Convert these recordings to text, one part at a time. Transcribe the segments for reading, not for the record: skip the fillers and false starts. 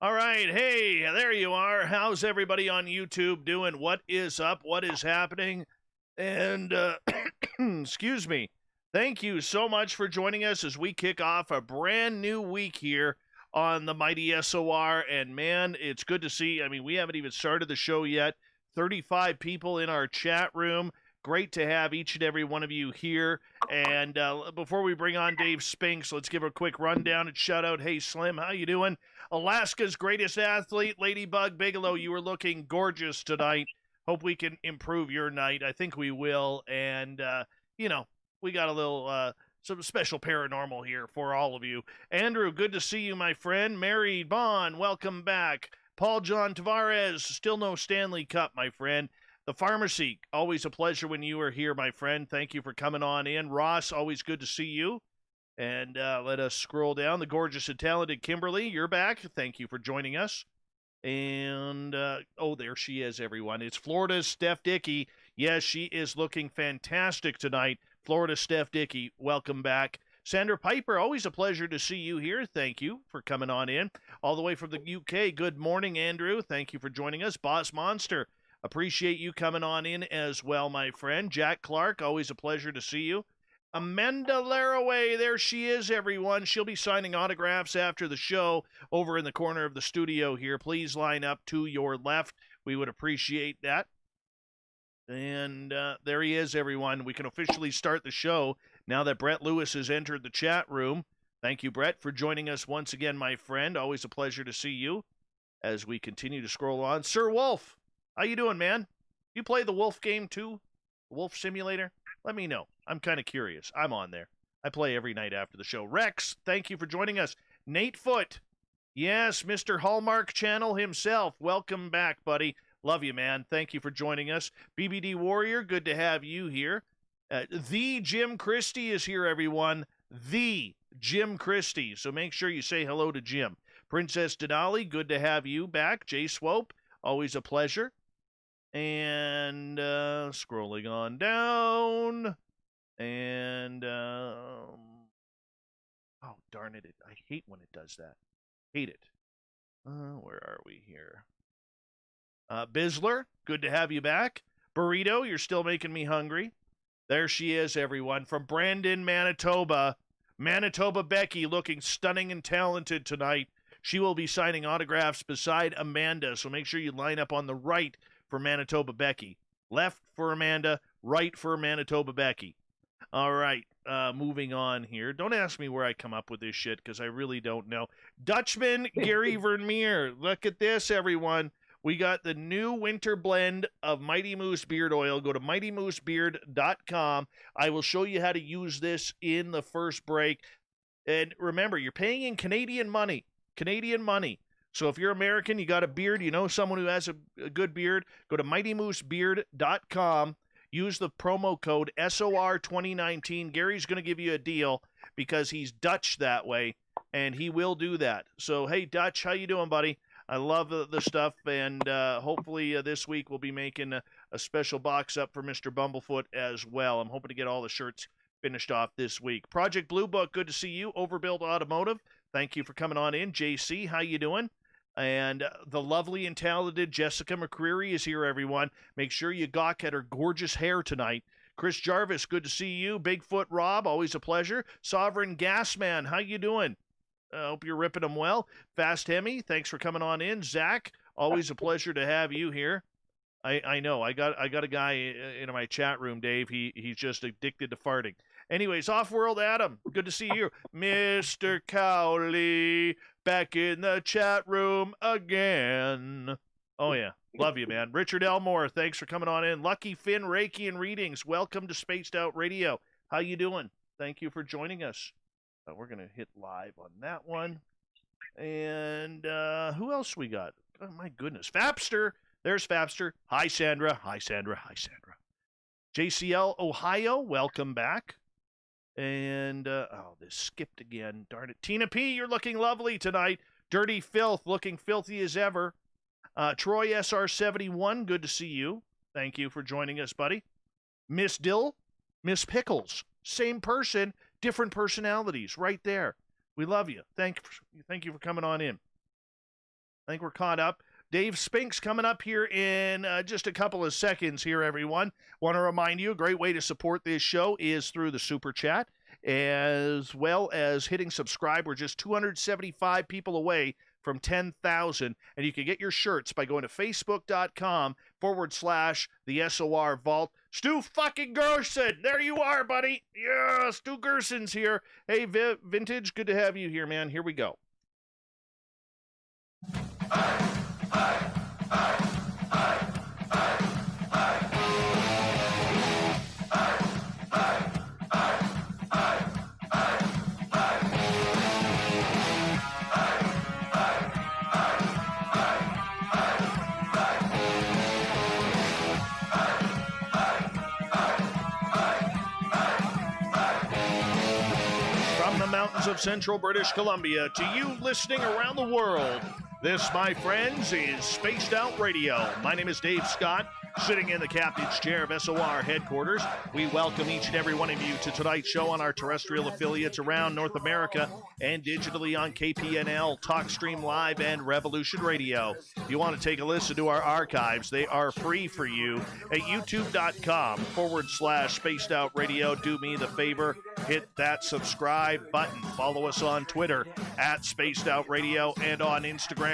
All right, hey, there you are. How's everybody on YouTube doing? What is up? What is happening? And, excuse me, thank you so much for joining us as we kick off a brand new week here on the Mighty SOR. And man, it's good to see. I mean, we haven't even started the show yet. 35 people in our chat room. Great to have each and every one of you here. And before we bring on Dave Spinks, let's give a quick rundown and shout out. Hey, Slim, how you doing? Alaska's greatest athlete, Ladybug Bigelow, you were looking gorgeous tonight. Hope we can improve your night. I think we will. And, we got a little some special paranormal here for all of you. Andrew, good to see you, my friend. Mary Bond, welcome back. Paul John Tavares, still no Stanley Cup, my friend. The Pharmacy, always a pleasure when you are here, my friend. Thank you for coming on in. Ross, always good to see you. And let us scroll down. The gorgeous and talented Kimberly, you're back. Thank you for joining us. And, there she is, everyone. It's Florida's Steph Dickey. Yes, she is looking fantastic tonight. Florida Steph Dickey, welcome back. Sandra Piper, always a pleasure to see you here. Thank you for coming on in. All the way from the UK, good morning, Andrew. Thank you for joining us. Boss Monster, appreciate you coming on in as well, my friend. Jack Clark, always a pleasure to see you. Amanda Laraway, there she is, everyone. She'll be signing autographs after the show over in the corner of the studio here. Please line up to your left. We would appreciate that. And there he is, everyone. We can officially start the show now that Brett Lewis has entered the chat room. Thank you, Brett, for joining us once again, my friend. Always a pleasure to see you as we continue to scroll on. Sir Wolf, how you doing, man? You play the Wolf game too? Wolf Simulator? Let me know. I'm kind of curious. I'm on there. I play every night after the show. Rex, thank you for joining us. Nate Foot. Yes, Mr. Hallmark Channel himself. Welcome back, buddy. Love you, man. Thank you for joining us. BBD Warrior, good to have you here. The Jim Christie is here, everyone. The Jim Christie. So make sure you say hello to Jim. Princess Denali, good to have you back. Jay Swope, always a pleasure. And scrolling on down. And, oh, darn it. I hate when it does that. Hate it. Where are we here? Bisler, good to have you back. Burrito, you're still making me hungry. There she is, everyone, from Brandon, Manitoba. Manitoba Becky looking stunning and talented tonight. She will be signing autographs beside Amanda, so make sure you line up on the right for Manitoba Becky. Left for Amanda, right for Manitoba Becky. All right, moving on here. Don't ask me where I come up with this shit because I really don't know. Dutchman Gary Vermeer. Look at this, everyone. We got the new winter blend of Mighty Moose Beard Oil. Go to mightymoosebeard.com. I will show you how to use this in the first break. And remember, you're paying in Canadian money. Canadian money. So if you're American, you got a beard, you know someone who has a good beard, go to mightymoosebeard.com. Use the promo code SOR2019. Gary's going to give you a deal because he's Dutch that way, and he will do that. So, hey, Dutch, how you doing, buddy? I love the stuff, and hopefully this week we'll be making a special box up for Mr. Bumblefoot as well. I'm hoping to get all the shirts finished off this week. Project Blue Book, good to see you. Overbuild Automotive, thank you for coming on in. JC, how you doing? And the lovely and talented Jessica McCreary is here, everyone. Make sure you gawk at her gorgeous hair tonight. Chris Jarvis, good to see you. Bigfoot Rob, always a pleasure. Sovereign Gasman, how you doing? Hope you're ripping them well. Fast Hemi, thanks for coming on in. Zach, always a pleasure to have you here. I know. I got a guy in my chat room, Dave. He's just addicted to farting. Anyways, Off-World Adam, good to see you. Mr. Cowley, back in the chat room again. Oh, yeah. Love you, man. Richard Elmore, thanks for coming on in. Lucky Finn, Reiki and Readings, welcome to Spaced Out Radio. How you doing? Thank you for joining us. We're going to hit live on that one. And who else we got? Oh, my goodness. Fapster. There's Fapster. Hi, Sandra. Hi, Sandra. Hi, Sandra. JCL Ohio, welcome back. And, this skipped again. Darn it. Tina P., you're looking lovely tonight. Dirty Filth, looking filthy as ever. Troy SR71, good to see you. Thank you for joining us, buddy. Miss Dill, Miss Pickles, same person, different personalities right there. We love you. Thank you for coming on in. I think we're caught up. Dave Spinks coming up here in just a couple of seconds here, everyone. Want to remind you, a great way to support this show is through the Super Chat, as well as hitting subscribe. We're just 275 people away from 10,000, and you can get your shirts by going to facebook.com/the SOR Vault. Stu fucking Gerson, there you are, buddy. Yeah, Stu Gerson's here. Hey, Vintage, good to have you here, man. Here we go. Mountains of central British Columbia to you listening around the world. This, my friends, is Spaced Out Radio. My name is Dave Scott, sitting in the captain's chair of SOR headquarters. We welcome each and every one of you to tonight's show on our terrestrial affiliates around North America and digitally on KPNL, TalkStream Live, and Revolution Radio. If you want to take a listen to our archives, they are free for you at youtube.com/Spaced Out Radio. Do me the favor, hit that subscribe button. Follow us on Twitter at Spaced Out Radio and on Instagram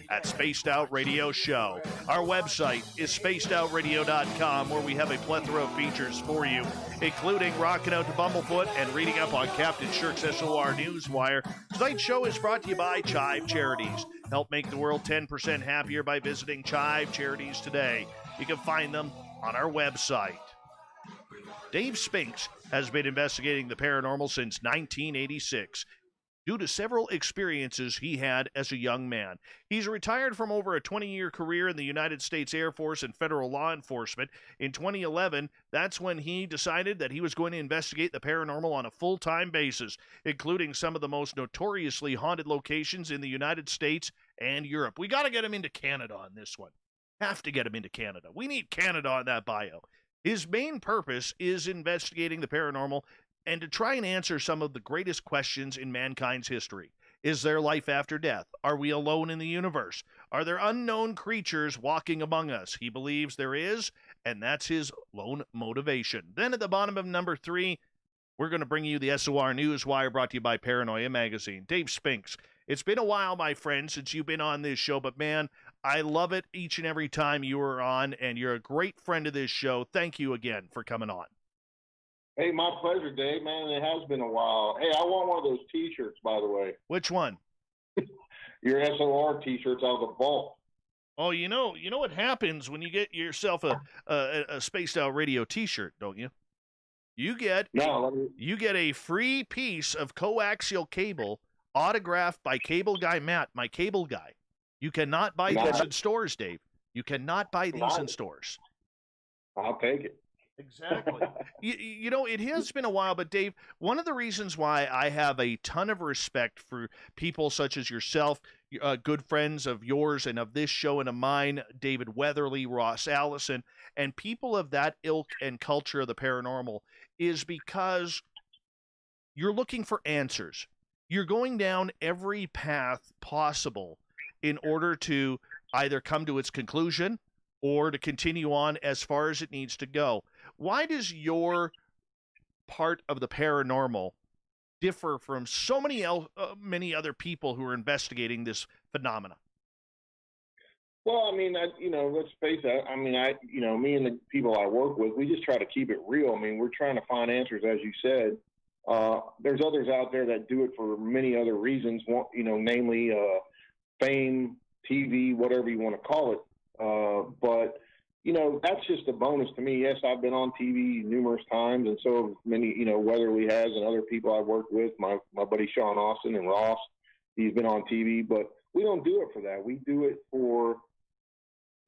at Spaced Out Radio Show. Our website is spacedoutradio.com, where we have a plethora of features for you, including rocking out to Bumblefoot and reading up on Captain Shirk's SOR Newswire. Tonight's show is brought to you by CHIVE Charities. Help make the world 10% happier by visiting CHIVE Charities today. You can find them on our website. Dave Spinks has been investigating the paranormal since 1986. Due to several experiences he had as a young man. He's retired from over a 20-year career in the United States Air Force and federal law enforcement. In 2011, that's when he decided that he was going to investigate the paranormal on a full-time basis, including some of the most notoriously haunted locations in the United States and Europe. We got to get him into Canada on this one. Have to get him into Canada. We need Canada on that bio. His main purpose is investigating the paranormal and to try and answer some of the greatest questions in mankind's history. Is there life after death? Are we alone in the universe? Are there unknown creatures walking among us? He believes there is, and that's his lone motivation. Then at the bottom of number 3, we're going to bring you the SOR Newswire, brought to you by Paranoia Magazine. Dave Spinks, it's been a while, my friend, since you've been on this show, but man, I love it each and every time you are on, and you're a great friend of this show. Thank you again for coming on. Hey, my pleasure, Dave, man. It has been a while. Hey, I want one of those T-shirts, by the way. Which one? Your SOR T-shirts out of the vault. Oh, you know what happens when you get yourself a Spaced Out Radio T-shirt, don't you? You get a free piece of coaxial cable autographed by Cable Guy Matt, my cable guy. You cannot buy these in stores, Dave. You cannot buy these in stores. I'll take it. Exactly. you know, it has been a while, but Dave, one of the reasons why I have a ton of respect for people such as yourself, good friends of yours and of this show and of mine, David Weatherly, Ross Allison, and people of that ilk and culture of the paranormal, is because you're looking for answers. You're going down every path possible in order to either come to its conclusion or to continue on as far as it needs to go. Why does your part of the paranormal differ from so many other people who are investigating this phenomena? Well, I mean, let's face it. I mean, me and the people I work with, we just try to keep it real. I mean, we're trying to find answers, as you said. There's others out there that do it for many other reasons, namely fame, TV, whatever you want to call it. But that's just a bonus to me. Yes, I've been on TV numerous times, and so have many, Weatherly has, and other people I've worked with, my buddy Sean Austin and Ross, he's been on TV, but we don't do it for that. We do it for,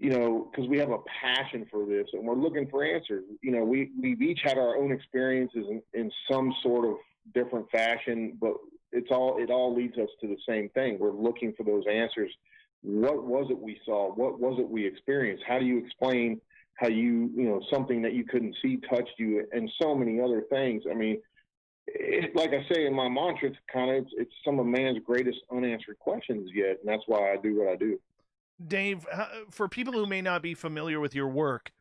because we have a passion for this, and we're looking for answers. We've each had our own experiences in some sort of different fashion, but it all leads us to the same thing. We're looking for those answers. What was it we saw? What was it we experienced? How do you explain how something that you couldn't see touched you, and so many other things? I mean, like I say in my mantra, it's some of man's greatest unanswered questions yet, and that's why I do what I do. Dave, for people who may not be familiar with your work,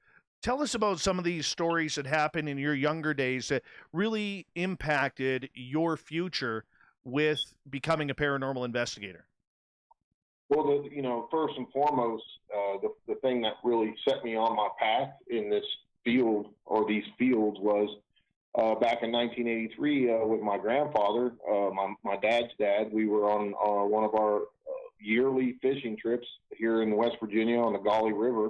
tell us about some of these stories that happened in your younger days that really impacted your future with becoming a paranormal investigator. Well, first and foremost, the thing that really set me on my path in this field or these fields was back in 1983 with my grandfather, my dad's dad. We were on one of our yearly fishing trips here in West Virginia on the Gauley River,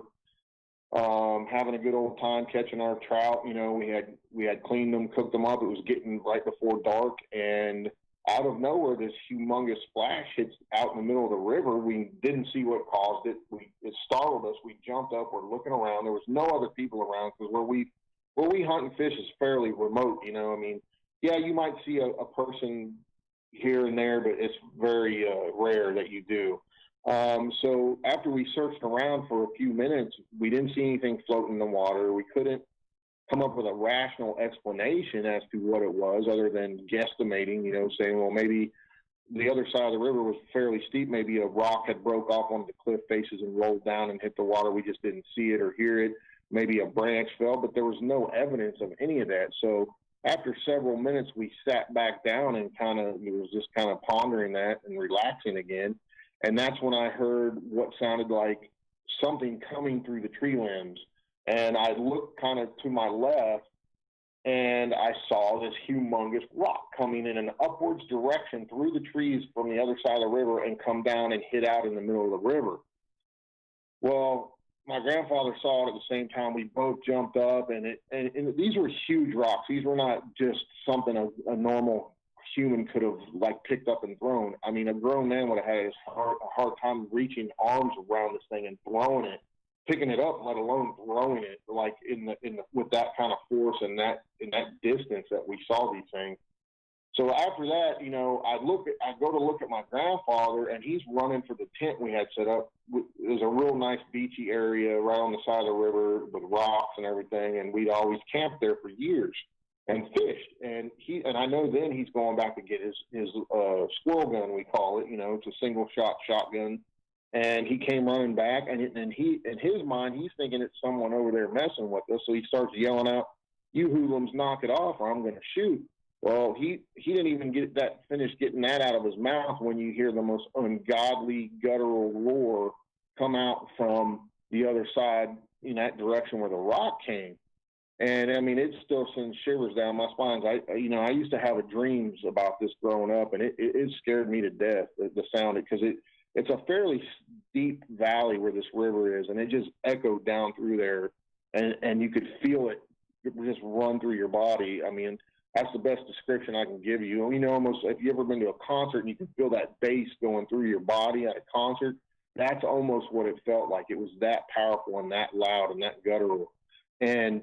having a good old time catching our trout. We had cleaned them, cooked them up. It was getting right before dark, and out of nowhere, this humongous splash hits out in the middle of the river. We didn't see what caused it. It startled us. We jumped up. We're looking around. There was no other people around because where we hunt and fish is fairly remote. Yeah, you might see a person here and there, but it's very rare that you do. So after we searched around for a few minutes, we didn't see anything floating in the water. We couldn't come up with a rational explanation as to what it was other than guesstimating, saying, well, maybe the other side of the river was fairly steep. Maybe a rock had broke off one of the cliff faces and rolled down and hit the water. We just didn't see it or hear it. Maybe a branch fell, but there was no evidence of any of that. So after several minutes, we sat back down and was just kind of pondering that and relaxing again. And that's when I heard what sounded like something coming through the tree limbs. And I looked kind of to my left, and I saw this humongous rock coming in an upwards direction through the trees from the other side of the river and come down and hit out in the middle of the river. Well, my grandfather saw it at the same time. We both jumped up, and these were huge rocks. These were not just something a normal human could have picked up and thrown. I mean, a grown man would have had a hard time reaching arms around this thing and throwing it. Picking it up, let alone throwing it with that kind of force and that distance that we saw these things. So after that, I go to look at my grandfather, and he's running for the tent we had set up. It was a real nice beachy area right on the side of the river with rocks and everything, and we'd always camped there for years and fished. And I know then he's going back to get his squirrel gun, we call it. It's a single shot shotgun. And he came running back, and in his mind, he's thinking it's someone over there messing with us. So he starts yelling out, "You hoodlums, knock it off, or I'm going to shoot." Well, he didn't even finish getting that out of his mouth when you hear the most ungodly guttural roar come out from the other side in that direction where the rock came. And I mean, it still sends shivers down my spine. I used to have dreams about this growing up, and it scared me to death. The sound, because it's a fairly steep valley where this river is, and it just echoed down through there, and you could feel it just run through your body. I mean, that's the best description I can give you. Almost, if you ever been to a concert and you can feel that bass going through your body at a concert, that's almost what it felt like. It was that powerful and that loud and that guttural. And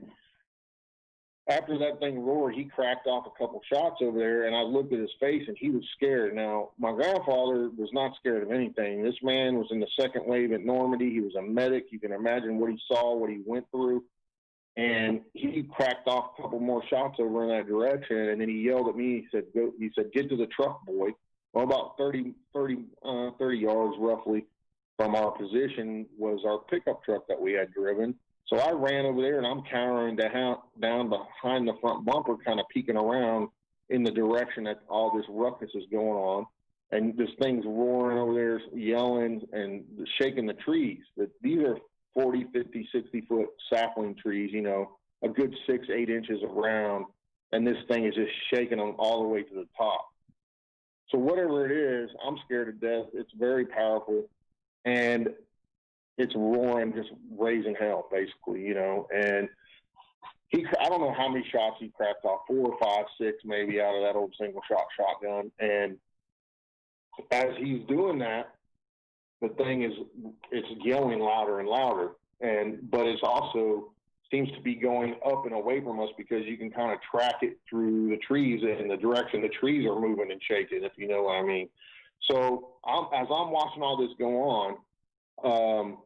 after that thing roared, he cracked off a couple shots over there, and I looked at his face, and he was scared. Now, my grandfather was not scared of anything. This man was in the second wave at Normandy. He was a medic. You can imagine what he saw, what he went through. And he cracked off a couple more shots over in that direction, and then he yelled at me. He said, "Get to the truck, boy." Well, about 30 yards roughly from our position was our pickup truck that we had driven. So I ran over there, and I'm cowering down behind the front bumper, kind of peeking around in the direction that all this ruckus is going on. And this thing's roaring over there, yelling and shaking the trees. These are 40, 50, 60-foot sapling trees, a good 6-8 inches around, and this thing is just shaking them all the way to the top. So whatever it is, I'm scared to death. It's very powerful, and it's roaring, just raising hell, basically, And I don't know how many shots he cracked off, 4 or 5, 6 maybe out of that old single shot shotgun. And as he's doing that, the thing it's yelling louder and louder, but it's also seems to be going up and away from us because you can kind of track it through the trees in the direction the trees are moving and shaking, if you know what I mean. So as I'm watching all this go on,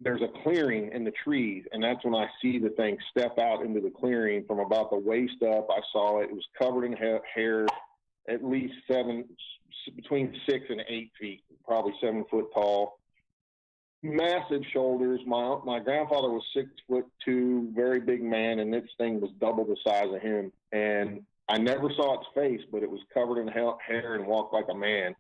there's a clearing in the trees, and that's when I see the thing step out into the clearing from about the waist up. I saw it. It was covered in hair, at least between 6 and 8 feet, probably 7 foot tall. massive shoulders. My grandfather was 6'2", very big man, and this thing was double the size of him. And I never saw its face, but it was covered in hair and walked like a man.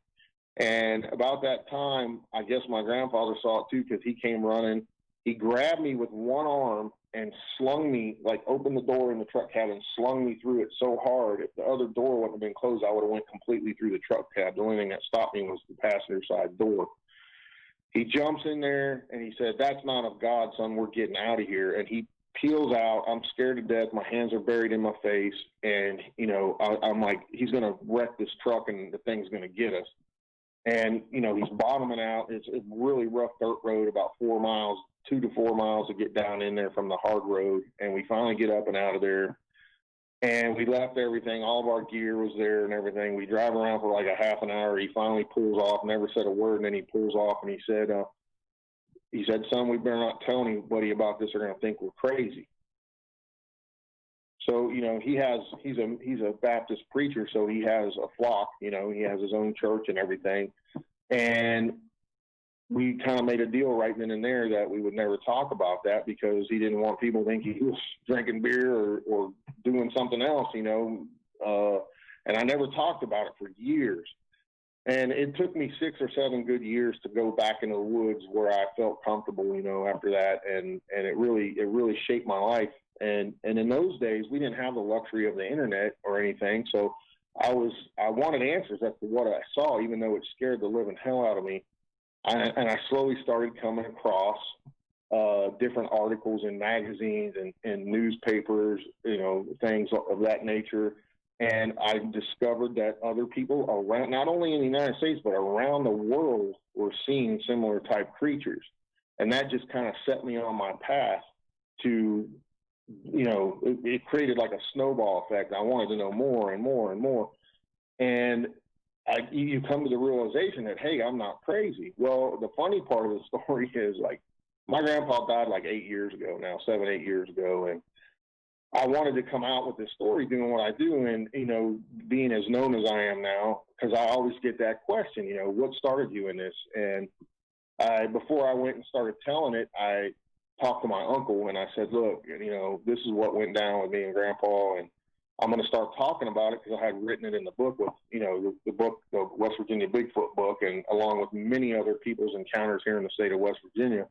And about that time, I guess my grandfather saw it too, because he came running. He grabbed me with one arm and slung me, like opened the door in the truck cab and slung me through it so hard. If the other door wouldn't have been closed, I would have went completely through the truck cab. The only thing that stopped me was the passenger side door. He jumps in there and he said, "That's not of God, son. We're getting out of here." And he peels out. I'm scared to death. My hands are buried in my face. And, you know, I'm like, he's going to wreck this truck and the thing's going to get us. And, you know, he's bottoming out. It's a really rough dirt road, about 4 miles, 2 to 4 miles to get down in there from the hard road. And we finally get up and out of there. And we left everything. All of our gear was there and everything. We drive around for like a half an hour. He finally pulls off, never said a word. And then he pulls off and he said, "Son, we better not tell anybody about this. They're going to think we're crazy." So, you know, he's a Baptist preacher, so he has a flock, you know, he has his own church and everything. And we kind of made a deal right then and there that we would never talk about that, because he didn't want people to think he was drinking beer or doing something else, you know. And I never talked about it for years. And it took me 6 or 7 good years to go back into the woods where I felt comfortable, you know, after that. And it really shaped my life. And in those days, we didn't have the luxury of the internet or anything. So I wanted answers as to what I saw, even though it scared the living hell out of me. And I slowly started coming across different articles in magazines and newspapers, you know, things of that nature. And I discovered that other people around, not only in the United States, but around the world, were seeing similar type creatures. And that just kind of set me on my path to, you know, it created like a snowball effect. I wanted to know more and more and more. And you come to the realization that, hey, I'm not crazy. Well, the funny part of the story is, like, my grandpa died like 8 years ago now, 7, 8 years ago. And I wanted to come out with this story doing what I do, and, you know, being as known as I am now, because I always get that question, you know, what started you in this? And before I went and started telling it, I talked to my uncle and I said, "Look, you know, this is what went down with me and Grandpa, and I'm going to start talking about it," because I had written it in the book with, you know, the book, the West Virginia Bigfoot book, and along with many other people's encounters here in the state of West Virginia.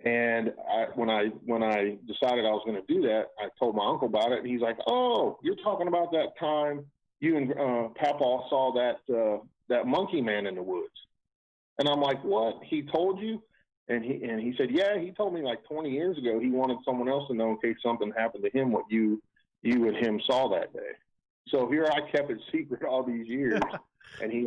And when I decided I was going to do that, I told my uncle about it, and he's like, "Oh, you're talking about that time you and Papa saw that monkey man in the woods." And I'm like, "What? He told you?" And he said, "Yeah, he told me like 20 years ago. He wanted someone else to know in case something happened to him, what you and him saw that day." So here I kept it secret all these years, and he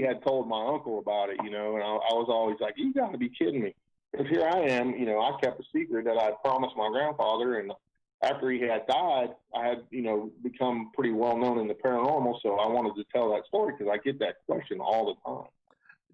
had told my uncle about it, you know. And I was always like, "You got to be kidding me!" Because here I am, you know, I kept a secret that I promised my grandfather, and after he had died, I had, you know, become pretty well known in the paranormal, so I wanted to tell that story because I get that question all the time.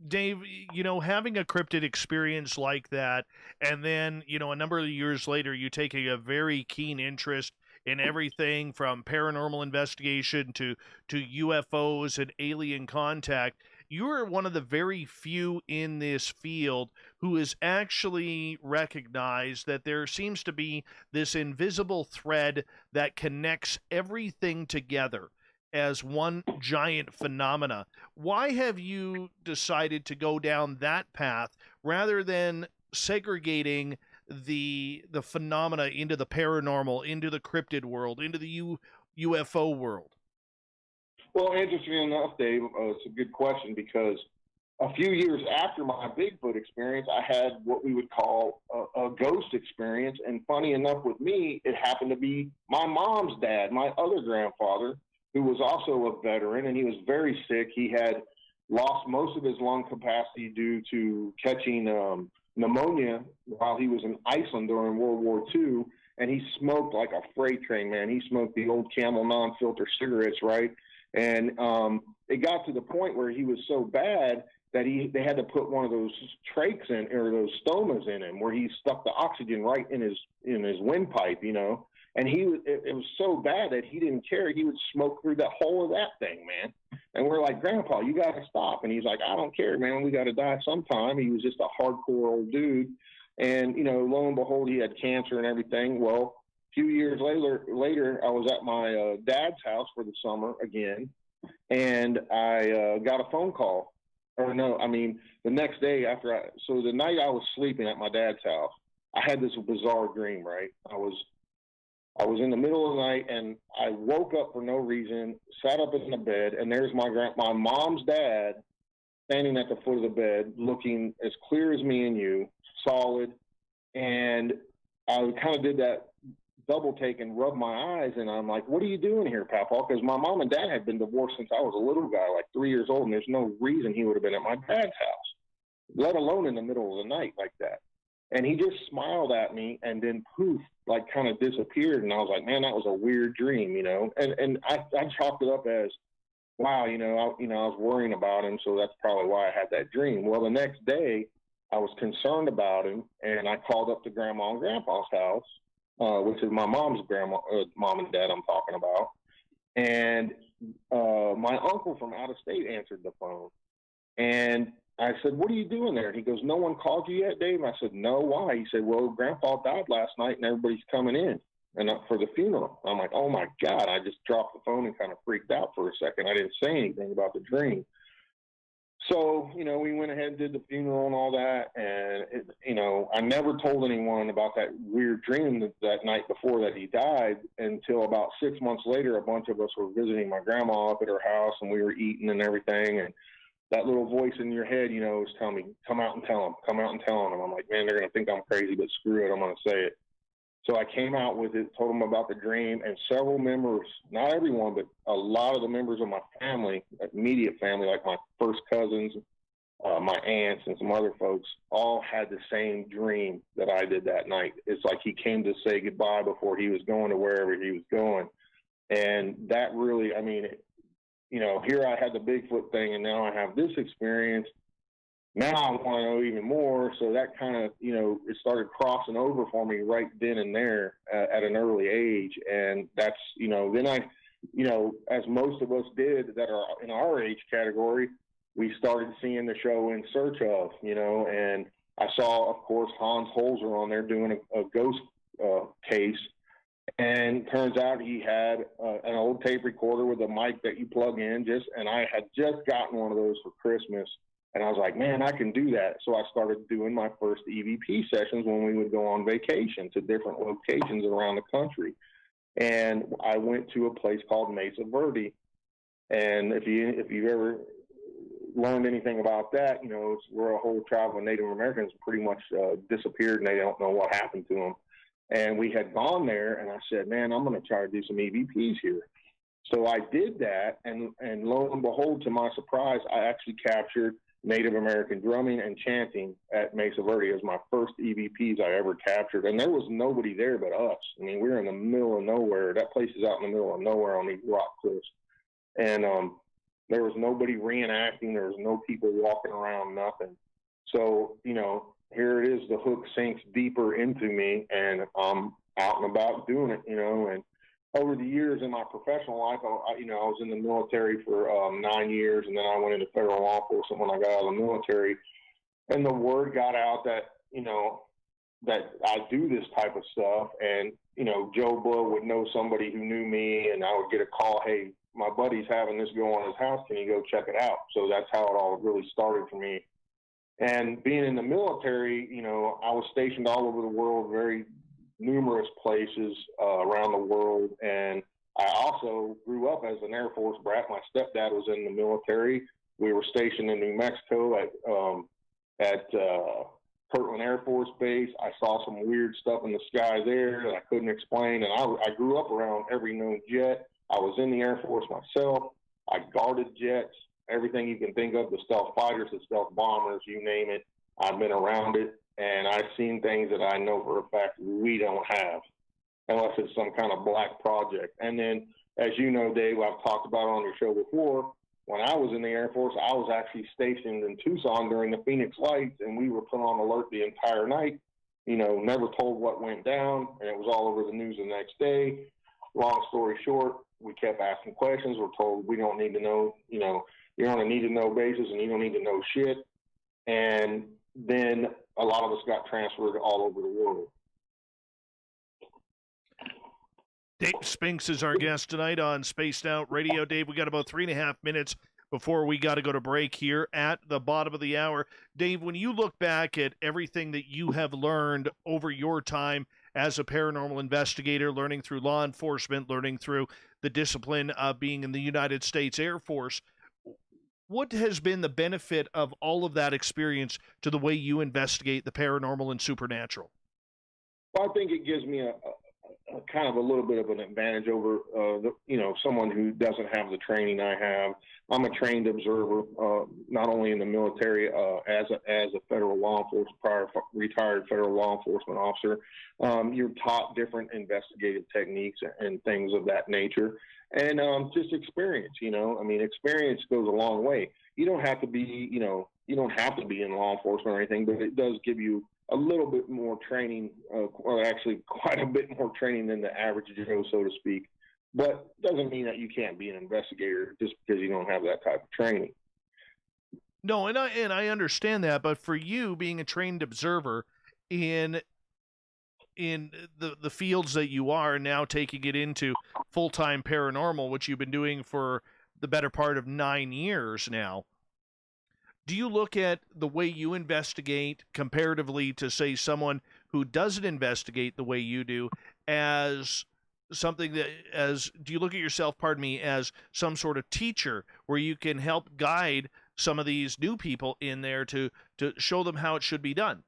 Dave, you know, having a cryptid experience like that, and then, you know, a number of years later, you take a very keen interest in everything from paranormal investigation to UFOs and alien contact. You're one of the very few in this field who has actually recognized that there seems to be this invisible thread that connects everything together as one giant phenomena. Why have you decided to go down that path rather than segregating the phenomena into the paranormal, into the cryptid world, into the UFO world? Well, interesting enough, Dave, it's a good question, because a few years after my Bigfoot experience, I had what we would call a ghost experience. And funny enough with me, it happened to be my mom's dad, my other grandfather, who was also a veteran, and he was very sick. He had lost most of his lung capacity due to catching pneumonia while he was in Iceland during World War II, and he smoked like a freight train, man. He smoked the old Camel non-filter cigarettes, right? And it got to the point where he was so bad that they had to put one of those trachs in, or those stomas in him, where he stuck the oxygen right in his windpipe, you know. And it was so bad that he didn't care. He would smoke through the whole of that thing, man. And we're like, Grandpa, you got to stop. And he's like, I don't care, man. We got to die sometime. He was just a hardcore old dude. And, you know, lo and behold, he had cancer and everything. Well, a few years later, I was at my dad's house for the summer again. And I got a phone call. Or no, I mean, the next day so the night I was sleeping at my dad's house, I had this bizarre dream, right? I was in the middle of the night, and I woke up for no reason, sat up in the bed, and there's my mom's dad standing at the foot of the bed, looking as clear as me and you, solid. And I kind of did that double take and rubbed my eyes, and I'm like, what are you doing here, Papa? Because my mom and dad had been divorced since I was a little guy, like 3 years old, and there's no reason he would have been at my dad's house, let alone in the middle of the night like that. And he just smiled at me and then poof, like kind of disappeared. And I was like, man, that was a weird dream, you know? And I chalked it up as, wow, I was worrying about him. So that's probably why I had that dream. Well, the next day I was concerned about him, and I called up to Grandma and Grandpa's house, which is my mom's mom and dad I'm talking about. And my uncle from out of state answered the phone. And I said, what are you doing there? And he goes, no one called you yet, Dave? And I said, no, why? He said, well, Grandpa died last night and everybody's coming in and for the funeral. I'm like, oh my God. I just dropped the phone and kind of freaked out for a second. I didn't say anything about the dream. So, we went ahead and did the funeral and all that. And, I never told anyone about that weird dream that night before that he died until about 6 months later. A bunch of us were visiting my grandma up at her house, and we were eating and everything. And that little voice in your head, was telling me, come out and tell them, come out and tell them. And I'm like, man, they're going to think I'm crazy, but screw it, I'm going to say it. So I came out with it, told them about the dream, and several members, not everyone, but a lot of the members of my family, immediate family, like my first cousins, my aunts, and some other folks, all had the same dream that I did that night. It's like he came to say goodbye before he was going to wherever he was going. And that really, here I had the Bigfoot thing, and now I have this experience. Now I want to know even more. So that kind of, it started crossing over for me right then and there at an early age. And that's, then I, as most of us did that are in our age category, we started seeing the show In Search Of, and I saw, of course, Hans Holzer on there doing a ghost case. And turns out he had an old tape recorder with a mic that you plug in and I had just gotten one of those for Christmas. And I was like, man, I can do that. So I started doing my first EVP sessions when we would go on vacation to different locations around the country. And I went to a place called Mesa Verde. And if you've ever learned anything about that, it's where a whole tribe of Native Americans pretty much disappeared, and they don't know what happened to them. And we had gone there, and I said, man, I'm going to try to do some EVPs here. So I did that, and lo and behold, to my surprise, I actually captured Native American drumming and chanting at Mesa Verde as my first EVPs I ever captured. And there was nobody there but us. I mean, we were in the middle of nowhere. That place is out in the middle of nowhere on these rock cliffs. And there was nobody reenacting. There was no people walking around, nothing. So, here it is. The hook sinks deeper into me, and I'm out and about doing it, and over the years in my professional life, I was in the military for 9 years, and then I went into federal law enforcement when I got out of the military. And the word got out that, that I do this type of stuff. And, Joe Blow would know somebody who knew me, and I would get a call, hey, my buddy's having this go on his house. Can you go check it out? So that's how it all really started for me. And being in the military, I was stationed all over the world, very numerous places around the world. And I also grew up as an Air Force brat. My stepdad was in the military. We were stationed in New Mexico at Kirtland Air Force Base. I saw some weird stuff in the sky there that I couldn't explain. And I grew up around every known jet. I was in the Air Force myself. I guarded jets, everything you can think of, the stealth fighters, the stealth bombers, you name it. I've been around it. And I've seen things that I know for a fact we don't have, unless it's some kind of black project. And then, as you know, Dave, I've talked about on your show before, when I was in the Air Force, I was actually stationed in Tucson during the Phoenix Lights, and we were put on alert the entire night, never told what went down, and it was all over the news the next day. Long story short, we kept asking questions. We're told we don't need to know, you're on a need to know basis and you don't need to know shit. And then a lot of us got transferred all over the world. Dave Spinks is our guest tonight on Spaced Out Radio. Dave, we got about 3.5 minutes before we got to go to break here at the bottom of the hour. Dave, when you look back at everything that you have learned over your time as a paranormal investigator, learning through law enforcement, learning through the discipline of being in the United States Air Force, what has been the benefit of all of that experience to the way you investigate the paranormal and supernatural? Well, I think it gives me a kind of a little bit of an advantage over, someone who doesn't have the training I have. I'm a trained observer, not only in the military, as a federal law enforcement, retired federal law enforcement officer. You're taught different investigative techniques and things of that nature. And just experience, experience goes a long way. You don't have to be, you don't have to be in law enforcement or anything, but it does give you a little bit more training, or actually quite a bit more training than the average Joe, so to speak. But doesn't mean that you can't be an investigator just because you don't have that type of training. No, and I understand that, but for you being a trained observer in the fields that you are now, taking it into full-time paranormal, which you've been doing for the better part of 9 years now, do you look at the way you investigate comparatively to, say, someone who doesn't investigate the way you do as something that, do you look at yourself, as some sort of teacher where you can help guide some of these new people in there to show them how it should be done?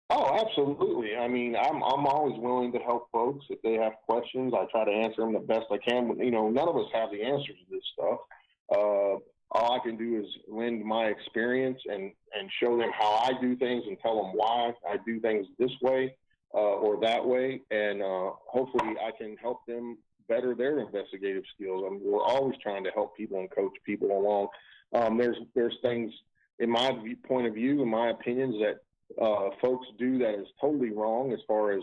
Oh, absolutely. I mean, I'm always willing to help folks if they have questions. I try to answer them the best I can. But, none of us have the answers to this stuff. All I can do is lend my experience and show them how I do things and tell them why I do things this way or that way. And hopefully I can help them better their investigative skills. I mean, we're always trying to help people and coach people along. There's things, in my point of view, in my opinions, that folks do that is totally wrong as far as,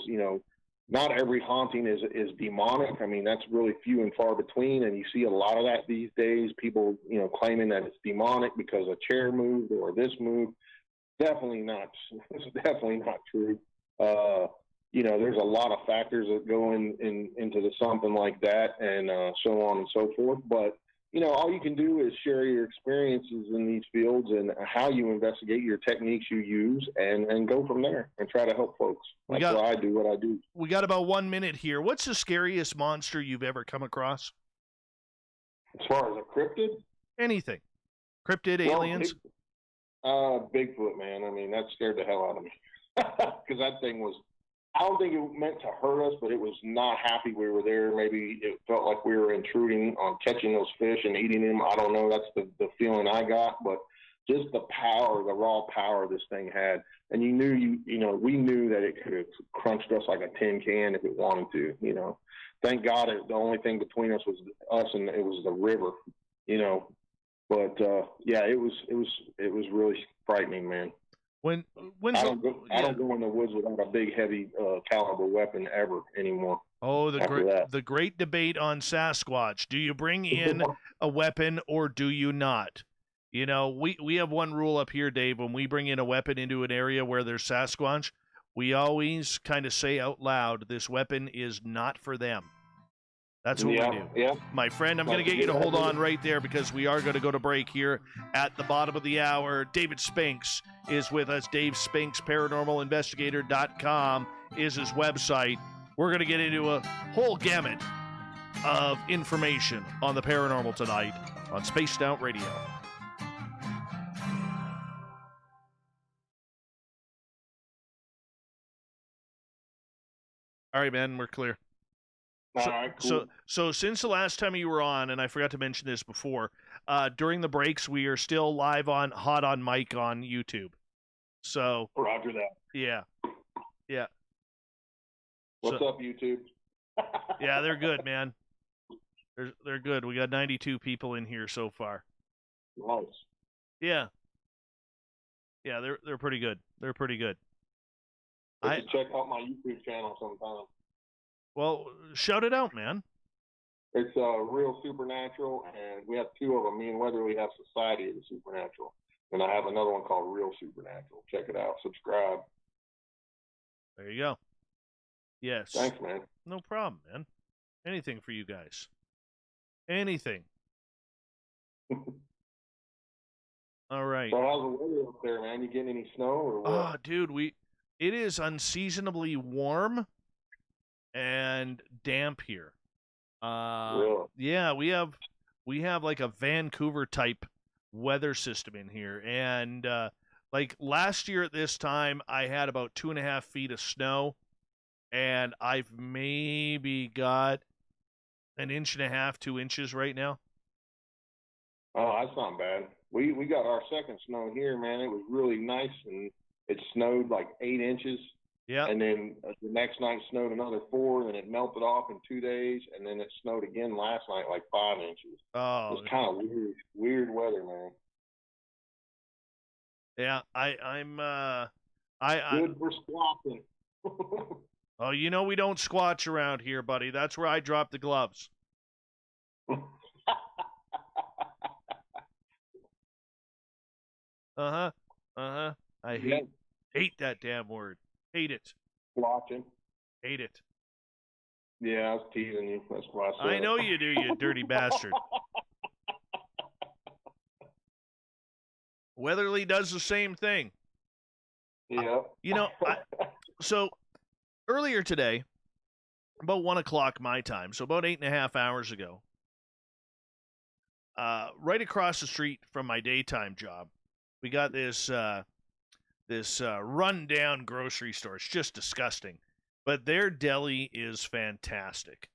not every haunting is demonic. I mean, that's really few and far between, and you see a lot of that these days. People, claiming that it's demonic because a chair moved or this moved. Definitely not. It's definitely not true. There's a lot of factors that go into something like that, and so on and so forth. But all you can do is share your experiences in these fields and how you investigate, your techniques you use, and go from there and try to help folks. That's why I do what I do. We got about 1 minute here. What's the scariest monster you've ever come across? As far as a cryptid? Anything. Cryptid, aliens? Bigfoot, man. I mean, that scared the hell out of me. Because that thing was, I don't think it meant to hurt us, but it was not happy we were there. Maybe it felt like we were intruding on catching those fish and eating them. I don't know. That's the feeling I got. But just the power, the raw power this thing had. And we knew that it could have crunched us like a tin can if it wanted to, Thank God the only thing between us was us, and it was the river, But yeah, it was really frightening, man. I don't go in the woods without a big, heavy caliber weapon ever anymore. Oh, the great debate on Sasquatch. Do you bring in a weapon or do you not? We have one rule up here, Dave. When we bring in a weapon into an area where there's Sasquatch, we always kind of say out loud, this weapon is not for them. That's what we do. Yeah. My friend, I'm going to get you to hold on right there because we are going to go to break here at the bottom of the hour. David Spinks is with us. Dave Spinks, paranormalinvestigator.com is his website. We're going to get into a whole gamut of information on the paranormal tonight on Spaced Out Radio. All right, man, we're clear. All right, cool. So since the last time you were on, and I forgot to mention this before, during the breaks, we are still live on Hot on Mic on YouTube. So Roger that. Yeah. What's up, YouTube? Yeah, they're good, man. They're good. We got 92 people in here so far. Nice. Yeah, they're pretty good. They're pretty good. Check out my YouTube channel sometime. Well, shout it out, man. It's Real Supernatural, and we have two of them. Me and Weatherly have Society of the Supernatural, and I have another one called Real Supernatural. Check it out. Subscribe. There you go. Yes. Thanks, man. No problem, man. Anything for you guys. Anything. All right. So how's the weather up there, man? You getting any snow or what? Oh, dude, it is unseasonably warm and damp here. Really? Yeah, we have like a Vancouver type weather system in here, and like last year at this time, I had about 2.5 feet of snow, and I've maybe got 1.5 inches, 2 inches right now. Oh, that's not bad. We got our second snow here, man. It was really nice, and it snowed like 8 inches. Yeah. And then the next night snowed another 4, and then it melted off in 2 days, and then it snowed again last night like 5 inches. Oh, it's kind of weird weather, man. Yeah, I'm good for squatting. Oh, you know we don't squatch around here, buddy. That's where I drop the gloves. Uh-huh. Uh-huh. I hate that damn word. Hate it. Watching. Hate it. Yeah, I was teasing you. That's why I said I know you do, you dirty bastard. Weatherly does the same thing. Yeah. You know, so earlier today, about 1 o'clock my time, so about 8.5 hours ago, right across the street from my daytime job, we got this run-down grocery store. It's just disgusting. But their deli is fantastic.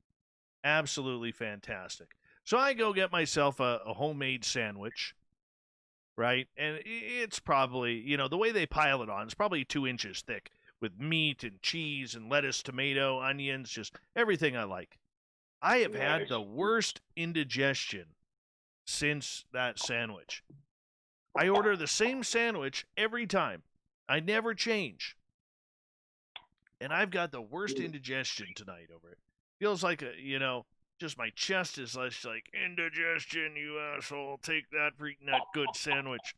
Absolutely fantastic. So I go get myself a homemade sandwich, right? And it's probably, the way they pile it on, it's probably 2 inches thick with meat and cheese and lettuce, tomato, onions, just everything I like. I have had the worst indigestion since that sandwich. I order the same sandwich every time. I never change. And I've got the worst indigestion tonight over it. Feels like, just my chest is like, indigestion, you asshole. Take that for eating that good sandwich.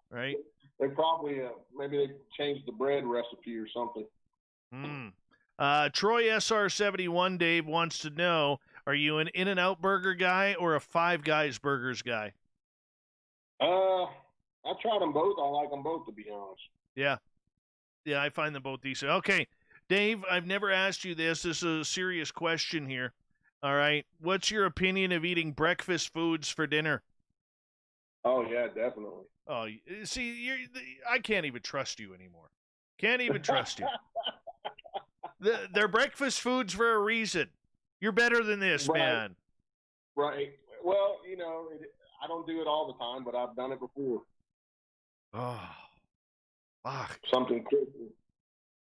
Right? They probably, maybe they changed the bread recipe or something. Troy SR71, Dave, wants to know, are you an In-N-Out burger guy or a Five Guys burgers guy? I tried them both. I like them both, to be honest. Yeah. Yeah, I find them both decent. Okay, Dave, I've never asked you this. This is a serious question here. All right. What's your opinion of eating breakfast foods for dinner? Oh, yeah, definitely. Oh, see, I can't even trust you anymore. Can't even trust you. They're breakfast foods for a reason. You're better than this, right. Man. Right. Well, I don't do it all the time, but I've done it before. Oh, fuck. Something quick.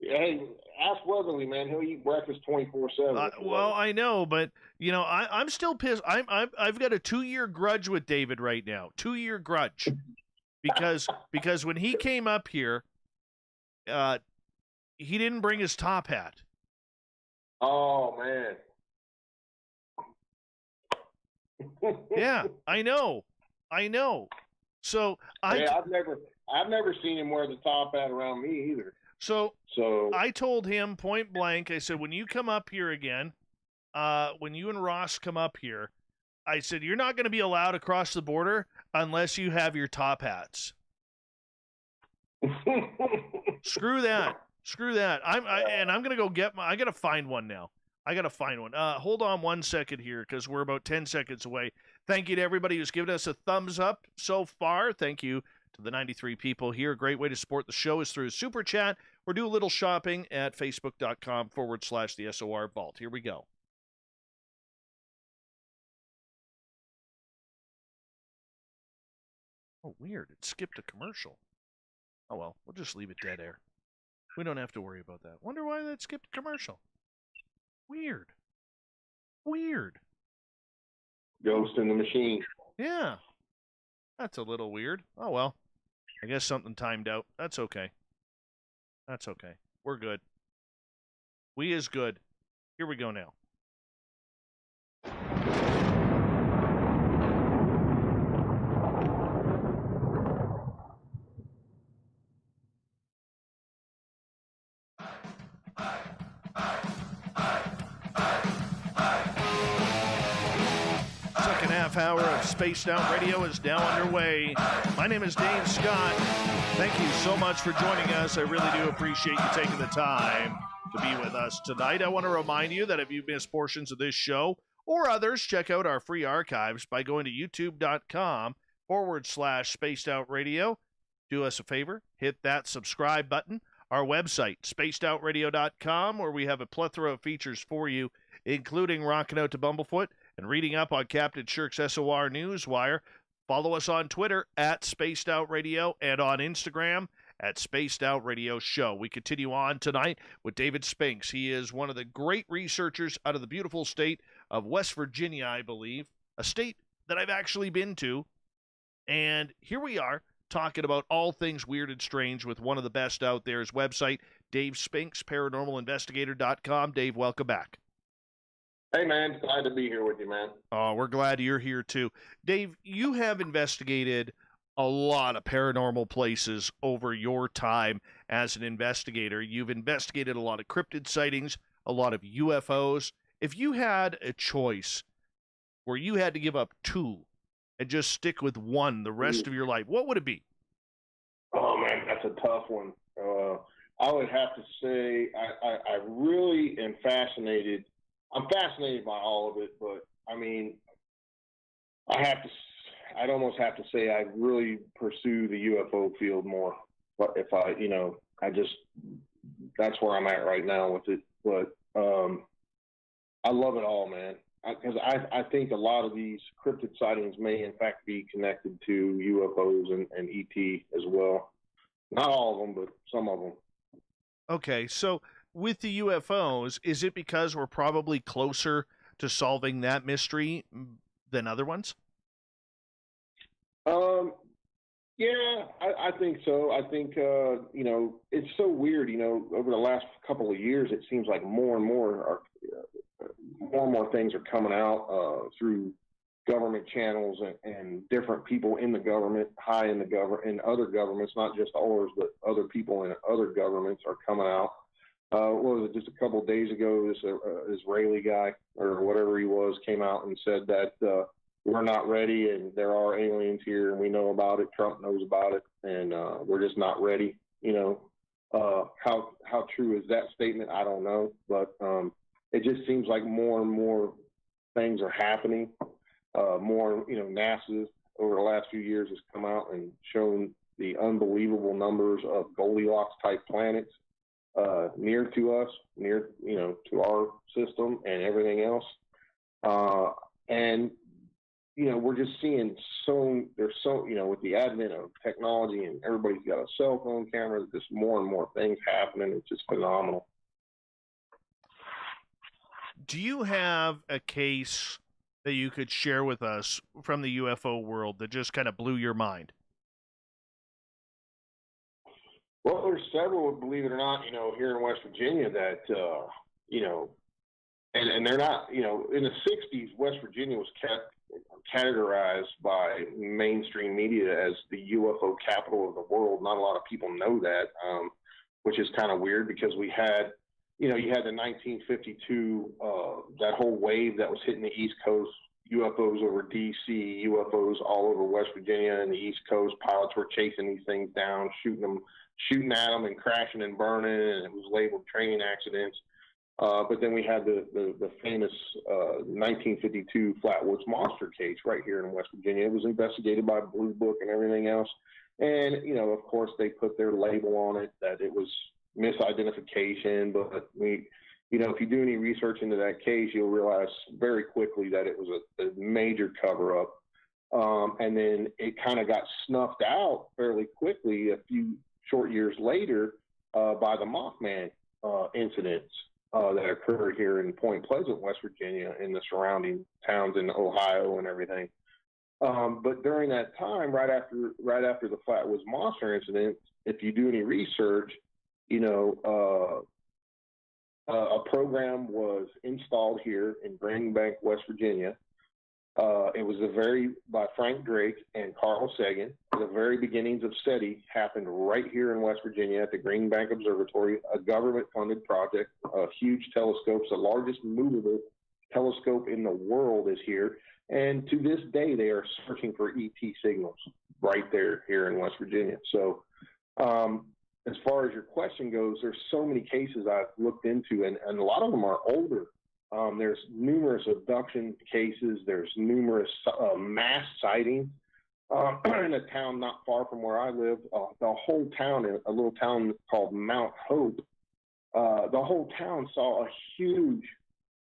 Hey, ask Weatherly, man. He'll eat breakfast 24/7. Well, I know, but I'm still pissed. I've got a 2-year grudge with David right now. 2-year grudge, because when he came up here, he didn't bring his top hat. Oh man. Yeah, I know. So I've never seen him wear the top hat around me either. So I told him point blank, I said, when you come up here again, when you and Ross come up here, I said, you're not going to be allowed across the border unless you have your top hats. Screw that. I'm going to go I got to find one now. Hold on 1 second here, because we're about 10 seconds away. Thank you to everybody who's given us a thumbs up so far. Thank you to the 93 people here. A great way to support the show is through Super Chat, or do a little shopping at facebook.com/the SOR Vault. Here we go. Oh, weird. It skipped a commercial. Oh, well, we'll just leave it dead air. We don't have to worry about that. Wonder why that skipped a commercial. Weird. Ghost in the machine. Yeah. That's a little weird. Oh, well. I guess something timed out. That's okay. We're good. We is good. Here we go now. half hour of Spaced Out Radio is now underway. My name is Dave Scott. Thank you so much for joining us. I really do appreciate you taking the time to be with us tonight. I want to remind you that if you've missed portions of this show or others, check out our free archives by going to youtube.com/Spaced Out Radio. Do us a favor, hit that subscribe button. Our website, spacedoutradio.com, where we have a plethora of features for you, including rocking out to Bumblefoot and reading up on Captain Shirk's SOR Newswire. Follow us on Twitter at Spaced Out Radio and on Instagram at Spaced Out Radio Show. We continue on tonight with David Spinks. He is one of the great researchers out of the beautiful state of West Virginia, I believe, a state that I've actually been to. And here we are, talking about all things weird and strange with one of the best out there. His website, Dave Spinks, paranormalinvestigator.com. Dave, welcome back. Hey, man. Glad to be here with you, man. Oh, we're glad you're here, too. Dave, you have investigated a lot of paranormal places over your time as an investigator. You've investigated a lot of cryptid sightings, a lot of UFOs. If you had a choice where you had to give up two and just stick with one the rest of your life, what would it be? Oh, man, that's a tough one. I would have to say I really am fascinated. I'm fascinated by all of it, but, I mean, I'd almost have to say I really pursue the UFO field more. But if that's where I'm at right now with it. But I love it all, man. Because I think a lot of these cryptid sightings may, in fact, be connected to UFOs and ET as well. Not all of them, but some of them. Okay, so with the UFOs, is it because we're probably closer to solving that mystery than other ones? Yeah, I think so. I think, it's so weird, over the last couple of years, it seems like more and more things are coming out through government channels and different people in the government, high in the government, and other governments, not just ours, but other people in other governments are coming out. What was it, just a couple of days ago, this Israeli guy, or whatever he was, came out and said that we're not ready and there are aliens here and we know about it, Trump knows about it, and we're just not ready. How true is that statement? I don't know, but it just seems like more and more things are happening. NASA over the last few years has come out and shown the unbelievable numbers of Goldilocks type planets near to us, to our system and everything else. We're just seeing with the advent of technology and everybody's got a cell phone camera, just more and more things happening. It's just phenomenal. Do you have a case that you could share with us from the UFO world that just kind of blew your mind? Well, there's several, believe it or not, here in West Virginia that, and they're not, in the 60s, West Virginia was categorized by mainstream media as the UFO capital of the world. Not a lot of people know that, which is kind of weird because we had, you had the 1952, that whole wave that was hitting the East Coast, UFOs over D.C., UFOs all over West Virginia and the East Coast. Pilots were chasing these things down, shooting at them and crashing and burning, and it was labeled training accidents. But then we had the famous 1952 Flatwoods Monster case right here in West Virginia. It was investigated by Blue Book and everything else. And, of course, they put their label on it that it was misidentification. But if you do any research into that case, you'll realize very quickly that it was a major cover-up. And then it kind of got snuffed out fairly quickly a few short years later by the Mothman incidents that occurred here in Point Pleasant, West Virginia, and the surrounding towns in Ohio and everything. But during that time, right after the Flatwoods Monster incident, if you do any research, a program was installed here in Greenbank, West Virginia. It was by Frank Drake and Carl Sagan. The very beginnings of SETI happened right here in West Virginia at the Greenbank Observatory, a government-funded project, huge telescopes. The largest movable telescope in the world is here. And to this day, they are searching for ET signals right there here in West Virginia. So as far as your question goes, there's so many cases I've looked into, and a lot of them are older. There's numerous abduction cases. There's numerous mass sightings. In a town not far from where I live, the whole town, a little town called Mount Hope, the whole town saw a huge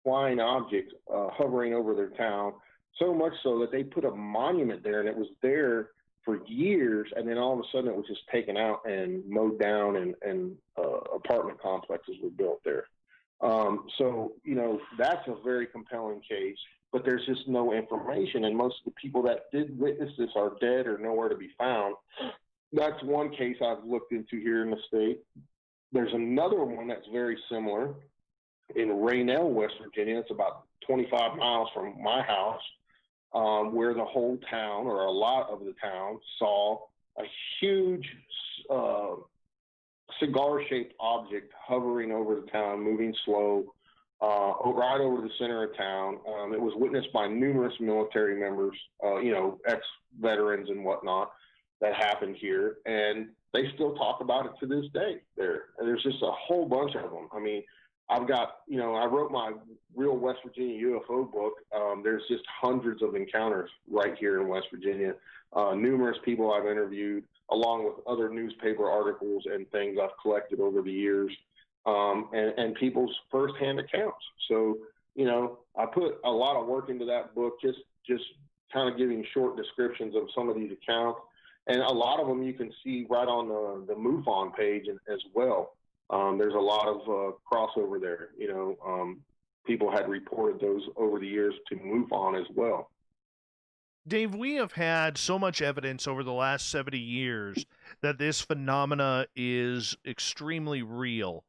flying object hovering over their town, so much so that they put a monument there, and it was there for years, and then all of a sudden it was just taken out and mowed down, and apartment complexes were built there. So, you know, that's a very compelling case, but there's just no information, and most of the people that did witness this are dead or nowhere to be found. That's one case I've looked into here in the state. There's another one that's very similar in Raynell, West Virginia. It's about 25 miles from my house, where the whole town, or a lot of the town, saw a huge cigar-shaped object hovering over the town, moving slow, right over the center of town. It was witnessed by numerous military members, you know, ex-veterans and whatnot, that happened here, and they still talk about it to this day. There's just a whole bunch of them. I mean, I've got, you know, I wrote my Real West Virginia UFO book. There's just hundreds of encounters right here in West Virginia. Numerous people I've interviewed, along with other newspaper articles and things I've collected over the years, and people's firsthand accounts. So, you know, I put a lot of work into that book, just kind of giving short descriptions of some of these accounts. And a lot of them you can see right on the MUFON page as well. There's a lot of crossover there. You know, people had reported those over the years to MUFON as well. Dave, we have had so much evidence over the last 70 years that this phenomena is extremely real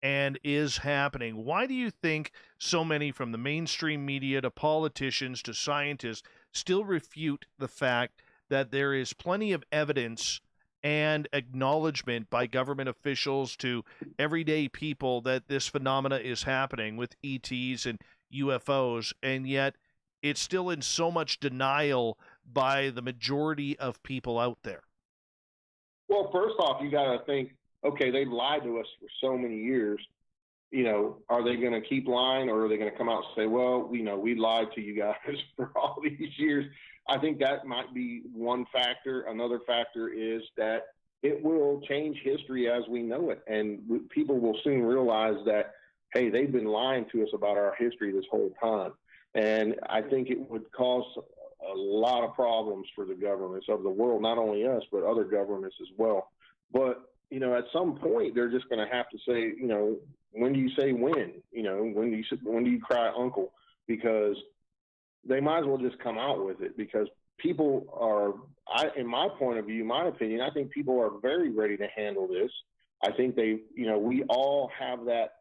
and is happening. Why do you think so many, from the mainstream media to politicians to scientists, still refute the fact that there is plenty of evidence and acknowledgement by government officials to everyday people that this phenomena is happening with ETs and UFOs, and yet it's still in so much denial by the majority of people out there? Well, first off, you got to think, okay, they've lied to us for so many years. You know, are they going to keep lying, or are they going to come out and say, well, you know, we lied to you guys for all these years? I think that might be one factor. Another factor is that it will change history as we know it. And people will soon realize that, hey, they've been lying to us about our history this whole time. And I think it would cause a lot of problems for the governments of the world, not only us, but other governments as well. But, you know, at some point, they're just going to have to say, you know, when do you say when? You know, when do you cry uncle? Because they might as well just come out with it, because people are, in my point of view, my opinion, I think people are very ready to handle this. I think they, you know, we all have that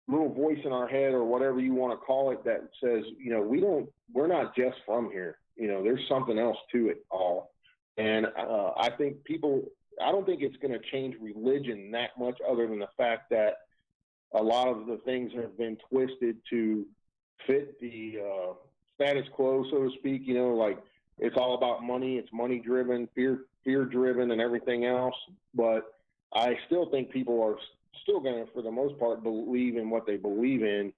little voice in our head, or whatever you want to call it, that says, you know, we're not just from here. You know, there's something else to it all. And I think I don't think it's going to change religion that much, other than the fact that a lot of the things have been twisted to fit the status quo, so to speak. You know, like, it's all about money. It's money driven, fear driven, and everything else. But I still think people are still going to, for the most part, believe in what they believe in.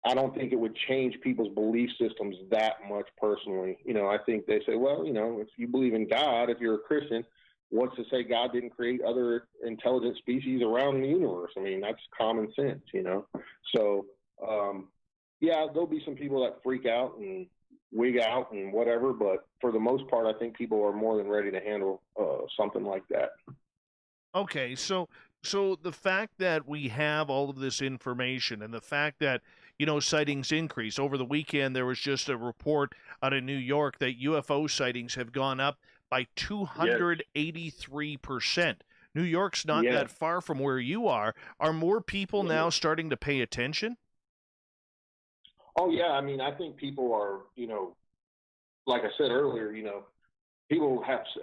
I don't think it would change people's belief systems that much personally. You know, I think they say, well, you know, if you believe in God, if you're a Christian, what's to say God didn't create other intelligent species around the universe? I mean, that's common sense, you know? So, yeah, there'll be some people that freak out and wig out and whatever, but for the most part, I think people are more than ready to handle something like that. Okay, so the fact that we have all of this information, and the fact that, you know, sightings increase. Over the weekend, there was just a report out of New York that UFO sightings have gone up by 283%. New York's not that far from where you are. Are more people now starting to pay attention? Oh, yeah. I mean, I think people are, you know, like I said earlier, you know,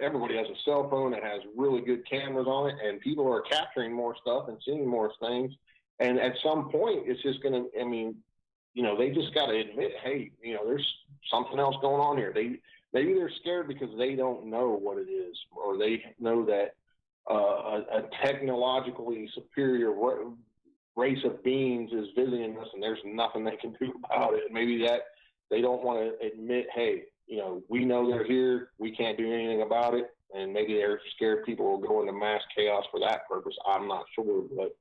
everybody has a cell phone that has really good cameras on it, and people are capturing more stuff and seeing more things. And at some point, it's just going to, I mean, they just got to admit, hey, there's something else going on here. Maybe they're scared because they don't know what it is, or they know that a technologically superior race of beings is visiting us, and there's nothing they can do about it. Maybe that they don't want to admit, hey, we know they're here, we can't do anything about it, and maybe they're scared people will go into mass chaos for that purpose. I'm not sure, but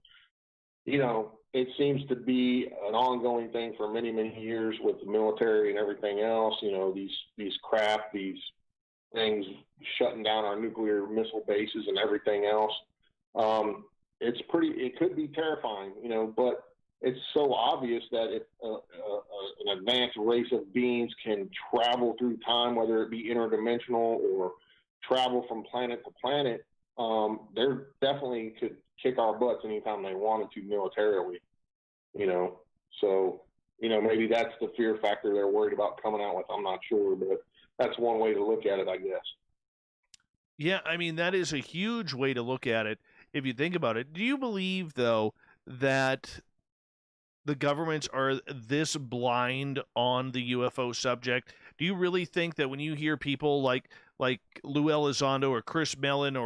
it seems to be an ongoing thing for many, many years with the military and everything else. These craft, these things shutting down our nuclear missile bases and everything else. It could be terrifying, but it's so obvious that if an advanced race of beings can travel through time, whether it be interdimensional or travel from planet to planet, they definitely could kick our butts anytime they wanted to militarily, So, maybe that's the fear factor they're worried about coming out with. I'm not sure, but that's one way to look at it, I guess. Yeah, I mean, that is a huge way to look at it if you think about it. Do you believe, though, that the governments are this blind on the UFO subject? Do you really think that when you hear people like Lou Elizondo or Chris Mellon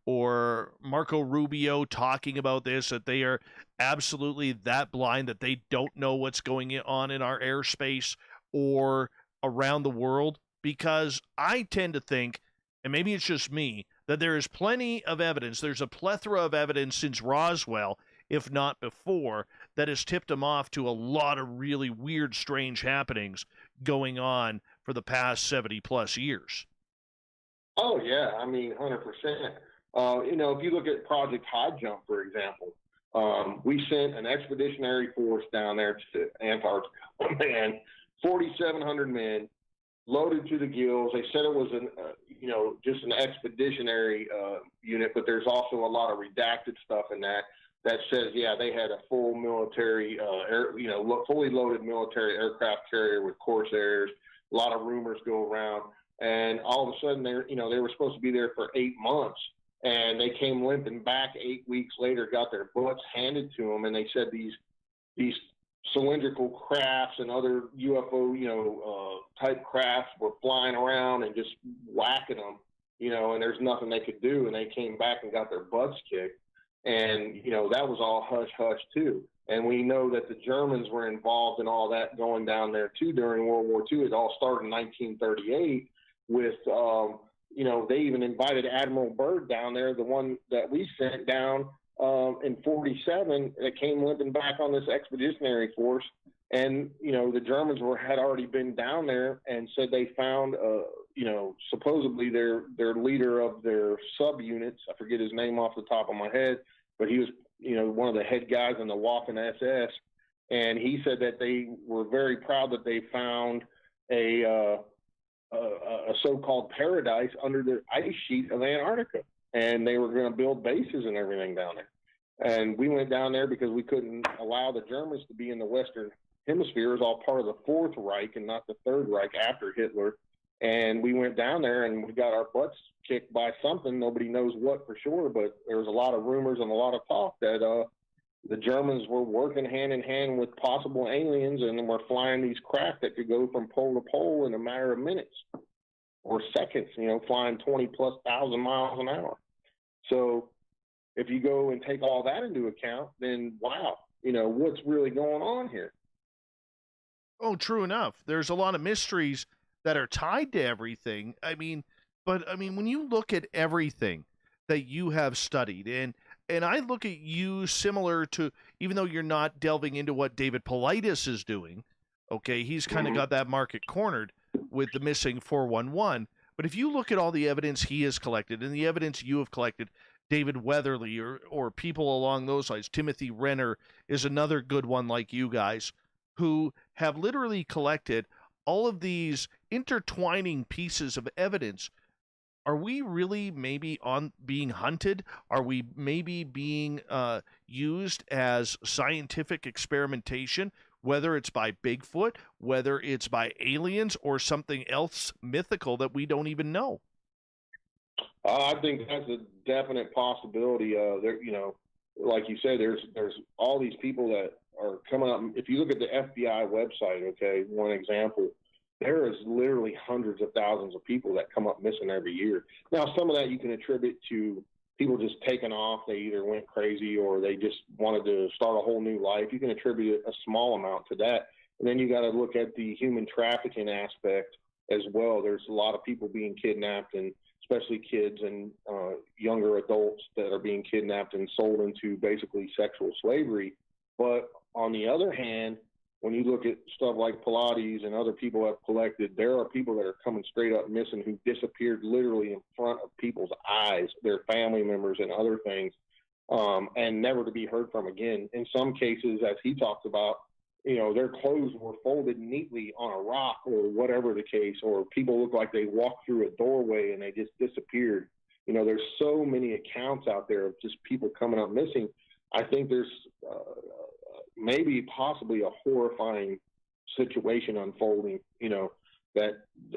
or Marco Rubio talking about this, that they are absolutely that blind that they don't know what's going on in our airspace or around the world? Because I tend to think, and maybe it's just me, that there is plenty of evidence. There's a plethora of evidence since Roswell, if not before, that has tipped them off to a lot of really weird, strange happenings going on for the past 70-plus years. Oh, yeah. I mean, 100%. If you look at Project High Jump, for example, we sent an expeditionary force down there to Antarctica. Man, 4,700 men, loaded to the gills. They said it was just an expeditionary unit, but there's also a lot of redacted stuff in that says, yeah, they had a full military, fully loaded military aircraft carrier with Corsairs. A lot of rumors go around, and all of a sudden they were supposed to be there for 8 months, and they came limping back 8 weeks later, got their butts handed to them, and they said these cylindrical crafts and other UFO, type crafts were flying around and just whacking them, and there's nothing they could do. And they came back and got their butts kicked. And, that was all hush hush too. And we know that the Germans were involved in all that going down there too during World War II. It all started in 1938 with, they even invited Admiral Byrd down there, the one that we sent down in 47 that came limping back on this expeditionary force. And, the Germans had already been down there and said they found, supposedly their leader of their subunits, I forget his name off the top of my head, but he was, one of the head guys in the Waffen SS. And he said that they were very proud that they found a so-called paradise under the ice sheet of Antarctica. And they were going to build bases and everything down there. And we went down there because we couldn't allow the Germans to be in the Western Hemisphere. It was all part of the Fourth Reich and not the Third Reich after Hitler. And we went down there and we got our butts kicked by something. Nobody knows what for sure, but there was a lot of rumors and a lot of talk that the Germans were working hand in hand with possible aliens and were flying these craft that could go from pole to pole in a matter of minutes or seconds, flying 20+ thousand miles an hour. So if you go and take all that into account, then wow, what's really going on here? Oh, true enough. There's a lot of mysteries that are tied to everything. But when you look at everything that you have studied, and I look at you similar to, even though you're not delving into what David Paulides is doing, okay, he's kind of got that market cornered with the missing 411. But if you look at all the evidence he has collected and the evidence you have collected, David Weatherly or people along those lines, Timothy Renner is another good one like you guys, who have literally collected all of these intertwining pieces of evidence. Are we really maybe being hunted? Are we maybe being used as scientific experimentation, whether it's by Bigfoot, whether it's by aliens, or something else mythical that we don't even know? I think that's a definite possibility. There, like you said, there's all these people that are coming up. If you look at the FBI website, okay, one example, there is literally hundreds of thousands of people that come up missing every year. Now, some of that you can attribute to people just taking off. They either went crazy or they just wanted to start a whole new life. You can attribute a small amount to that. And then you got to look at the human trafficking aspect as well. There's a lot of people being kidnapped, and especially kids and younger adults that are being kidnapped and sold into basically sexual slavery. But on the other hand, when you look at stuff like Pilates and other people have collected, there are people that are coming straight up missing who disappeared literally in front of people's eyes, their family members and other things, and never to be heard from again. In some cases, as he talks about, you know, their clothes were folded neatly on a rock or whatever the case, or people look like they walked through a doorway and they just disappeared. You know, there's so many accounts out there of just people coming up missing. I think there's maybe possibly a horrifying situation unfolding, you know,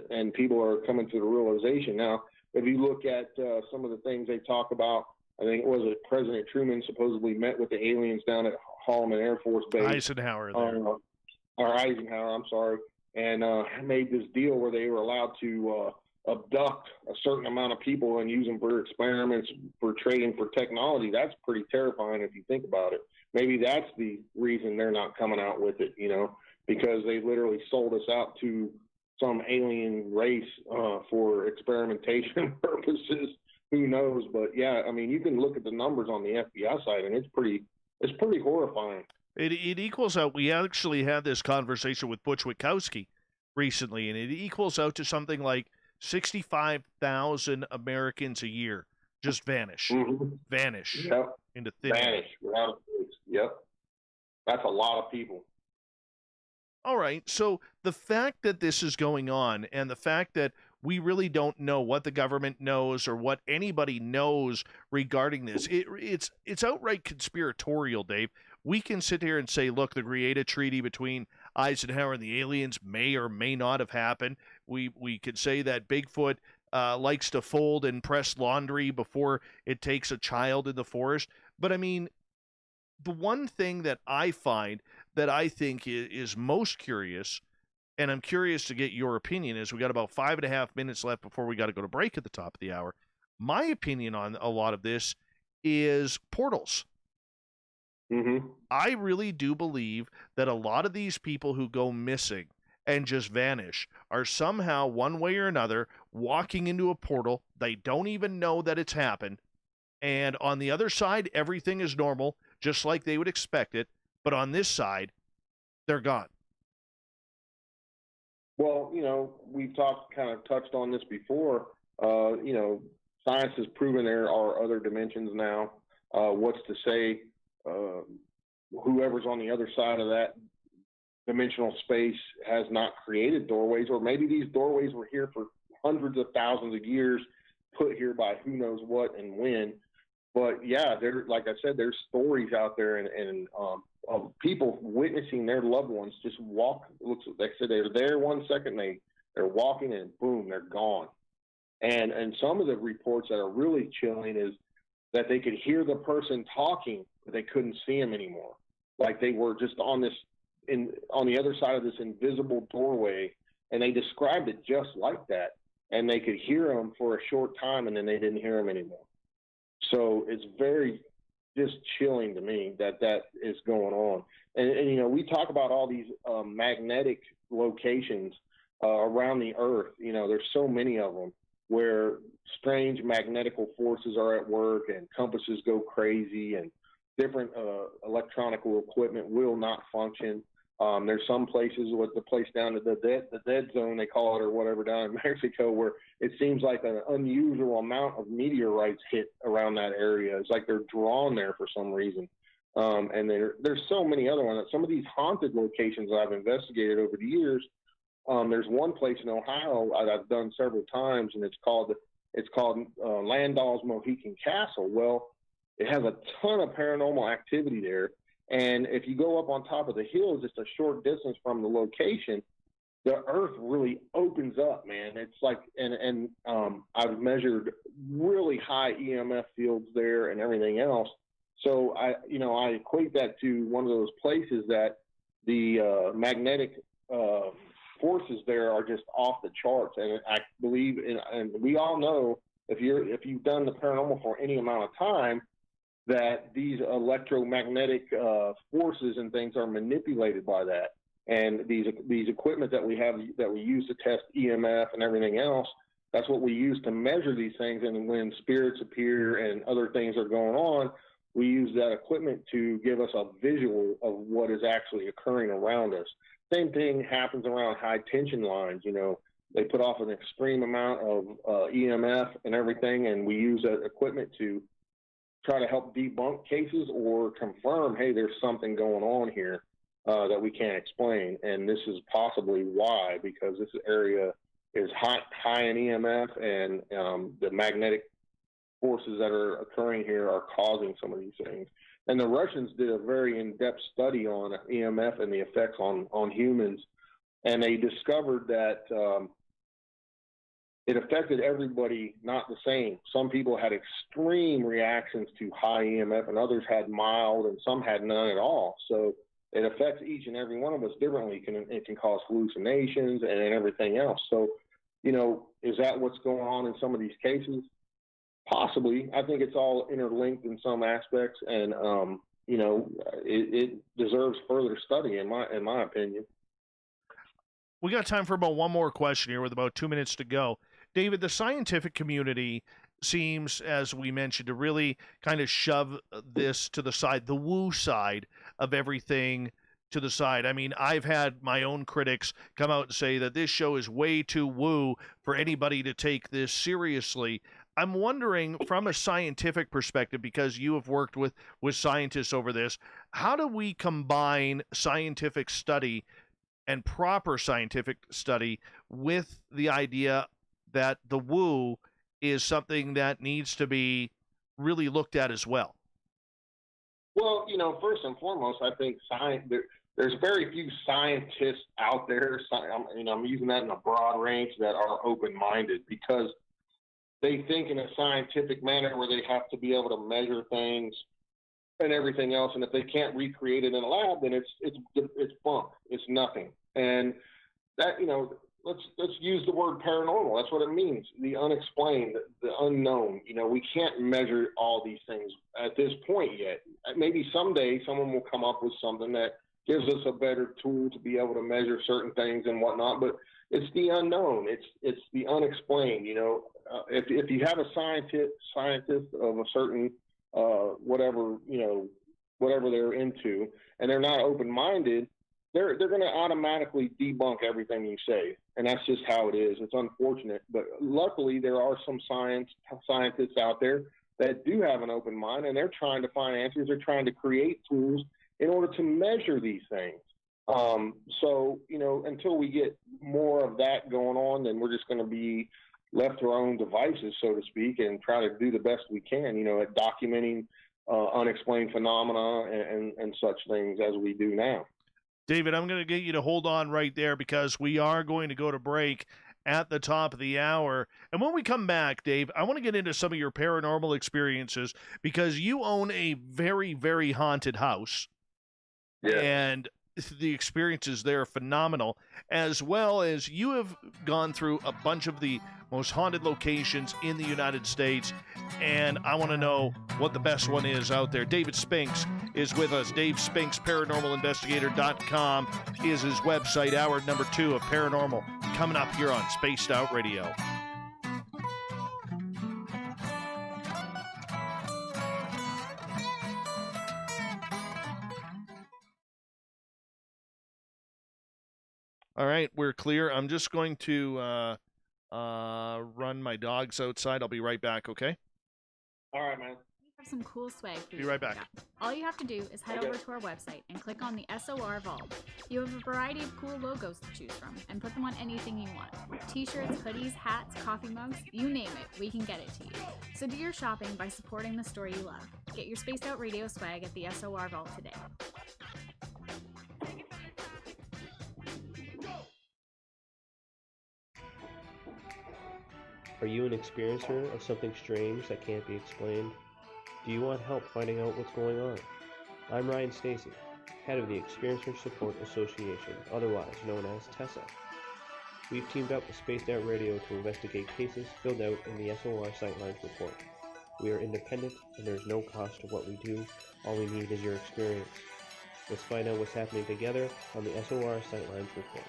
and people are coming to the realization. Now, if you look at some of the things they talk about, I think it was President Truman supposedly met with the aliens down at Holloman Air Force Base. Eisenhower there. Or Eisenhower, I'm sorry, and made this deal where they were allowed to abduct a certain amount of people and use them for experiments, for trading for technology. That's pretty terrifying if you think about it. Maybe that's the reason they're not coming out with it, you know, because they literally sold us out to some alien race for experimentation purposes. Who knows? But yeah, I mean, you can look at the numbers on the FBI side, and it's pretty horrifying. It equals out. We actually had this conversation with Butch Witkowski recently, and it equals out to something like 65,000 Americans a year just vanish, vanish Yep. into thin air. Vanish without a trace. Yep, that's a lot of people. All right, so the fact that this is going on, and the fact that we really don't know what the government knows or what anybody knows regarding this, it's outright conspiratorial, Dave. We can sit here and say, look, the Greada Treaty between Eisenhower and the aliens may or may not have happened. We could say that Bigfoot likes to fold and press laundry before it takes a child in the forest. But I mean, the one thing that I find that I think is most curious, and I'm curious to get your opinion, is we got about 5.5 minutes left before we got to go to break at the top of the hour. My opinion on a lot of this is portals. I really do believe that a lot of these people who go missing and just vanish are somehow, one way or another, walking into a portal. They don't even know that it's happened. And on the other side, everything is normal, just like they would expect it. But on this side, they're gone. Well, you know, we've kind of touched on this before. You know, science has proven there are other dimensions now. What's to say whoever's on the other side of that dimensional space has not created doorways, or maybe these doorways were here for hundreds of thousands of years, put here by who knows what and when. But yeah, like I said, there's stories out there and of people witnessing their loved ones just walk. Looks like they said they're there 1 second, they're walking and boom, they're gone. And some of the reports that are really chilling is that they could hear the person talking, but they couldn't see him anymore. Like they were just on the other side of this invisible doorway, and they described it just like that. And they could hear him for a short time, and then they didn't hear him anymore. So it's very just chilling to me that is going on. And you know, we talk about all these magnetic locations around the earth. You know, there's so many of them where strange magnetical forces are at work and compasses go crazy and different electronical equipment will not function. There's some places, with the place down to the dead zone, they call it, or whatever, down in Mexico, where it seems like an unusual amount of meteorites hit around that area. It's like they're drawn there for some reason. And there's so many other ones. Some of these haunted locations that I've investigated over the years, there's one place in Ohio I've done several times, and it's called Landau's Mohican Castle. Well, it has a ton of paranormal activity there. And if you go up on top of the hill, just a short distance from the location, the earth really opens up, man. It's like, and I've measured really high EMF fields there and everything else. So I equate that to one of those places that the magnetic forces there are just off the charts. And I believe, and we all know, if you've done the paranormal for any amount of time, that these electromagnetic forces and things are manipulated by that. And these equipment that we have, that we use to test EMF and everything else, that's what we use to measure these things. And when spirits appear and other things are going on, we use that equipment to give us a visual of what is actually occurring around us. Same thing happens around high tension lines. They put off an extreme amount of EMF and everything, and we use that equipment to try to help debunk cases or confirm, hey, there's something going on here that we can't explain. And this is possibly why, because this area is high in EMF, and the magnetic forces that are occurring here are causing some of these things. And the Russians did a very in-depth study on EMF and the effects on humans, and they discovered that it affected everybody not the same. Some people had extreme reactions to high EMF, and others had mild, and some had none at all. So it affects each and every one of us differently. It can cause hallucinations and everything else. So, is that what's going on in some of these cases? Possibly. I think it's all interlinked in some aspects, and it deserves further study in my opinion. We got time for about one more question here with about 2 minutes to go. David, the scientific community seems, as we mentioned, to really kind of shove this to the side, the woo side of everything to the side. I mean, I've had my own critics come out and say that this show is way too woo for anybody to take this seriously. I'm wondering, from a scientific perspective, because you have worked with scientists over this, how do we combine scientific study and proper scientific study with the idea that the woo is something that needs to be really looked at as well? Well, first and foremost, I think there's very few scientists out there. I'm using that in a broad range, that are open-minded, because they think in a scientific manner where they have to be able to measure things and everything else. And if they can't recreate it in a lab, then it's bunk. It's nothing. And that, let's use the word paranormal. That's what it means. The unexplained, the unknown. We can't measure all these things at this point yet. Maybe someday someone will come up with something that gives us a better tool to be able to measure certain things and whatnot. But it's the unknown. It's the unexplained. If you have a scientist of a certain whatever they're into, and they're not open-minded, they're going to automatically debunk everything you say, and that's just how it is. It's unfortunate, but luckily there are some scientists out there that do have an open mind, and they're trying to find answers. They're trying to create tools in order to measure these things. So until we get more of that going on, then we're just going to be left to our own devices, so to speak, and try to do the best we can, at documenting unexplained phenomena and such things as we do now. David, I'm going to get you to hold on right there, because we are going to go to break at the top of the hour. And when we come back, Dave, I want to get into some of your paranormal experiences, because you own a very, very haunted house. Yeah. And the experiences there are phenomenal, as well as you have gone through a bunch of the most haunted locations in the United States, and I want to know what the best one is out there. David Spinks is with us. Dave Spinks, ParanormalInvestigator.com is his website. Hour number 2 of Paranormal coming up here on Spaced Out Radio. All right, we're clear. I'm just going to run my dogs outside. I'll be right back, okay? All right, man. We have some cool swag for you. Be right back. All you have to do is head over to our website and click on the SOR Vault. You have a variety of cool logos to choose from, and put them on anything you want. T-shirts, hoodies, hats, coffee mugs, you name it, we can get it to you. So do your shopping by supporting the store you love. Get your Spaced Out Radio swag at the SOR Vault today. Are you an experiencer of something strange that can't be explained? Do you want help finding out what's going on? I'm Ryan Stacy, head of the Experiencer Support Association, otherwise known as TESA. We've teamed up with Spaced Out Radio to investigate cases filled out in the SOR Sightlines report. We are independent and there's no cost to what we do. All we need is your experience. Let's find out what's happening together on the SOR Sightlines report.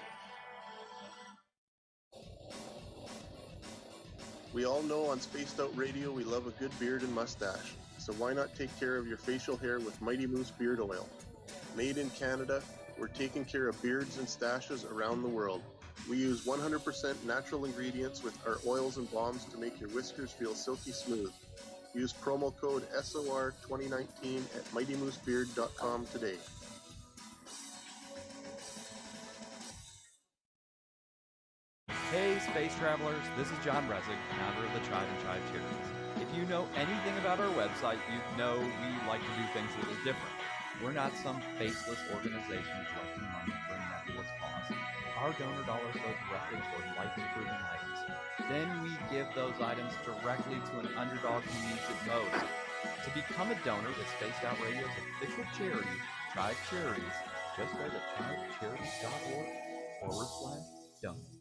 We all know on Spaced Out Radio we love a good beard and mustache, so why not take care of your facial hair with Mighty Moose Beard Oil? Made in Canada, we're taking care of beards and stashes around the world. We use 100% natural ingredients with our oils and balms to make your whiskers feel silky smooth. Use promo code SOR2019 at MightyMooseBeard.com today. Hey Space Travelers, this is John Resig, founder of the CHIVE and CHIVE Charities. If you know anything about our website, you know we like to do things a little different. We're not some faceless organization collecting money for a nebulous cause. Our donor dollars go directly toward life-improving items. Then we give those items directly to an underdog who needs it most. To become a donor with Spaced Out Radio's official charity, CHIVE Charities, just go to chivecharities.org/donate.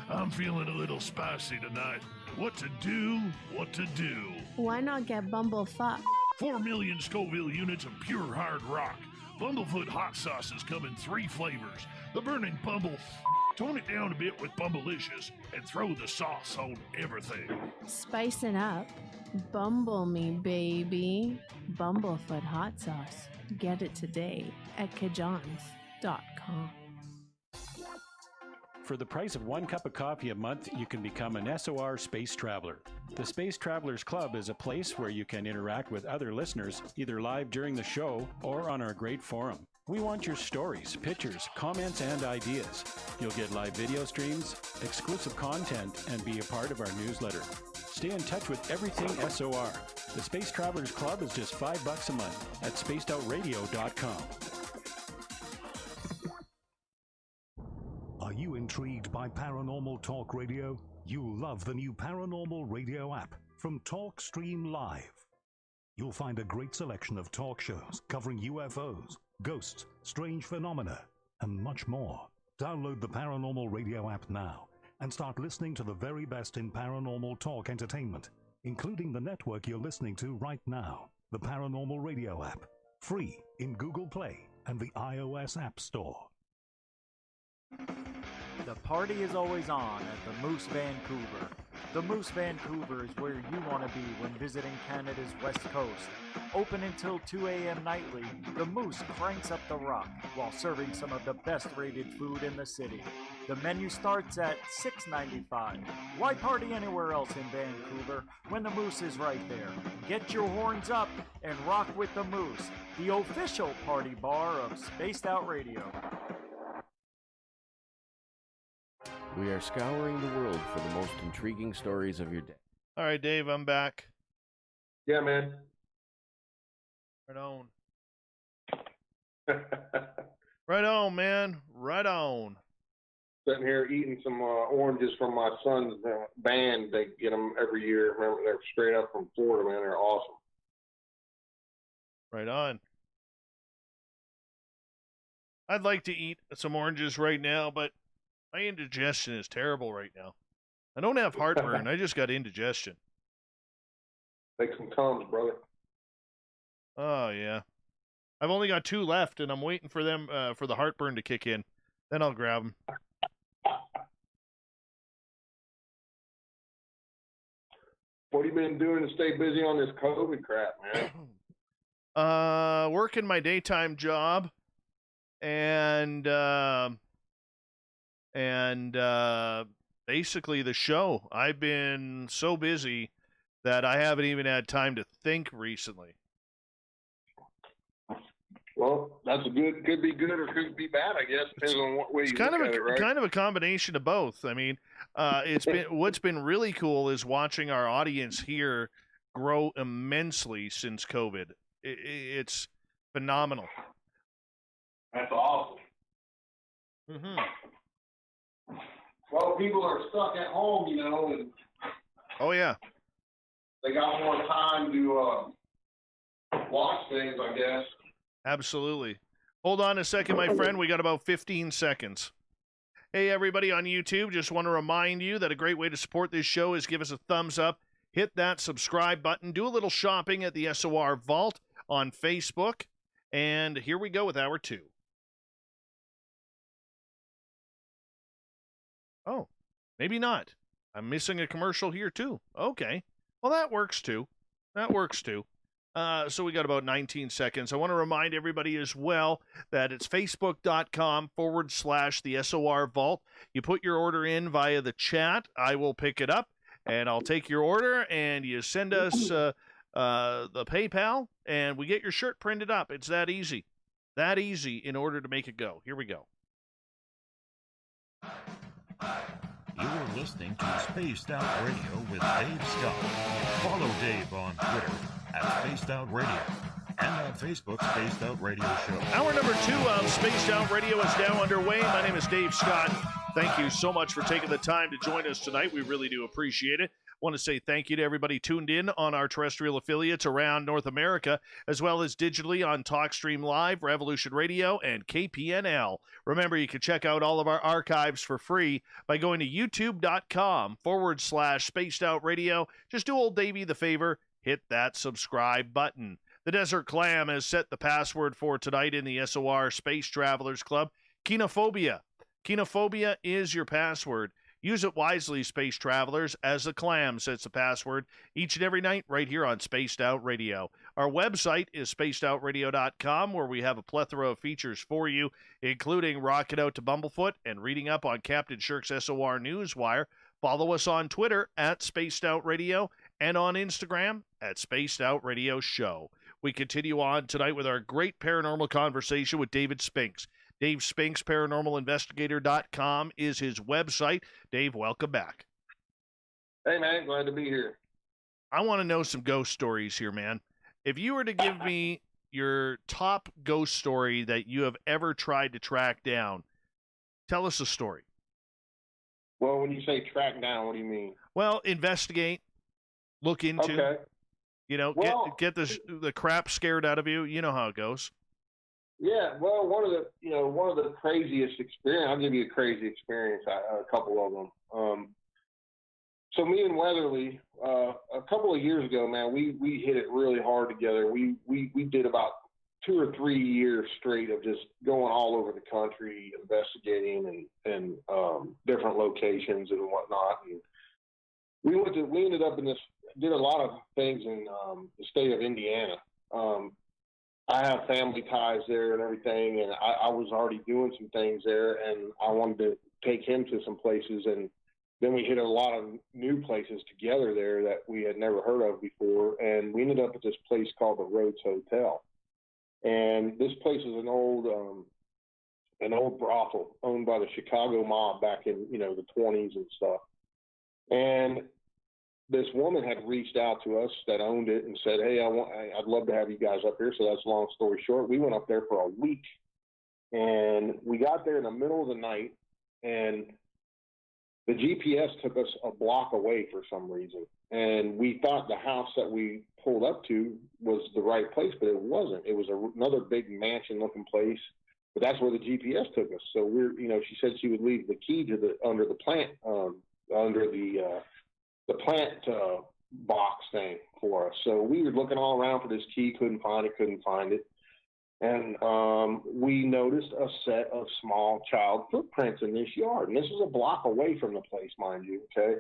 I'm feeling a little spicy tonight. What to do? What to do? Why not get BUMBLEFOOT? 4 million Scoville units of pure hard rock. Bumblefoot hot sauces come in 3 flavors. The burning Bumble. Tone it down a bit with Bumblelicious and throw the sauce on everything. Spice it up. Bumble me, baby. Bumblefoot hot sauce. Get it today at kajans.com. For the price of 1 cup of coffee a month, you can become an SOR Space Traveler. The Space Travelers Club is a place where you can interact with other listeners, either live during the show or on our great forum. We want your stories, pictures, comments, and ideas. You'll get live video streams, exclusive content, and be a part of our newsletter. Stay in touch with everything SOR. The Space Travelers Club is just $5 a month at spacedoutradio.com. Are you intrigued by Paranormal Talk Radio? You'll love the new Paranormal Radio app from TalkStream Live. You'll find a great selection of talk shows covering UFOs, ghosts, strange phenomena, and much more. Download the Paranormal Radio app now and start listening to the very best in paranormal talk entertainment, including the network you're listening to right now, the Paranormal Radio app, free in Google Play and the iOS App Store. The party is always on at the Moose Vancouver. The Moose Vancouver is where you want to be when visiting Canada's West Coast. Open until 2 a.m. nightly, the Moose cranks up the rock while serving some of the best rated food in the city. The menu starts at $6.95. Why party anywhere else in Vancouver when the Moose is right there? Get your horns up and rock with the Moose, the official party bar of Spaced Out Radio. We are scouring the world for the most intriguing stories of your day. All right, Dave, I'm back. Yeah, man. Right on. Right on, man. Right on. Sitting here eating some oranges from my son's band. They get them every year. Remember, they're straight up from Florida, man. They're awesome. Right on. I'd like to eat some oranges right now, but my indigestion is terrible right now. I don't have heartburn. I just got indigestion. Take some Tums, brother. Oh, yeah. I've only got 2 left, and I'm waiting for them for the heartburn to kick in. Then I'll grab them. What have you been doing to stay busy on this COVID crap, man? Working my daytime job, and basically the show. I've been so busy that I haven't even had time to think recently. Well, that's a good. Could be good or could be bad, I guess. Depends on what way you look at it, right? Kind of a combination of both. I mean, it's been what's been really cool is watching our audience here grow immensely since COVID. It's phenomenal. That's awesome. Mm-hmm. Well, people are stuck at home, and oh yeah, they got more time to watch things, I guess. Absolutely. Hold on a second, my friend. We got about 15 seconds. Hey, everybody on YouTube, just want to remind you that a great way to support this show is give us a thumbs up, hit that subscribe button, do a little shopping at the SOR Vault on Facebook, and here we go with hour 2. Oh, maybe not. I'm missing a commercial here, too. Okay. Well, that works, too. So we got about 19 seconds. I want to remind everybody as well that it's facebook.com/the SOR Vault. You put your order in via the chat. I will pick it up, and I'll take your order, and you send us the PayPal, and we get your shirt printed up. It's that easy. That easy in order to make it go. Here we go. You're listening to Spaced Out Radio with Dave Scott. Follow Dave on Twitter at Spaced Out Radio and on Facebook, Spaced Out Radio Show. Hour number 2 of Spaced Out Radio is now underway. My name is Dave Scott. Thank you so much for taking the time to join us tonight. We really do appreciate it. Want to say thank you to everybody tuned in on our terrestrial affiliates around North America, as well as digitally on TalkStream Live, Revolution Radio, and KPNL. Remember, you can check out all of our archives for free by going to youtube.com/Spaced Out Radio. Just do old Davey the favor, hit that subscribe button. The Desert Clam has set the password for tonight in the SOR Space Travelers Club. Kenophobia. Kenophobia is your password. Use it wisely, Space Travelers, as the Clam sets the password each and every night right here on Spaced Out Radio. Our website is spacedoutradio.com, where we have a plethora of features for you, including rocking out to Bumblefoot and reading up on Captain Shirk's SOR Newswire. Follow us on Twitter at Spaced Out Radio and on Instagram at Spaced Out Radio Show. We continue on tonight with our great paranormal conversation with David Spinks. Dave Spinks, ParanormalInvestigator.com is his website. Dave, welcome back. Hey, man, glad to be here. I want to know some ghost stories here, man. If you were to give me your top ghost story that you have ever tried to track down, tell us a story. Well, when you say track down, what do you mean? Well, investigate, look into, okay. You know, get the crap scared out of you. You know how it goes. Yeah, well, one of the craziest experience. I'll give you a crazy experience. A couple of them. So me and Weatherly, a couple of years ago, man, we hit it really hard together. We did about 2 or 3 years straight of just going all over the country, investigating and different locations and whatnot. And we ended up did a lot of things in the state of Indiana. I have family ties there and everything, and I was already doing some things there, and I wanted to take him to some places, and then we hit a lot of new places together there that we had never heard of before, and we ended up at this place called the Rhodes Hotel. And this place is an old brothel owned by the Chicago mob back in, the 20s and stuff. And this woman had reached out to us that owned it and said, hey, I'd love to have you guys up here. So that's long story short. We went up there for a week, and we got there in the middle of the night, and the GPS took us a block away for some reason. And we thought the house that we pulled up to was the right place, but it wasn't. It was another big mansion looking place, but that's where the GPS took us. So she said she would leave the key to under the plant box thing for us. So we were looking all around for this key, couldn't find it. And we noticed a set of small child footprints in this yard. And this is a block away from the place, mind you, okay?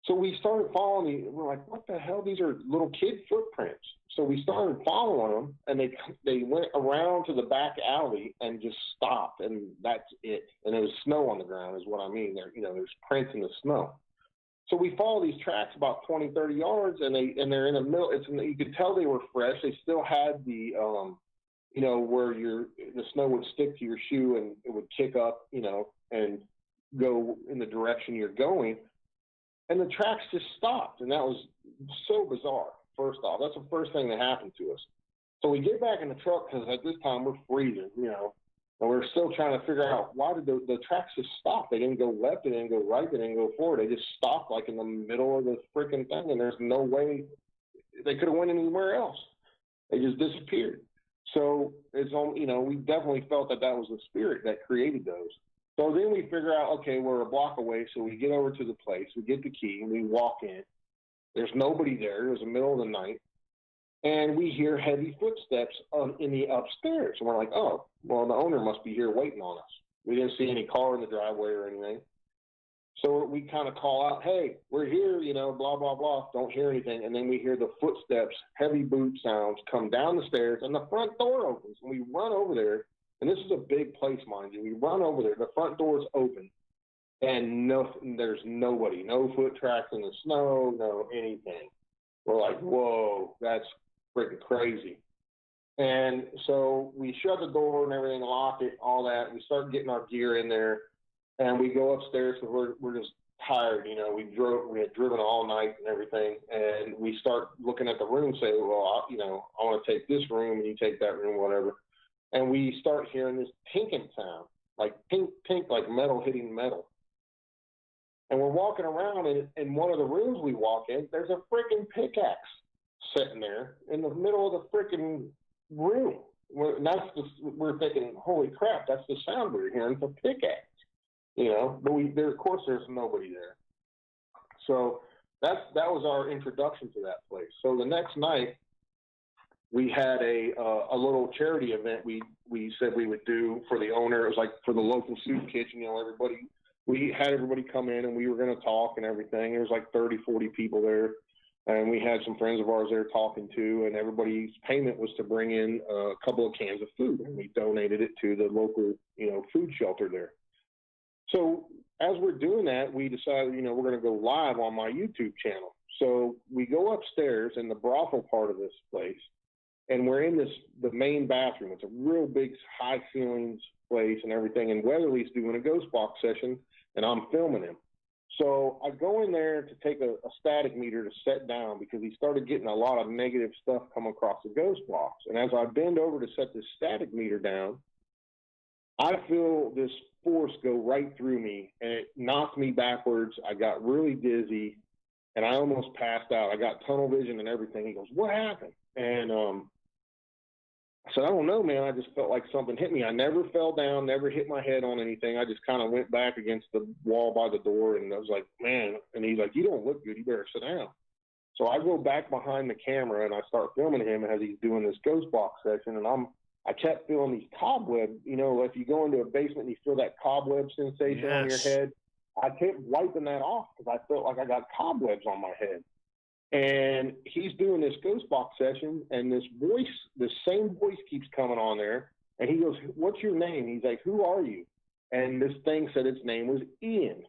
So we started following we're like, what the hell? These are little kid footprints. So we started following them, and they went around to the back alley and just stopped, and that's it. And there was snow on the ground is what I mean. There's prints in the snow. So we follow these tracks about 20, 30 yards, and they're in the middle. You could tell they were fresh. They still had the, where the snow would stick to your shoe and it would kick up, and go in the direction you're going. And the tracks just stopped, and that was so bizarre. First off, that's the first thing that happened to us. So we get back in the truck because at this time we're freezing, And we're still trying to figure out why did the tracks just stop? They didn't go left, they didn't go right, they didn't go forward. They just stopped like in the middle of the freaking thing, and there's no way they could have went anywhere else. They just disappeared. So it's on, you know, we definitely felt that was the spirit that created those. So then we figure out, okay, we're a block away, so we get over to the place, we get the key, and we walk in. There's nobody there. It was the middle of the night. And we hear heavy footsteps in the upstairs. And we're like, oh, well, the owner must be here waiting on us. We didn't see any car in the driveway or anything. So we kind of call out, hey, we're here, you know, blah, blah, blah. Don't hear anything. And then we hear the footsteps, heavy boot sounds come down the stairs, and the front door opens. And we run over there. And this is a big place, mind you. We run over there. The front door's open. And there's nobody. No foot tracks in the snow, no anything. We're like, whoa, that's freaking crazy. And so we shut the door and everything, lock it, all that. We start getting our gear in there, and we go upstairs because we're just tired. You know, we had driven all night and everything, and we start looking at the room, say, well, you know, I want to take this room and you take that room, whatever. And we start hearing this tinking sound, like tink, tink, like metal hitting metal. And we're walking around, and in one of the rooms we walk in, there's a freaking pickaxe sitting there in the middle of the freaking room. We're thinking, holy crap, that's the sound we're hearing, it's a pickaxe, you know. But of course, there's nobody there. So that was our introduction to that place. So the next night, we had a little charity event we said we would do for the owner. It was like for the local soup kitchen, you know, everybody. We had everybody come in, and we were going to talk and everything. There was like 30, 40 people there. And we had some friends of ours there talking too, and everybody's payment was to bring in a couple of cans of food, and we donated it to the local, you know, food shelter there. So as we're doing that, we decided, you know, we're going to go live on my YouTube channel. So we go upstairs in the brothel part of this place, and we're in the main bathroom. It's a real big high ceilings place and everything, and Weatherly's doing a ghost box session, and I'm filming him. So I go in there to take a static meter to set down because he started getting a lot of negative stuff come across the ghost box. And as I bend over to set this static meter down, I feel this force go right through me, and it knocked me backwards. I got really dizzy, and I almost passed out. I got tunnel vision and everything. He goes, what happened? And I said, I don't know, man. I just felt like something hit me. I never fell down, never hit my head on anything. I just kind of went back against the wall by the door, and I was like, man. And he's like, you don't look good. You better sit down. So I go back behind the camera, and I start filming him as he's doing this ghost box session, and I kept feeling these cobwebs. You know, if you go into a basement and you feel that cobweb sensation on your head, I kept wiping that off because I felt like I got cobwebs on my head. And he's doing this ghost box session, and this same voice keeps coming on there. And he goes, what's your name? He's like, who are you? And this thing said its name was Ian.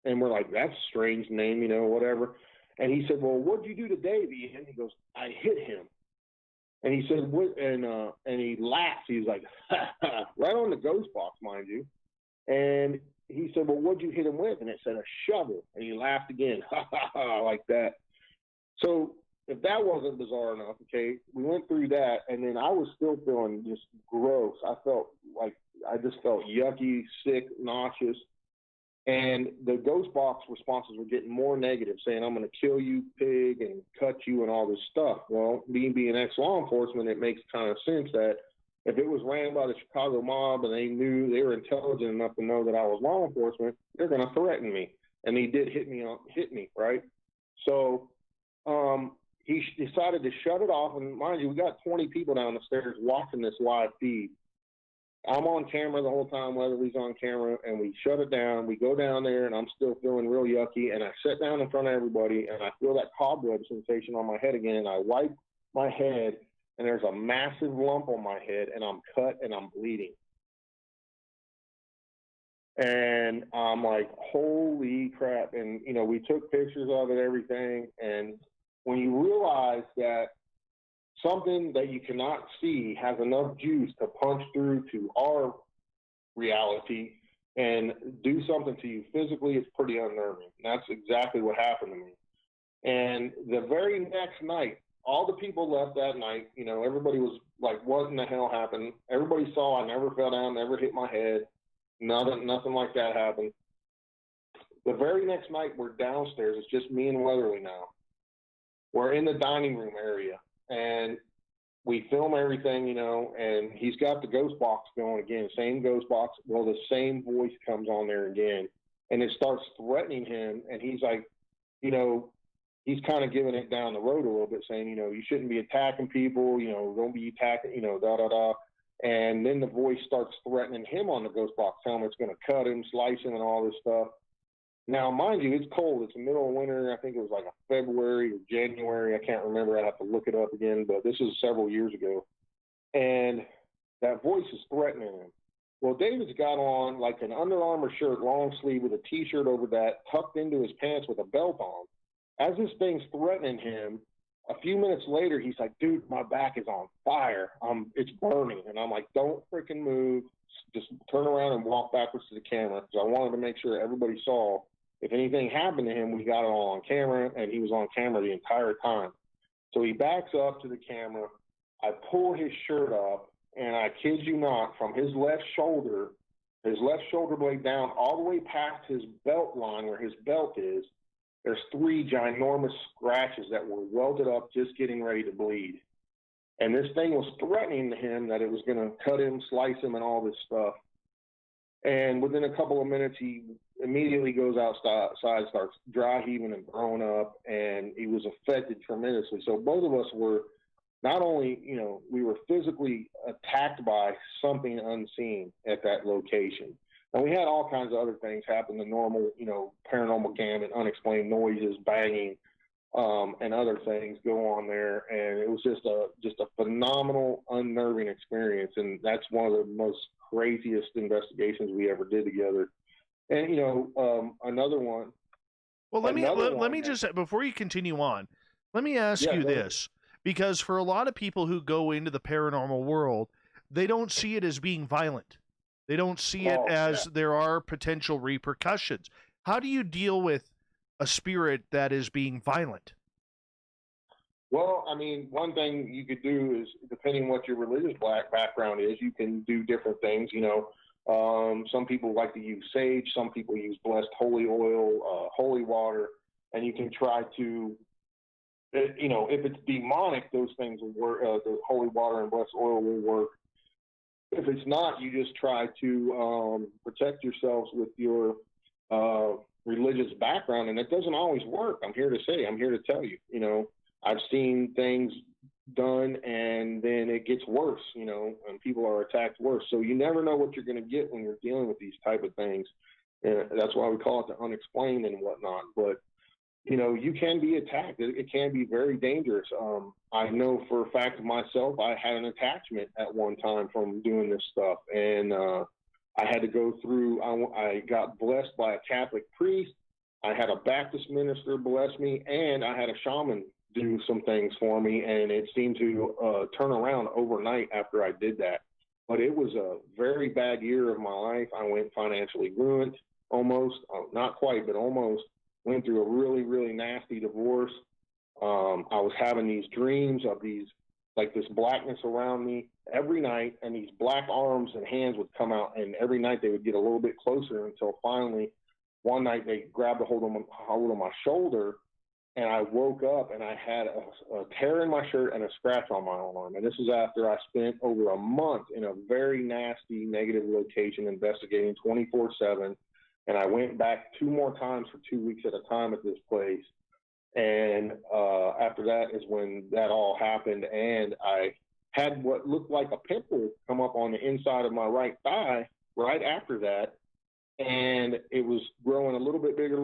And we're like, that's a strange name, you know, whatever. And he said, well, what'd you do to Dave, Ian? He goes, I hit him. And he said, what? And he laughs. He's like, ha, ha, right on the ghost box, mind you. And he said, well, what'd you hit him with? And it said a shovel. And he laughed again, ha, ha, ha, like that. So if that wasn't bizarre enough, okay, we went through that, and then I was still feeling just gross. I just felt yucky, sick, nauseous. And the ghost box responses were getting more negative, saying, I'm going to kill you, pig, and cut you, and all this stuff. Well, me being ex-law enforcement, it makes kind of sense that if it was ran by the Chicago mob and they knew they were intelligent enough to know that I was law enforcement, they're going to threaten me. And he did hit me, right? So he decided to shut it off. And mind you, we got 20 people down the stairs watching this live feed. I'm on camera the whole time, Weatherly's on camera, and we shut it down. We go down there, and I'm still feeling real yucky, and I sit down in front of everybody, and I feel that cobweb sensation on my head again, and I wipe my head, and there's a massive lump on my head, and I'm cut, and I'm bleeding. And I'm like, holy crap. And, you know, we took pictures of it, everything, and when you realize that something that you cannot see has enough juice to punch through to our reality and do something to you physically, it's pretty unnerving. And that's exactly what happened to me. And the very next night, all the people left that night. You know, everybody was like, what in the hell happened? Everybody saw I never fell down, never hit my head. Nothing like that happened. The very next night, we're downstairs. It's just me and Weatherly now. We're in the dining room area, and we film everything, you know, and he's got the ghost box going again, same ghost box. Well, the same voice comes on there again, and it starts threatening him, and he's like, you know, he's kind of giving it down the road a little bit, saying, you know, you shouldn't be attacking people, you know, don't be attacking, you know, da-da-da. And then the voice starts threatening him on the ghost box, telling him it's going to cut him, slice him, and all this stuff. Now, mind you, it's cold. It's the middle of winter. I think it was like a February or January. I can't remember. I'd have to look it up again, but this is several years ago. And that voice is threatening him. Well, David's got on like an Under Armour shirt, long sleeve, with a T-shirt over that, tucked into his pants with a belt on. As this thing's threatening him, a few minutes later, he's like, dude, my back is on fire. It's burning. And I'm like, don't freaking move. Just turn around and walk backwards to the camera, because I wanted to make sure everybody saw. If anything happened to him, we got it all on camera, and he was on camera the entire time. So he backs up to the camera. I pull his shirt up, and I kid you not, from his left shoulder blade down, all the way past his belt line where his belt is, there's 3 ginormous scratches that were welted up, just getting ready to bleed. And this thing was threatening to him that it was going to cut him, slice him, and all this stuff. And within a couple of minutes, he immediately goes outside, starts dry heaving and throwing up, and he was affected tremendously. So both of us were not only, you know, we were physically attacked by something unseen at that location. And we had all kinds of other things happen, the normal, you know, paranormal gamut, unexplained noises, banging, and other things go on there. And it was just a phenomenal, unnerving experience. And that's one of the most craziest investigations we ever did together. And, you know, another one. Well, let me just, before you continue on, let me ask you this, because for a lot of people who go into the paranormal world, they don't see it as being violent. They don't see it as there are potential repercussions. How do you deal with a spirit that is being violent? Well, I mean, one thing you could do is, depending on what your religious background is, you can do different things. You know, some people like to use sage. Some people use blessed holy oil, holy water, and you can try to, you know, if it's demonic, those things will work. The holy water and blessed oil will work. If it's not, you just try to protect yourselves with your religious background, and it doesn't always work. I'm here to tell you, you know, I've seen things done and then it gets worse, you know, and people are attacked worse. So you never know what you're going to get when you're dealing with these type of things. And that's why we call it the unexplained and whatnot. But, you know, you can be attacked. It can be very dangerous. I know for a fact of myself, I had an attachment at one time from doing this stuff. And I had to go through, I got blessed by a Catholic priest. I had a Baptist minister bless me, and I had a shaman do some things for me. And it seemed to turn around overnight after I did that. But it was a very bad year of my life. I went financially ruined, almost, not quite, but almost. Went through a really, really nasty divorce. I was having these dreams of these, like this blackness around me every night, and these black arms and hands would come out, and every night they would get a little bit closer until finally one night they grabbed a hold of my shoulder, and I woke up and I had a tear in my shirt and a scratch on my arm. And this is after I spent over a month in a very nasty negative location investigating 24/7. And I went back 2 more times for 2 weeks at a time at this place. And after that is when that all happened. And I had what looked like a pimple come up on the inside of my right thigh right after that. And it was growing a little bit bigger.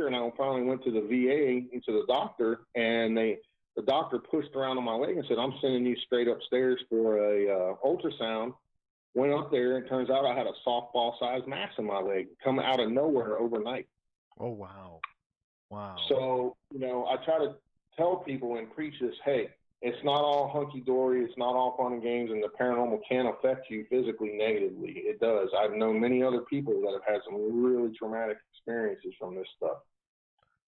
And I finally went to the VA and to the doctor. And the doctor pushed around on my leg and said, I'm sending you straight upstairs for a ultrasound. Went up there, and turns out I had a softball-sized mass in my leg come out of nowhere overnight. Oh, wow. Wow. So, you know, I try to tell people and preach this, hey, it's not all hunky-dory, it's not all fun and games, and the paranormal can affect you physically negatively. It does. I've known many other people that have had some really traumatic experiences from this stuff.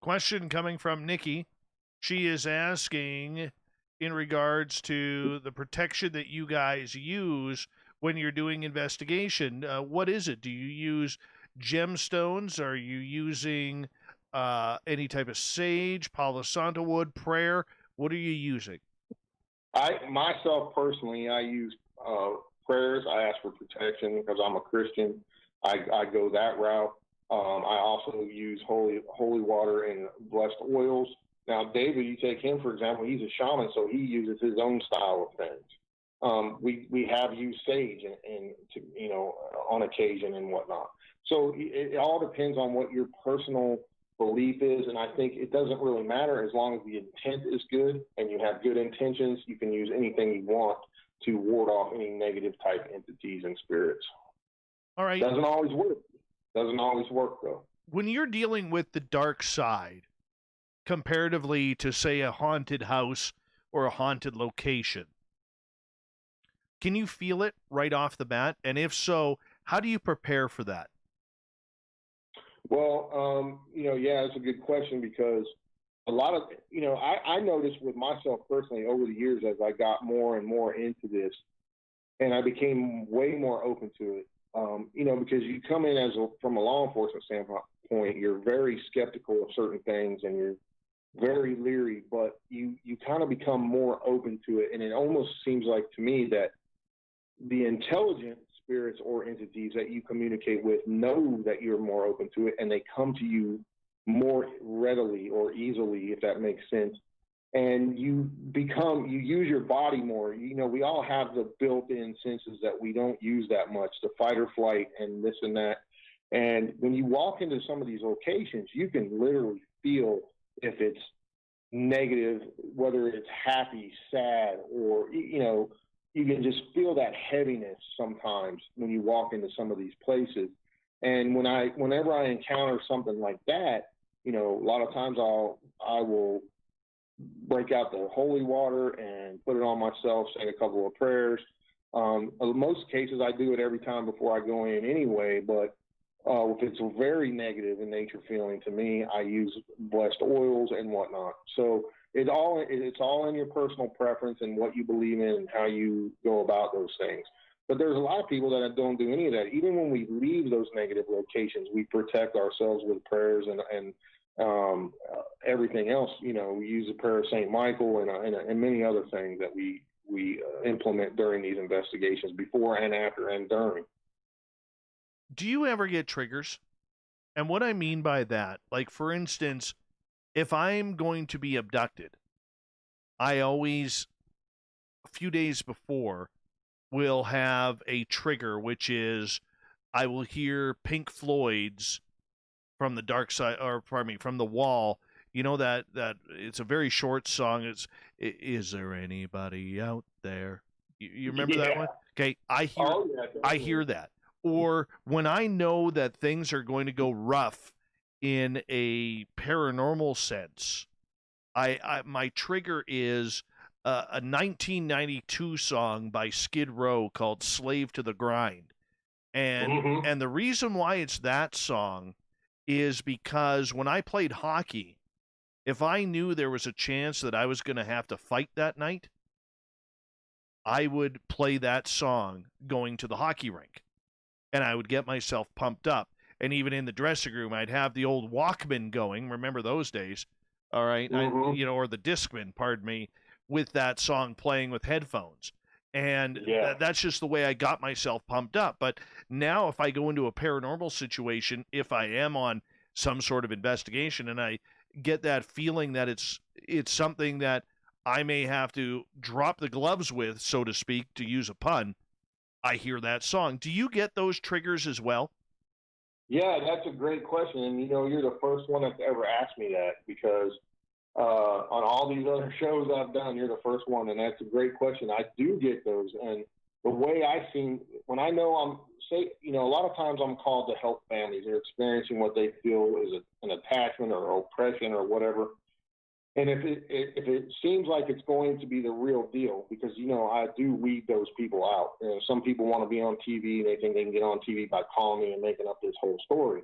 Question coming from Nikki. She is asking, in regards to the protection that you guys use when you're doing investigation. What is it? Do you use gemstones? Are you using any type of sage, Palo Santo wood, prayer? What are you using? Myself personally, I use prayers. I ask for protection because I'm a Christian. I go that route. I also use holy water and blessed oils. Now, David, you take him, for example, he's a shaman, so he uses his own style of things. We have used sage and on occasion and whatnot. So it all depends on what your personal belief is, and I think it doesn't really matter as long as the intent is good and you have good intentions. You can use anything you want to ward off any negative type entities and spirits. All right. Doesn't always work, though. When you're dealing with the dark side, comparatively to, say, a haunted house or a haunted location, can you feel it right off the bat? And if so, how do you prepare for that? Well, yeah, it's a good question because a lot of, I noticed with myself personally over the years as I got more and more into this, and I became way more open to it. Because you come in from a law enforcement standpoint, you're very skeptical of certain things and you're very leery, but you kind of become more open to it. And it almost seems like to me that the intelligent spirits or entities that you communicate with know that you're more open to it, and they come to you more readily or easily, if that makes sense. And you use your body more. We all have the built-in senses that we don't use that much, the fight or flight and this and that. And when you walk into some of these locations, you can literally feel if it's negative, whether it's happy, sad, or, you can just feel that heaviness sometimes when you walk into some of these places. And whenever I encounter something like that, a lot of times I will break out the holy water and put it on myself, say a couple of prayers. In most cases, I do it every time before I go in anyway, but if it's a very negative in nature feeling to me, I use blessed oils and whatnot. So it's all in your personal preference and what you believe in and how you go about those things. But there's a lot of people that don't do any of that. Even when we leave those negative locations, we protect ourselves with prayers and everything else. We use the prayer of St. Michael and many other things that we implement during these investigations, before and after and during. Do you ever get triggers? And what I mean by that, like, for instance, if I'm going to be abducted, I always, a few days before, will have a trigger, which is I will hear Pink Floyd's From the Dark Side, or pardon me, From the Wall. That it's a very short song. Is there anybody out there? You remember that one? Okay, I hear that. Or when I know that things are going to go rough in a paranormal sense, my trigger is a 1992 song by Skid Row called "Slave to the Grind," and the reason why it's that song is because when I played hockey, if I knew there was a chance that I was going to have to fight that night, I would play that song going to the hockey rink. And I would get myself pumped up. And even in the dressing room, I'd have the old Walkman going. Remember those days? All right. Or the Discman, pardon me, with that song playing with headphones. And that's just the way I got myself pumped up. But now if I go into a paranormal situation, if I am on some sort of investigation and I get that feeling that it's something that I may have to drop the gloves with, so to speak, to use a pun, I hear that song. Do you get those triggers as well? Yeah, that's a great question. And, you're the first one that's ever asked me that because on all these other shows I've done, you're the first one. And that's a great question. I do get those. And the way I see, when I know a lot of times I'm called to help families. They're experiencing what they feel is an attachment or oppression or whatever. And if it seems like it's going to be the real deal, because, I do weed those people out. Some people want to be on TV. They think they can get on TV by calling me and making up this whole story.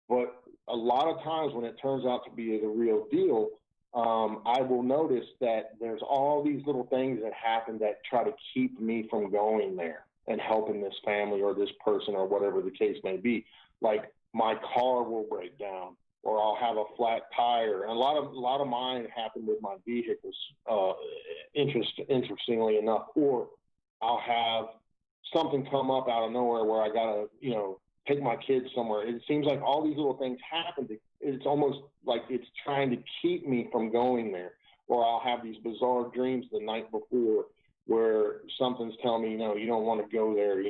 But a lot of times when it turns out to be the real deal, I will notice that there's all these little things that happen that try to keep me from going there and helping this family or this person or whatever the case may be. Like my car will break down, or I'll have a flat tire. And a lot of mine happened with my vehicles, interestingly enough. Or I'll have something come up out of nowhere where I gotta, take my kids somewhere. It seems like all these little things happen. It's almost like it's trying to keep me from going there. Or I'll have these bizarre dreams the night before where something's telling me, you don't want to go there,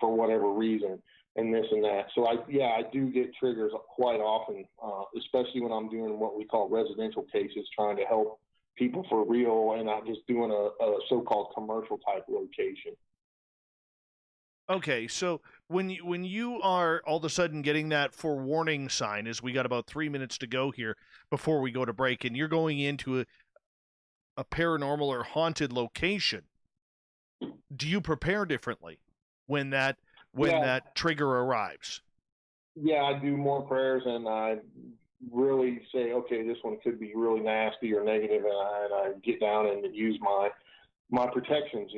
for whatever reason, and this and that. So I do get triggers quite often, especially when I'm doing what we call residential cases, trying to help people for real and not just doing a so-called commercial type location. Okay, so when you are all of a sudden getting that forewarning sign, as we got about 3 minutes to go here before we go to break, and you're going into a paranormal or haunted location, do you prepare differently when that trigger arrives? Yeah, I do more prayers, and I really say, okay, this one could be really nasty or negative, and I get down and use my protections,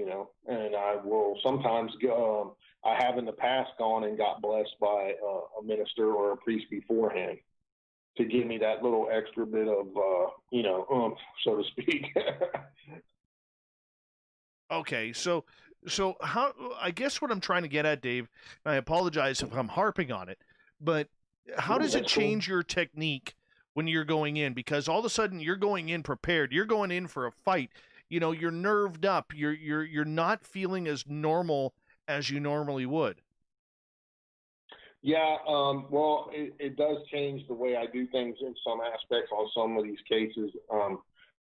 and I will sometimes go. I have in the past gone and got blessed by a minister or a priest beforehand to give me that little extra bit of, oomph, so to speak. Okay, so how? I guess what I'm trying to get at, Dave, and I apologize if I'm harping on it, but how does it change your technique when you're going in? Because all of a sudden you're going in prepared. You're going in for a fight. You're nerved up. You're not feeling as normal as you normally would. Yeah, well, it does change the way I do things in some aspects on some of these cases.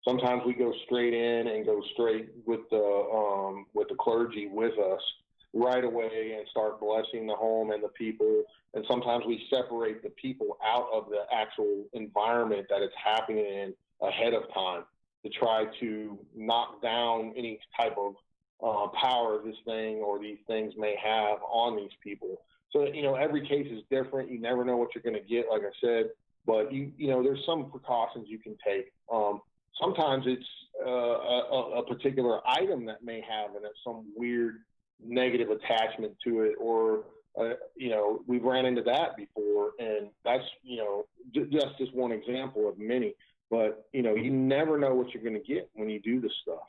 Sometimes we go straight in and go straight with the clergy with us right away and start blessing the home and the people. And sometimes we separate the people out of the actual environment that it's happening in ahead of time to try to knock down any type of power this thing or these things may have on these people. So, every case is different. You never know what you're going to get, like I said, but there's some precautions you can take. Sometimes it's a particular item that may have some weird negative attachment to it, or we've ran into that before, and that's just one example of many. But you never know what you're going to get when you do this stuff.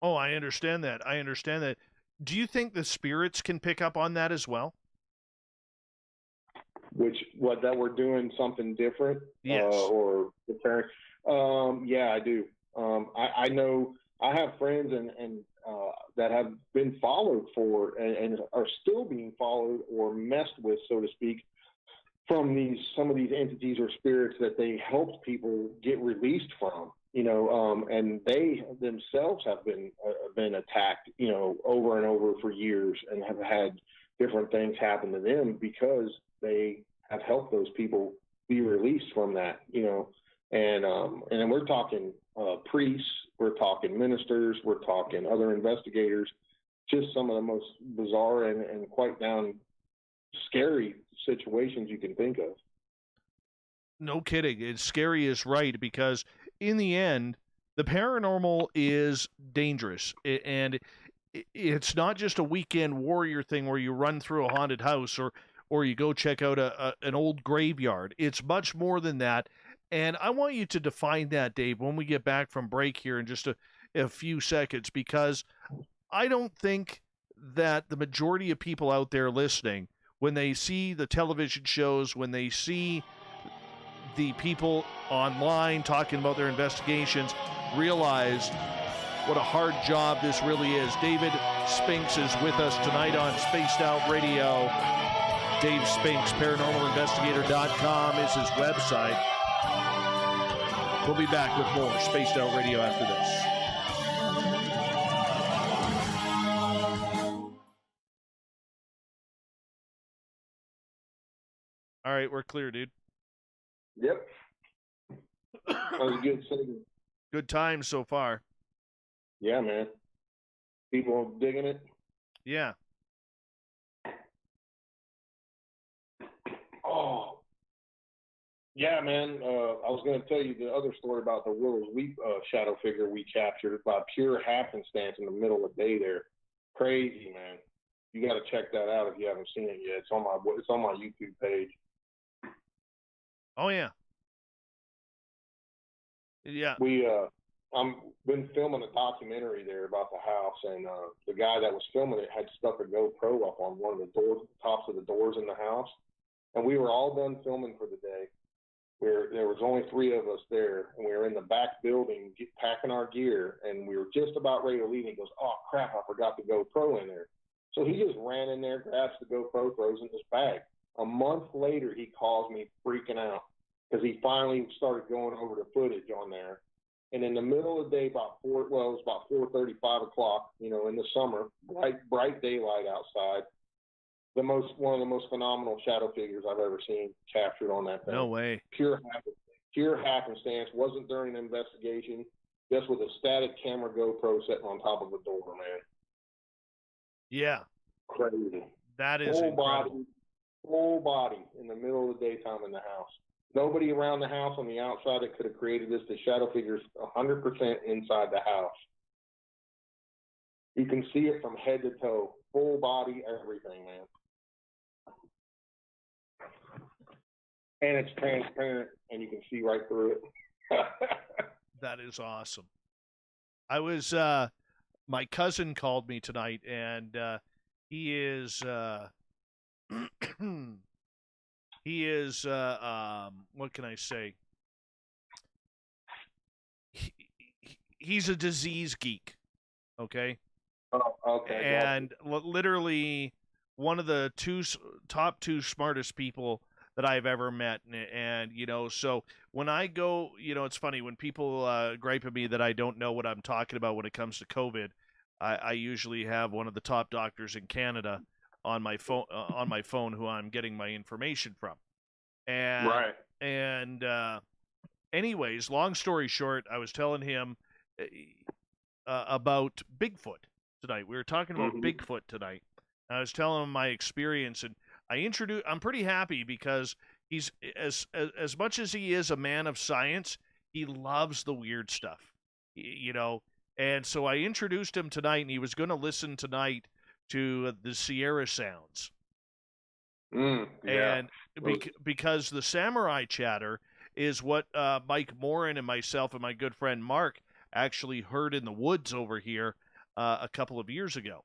Oh, I understand that. Do you think the spirits can pick up on that as well? That we're doing something different? Yes. Or preparing? Yeah, I do. I know I have friends and that have been followed for and are still being followed or messed with, so to speak, from some of these entities or spirits that they helped people get released from. And they themselves have been attacked, over and over for years, and have had different things happen to them because they have helped those people be released from that, And then we're talking priests, we're talking ministers, we're talking other investigators, just some of the most bizarre and quite down scary situations you can think of. No kidding. It's scary is right, because in the end, the paranormal is dangerous. And it's not just a weekend warrior thing where you run through a haunted house or you go check out an old graveyard. It's much more than that. And I want you to define that, Dave, when we get back from break here in just a few seconds, because I don't think that the majority of people out there listening, when they see the television shows, when they see the people online talking about their investigations, realize what a hard job this really is. David Spinks is with us tonight on Spaced Out Radio. Dave Spinks, ParanormalInvestigator.com is his website. We'll be back with more Spaced Out Radio after this. All right, we're clear, dude. Yep. That was a good segment. Good time so far. Yeah, man. People digging it? Yeah. Oh. Yeah, man. I was going to tell you the other story about the Willow's Weep shadow figure we captured by pure happenstance in the middle of the day there. Crazy, man. You got to check that out if you haven't seen it yet. It's on my YouTube page. Oh yeah. Yeah. I'm been filming a documentary there about the house, and the guy that was filming it had stuck a GoPro up on one of the doors, tops of the doors in the house, and we were all done filming for the day. There was only 3 of us there, and we were in the back building packing our gear, and we were just about ready to leave. And he goes, "Oh crap, I forgot the GoPro in there." So he just ran in there, grabs the GoPro, throws it in his bag. A month later, he calls me freaking out because he finally started going over the footage on there. And in the middle of the day, it was about 4:30, 5 o'clock, in the summer, bright daylight outside. One of the most phenomenal shadow figures I've ever seen captured on that thing. No way. Pure happenstance. Wasn't during an investigation. Just with a static camera GoPro sitting on top of a door, man. Yeah. Crazy. That is incredible. Full body in the middle of the daytime in the house. Nobody around the house on the outside that could have created this. The shadow figure's 100% inside the house. You can see it from head to toe. Full body, everything, man. And it's transparent, and you can see right through it. That is awesome. I was, my cousin called me tonight, and he is, what can I say? He's a disease geek, okay? Oh, okay. And literally one of the top 2 smartest people that I've ever met. And so when I go, it's funny when people gripe at me that I don't know what I'm talking about when it comes to COVID. I usually have one of the top doctors in Canada on my phone who I'm getting my information from. And, right. And anyways, long story short, I was telling him about Bigfoot tonight. We were talking about Bigfoot tonight. I was telling him my experience, and I'm pretty happy because he's as much as he is a man of science, he loves the weird stuff, And so I introduced him tonight, and he was going to listen tonight to the Sierra sounds. Yeah. And because the samurai chatter is what Mike Morin and myself and my good friend Mark actually heard in the woods over here a couple of years ago.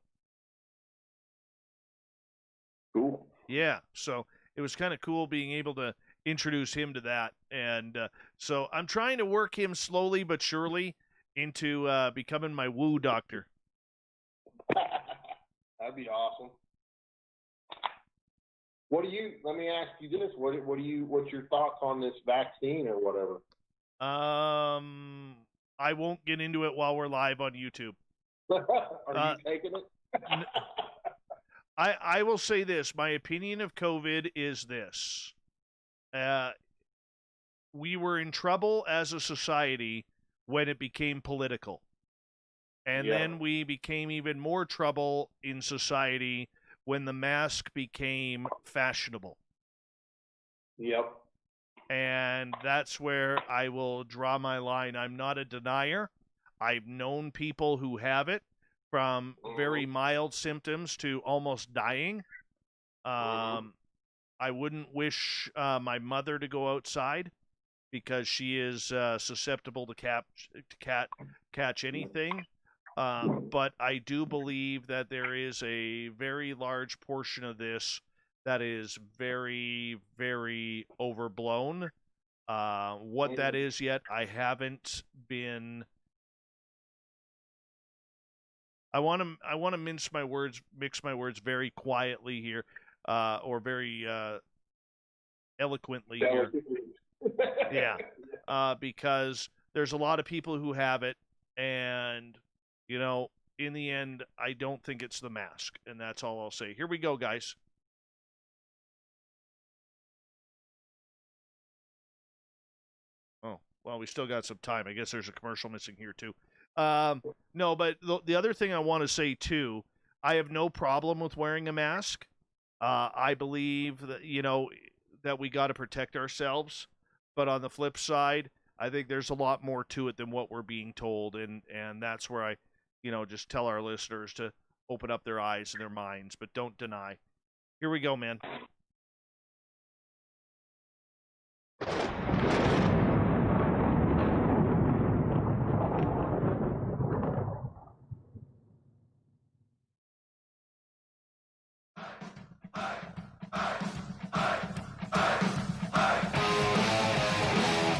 Cool. Yeah, so it was kind of cool being able to introduce him to that. And so I'm trying to work him slowly but surely into becoming my woo doctor. That'd be awesome. Let me ask you this, what's your thoughts on this vaccine or whatever? I won't get into it while we're live on YouTube. Are you taking it? I will say this. My opinion of COVID is this. We were in trouble as a society when it became political. And then we became even more trouble in society when the mask became fashionable. Yep. And that's where I will draw my line. I'm not a denier. I've known people who have it, from very mild symptoms to almost dying. I wouldn't wish my mother to go outside because she is susceptible to catch anything. But I do believe that there is a very large portion of this that is very, very overblown. What that is yet, I haven't been. I want to mix my words very quietly here, or very eloquently here. Yeah, because there's a lot of people who have it, and in the end, I don't think it's the mask, and that's all I'll say. Here we go, guys. Oh, well, we still got some time. I guess there's a commercial missing here, too. No, but the other thing I want to say, too, I have no problem with wearing a mask. I believe that, that we got to protect ourselves. But on the flip side, I think there's a lot more to it than what we're being told, and that's where I, just tell our listeners to open up their eyes and their minds, but don't deny. Here we go, man.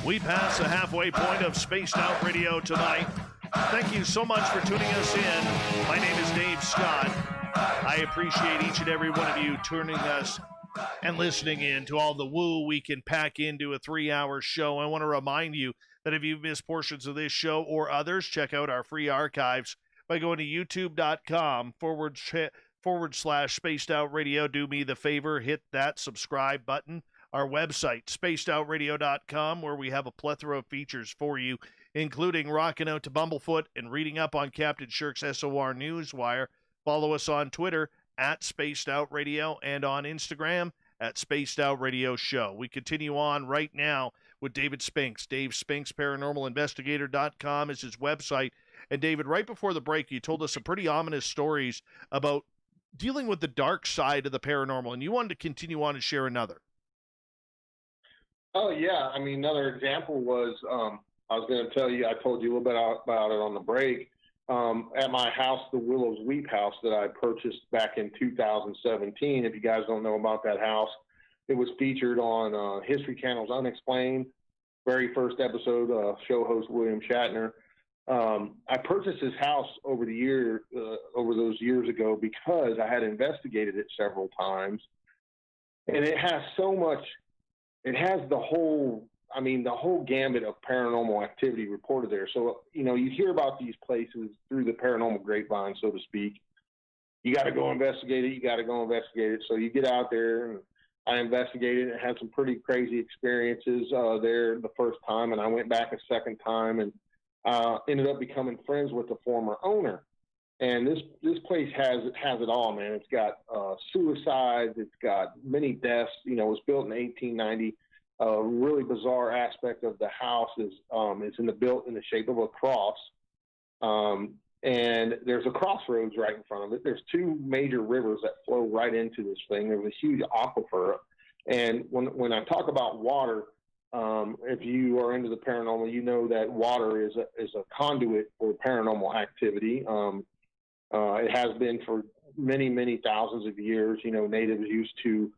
We pass the halfway point of Spaced Out Radio tonight. Thank you so much for tuning us in. My name is Dave Scott. I appreciate each and every one of you tuning us and listening in to all the woo we can pack into a 3-hour show. I want to remind you that if you've missed portions of this show or others, check out our free archives by going to youtube.com/Spaced Out Radio. Do me the favor, hit that subscribe button. Our website, spacedoutradio.com, where we have a plethora of features for you, including rocking out to Bumblefoot and reading up on Captain Shirk's SOR Newswire. Follow us on Twitter at Spaced Out Radio and on Instagram at Spaced Out Radio Show. We continue on right now with David Spinks. Dave Spinks, ParanormalInvestigator.com is his website. And David, right before the break, you told us some pretty ominous stories about dealing with the dark side of the paranormal, and you wanted to continue on and share another. Oh, yeah. I mean, another example was, I was going to tell you, I told you a little bit about it on the break. At my house, the Willows Weep house that I purchased back in 2017. If you guys don't know about that house, it was featured on History Channel's Unexplained, very first episode, show host William Shatner. I purchased this house over those years ago because I had investigated it several times, and it has so much. It has the whole gambit of paranormal activity reported there. So, you hear about these places through the paranormal grapevine, so to speak. You got to go investigate it. So you get out there, and I investigated and had some pretty crazy experiences there the first time. And I went back a second time and ended up becoming friends with the former owner. And this place has it all, man. It's got suicides. It's got many deaths. It was built in 1890. A really bizarre aspect of the house is it's built in the shape of a cross. And there's a crossroads right in front of it. There's two major rivers that flow right into this thing. There's a huge aquifer. And when I talk about water, if you are into the paranormal, you know that water is a conduit for paranormal activity. It has been for many, many thousands of years. Natives used to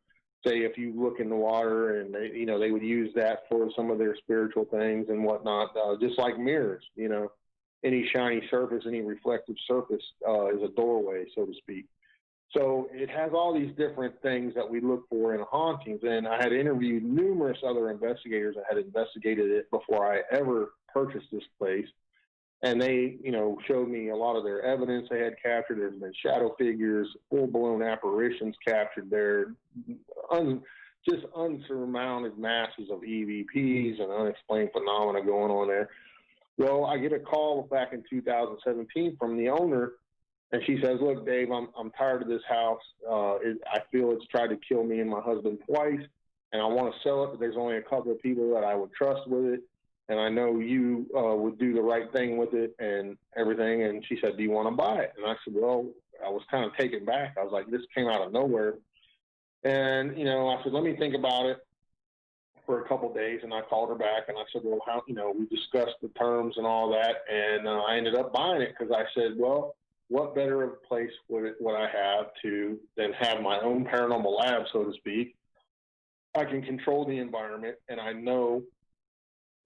say, if you look in the water, and they would use that for some of their spiritual things and whatnot, just like mirrors. Any shiny surface, any reflective surface is a doorway, so to speak. So it has all these different things that we look for in hauntings. And I had interviewed numerous other investigators that had investigated it before I ever purchased this place. And they, showed me a lot of their evidence they had captured. There's been shadow figures, full-blown apparitions captured there, just unsurmounted masses of EVPs and unexplained phenomena going on there. Well, I get a call back in 2017 from the owner, and she says, "Look, Dave, I'm tired of this house. I feel it's tried to kill me and my husband twice, and I want to sell it, but there's only a couple of people that I would trust with it. And I know you would do the right thing with it and everything." And she said, "Do you want to buy it?" And I said, well, I was kind of taken back. I was like, this came out of nowhere. And, I said, let me think about it for a couple of days. And I called her back and I said, well, how, we discussed the terms and all that. And I ended up buying it because I said, well, what better of a place would I have than have my own paranormal lab, so to speak. I can control the environment, and I know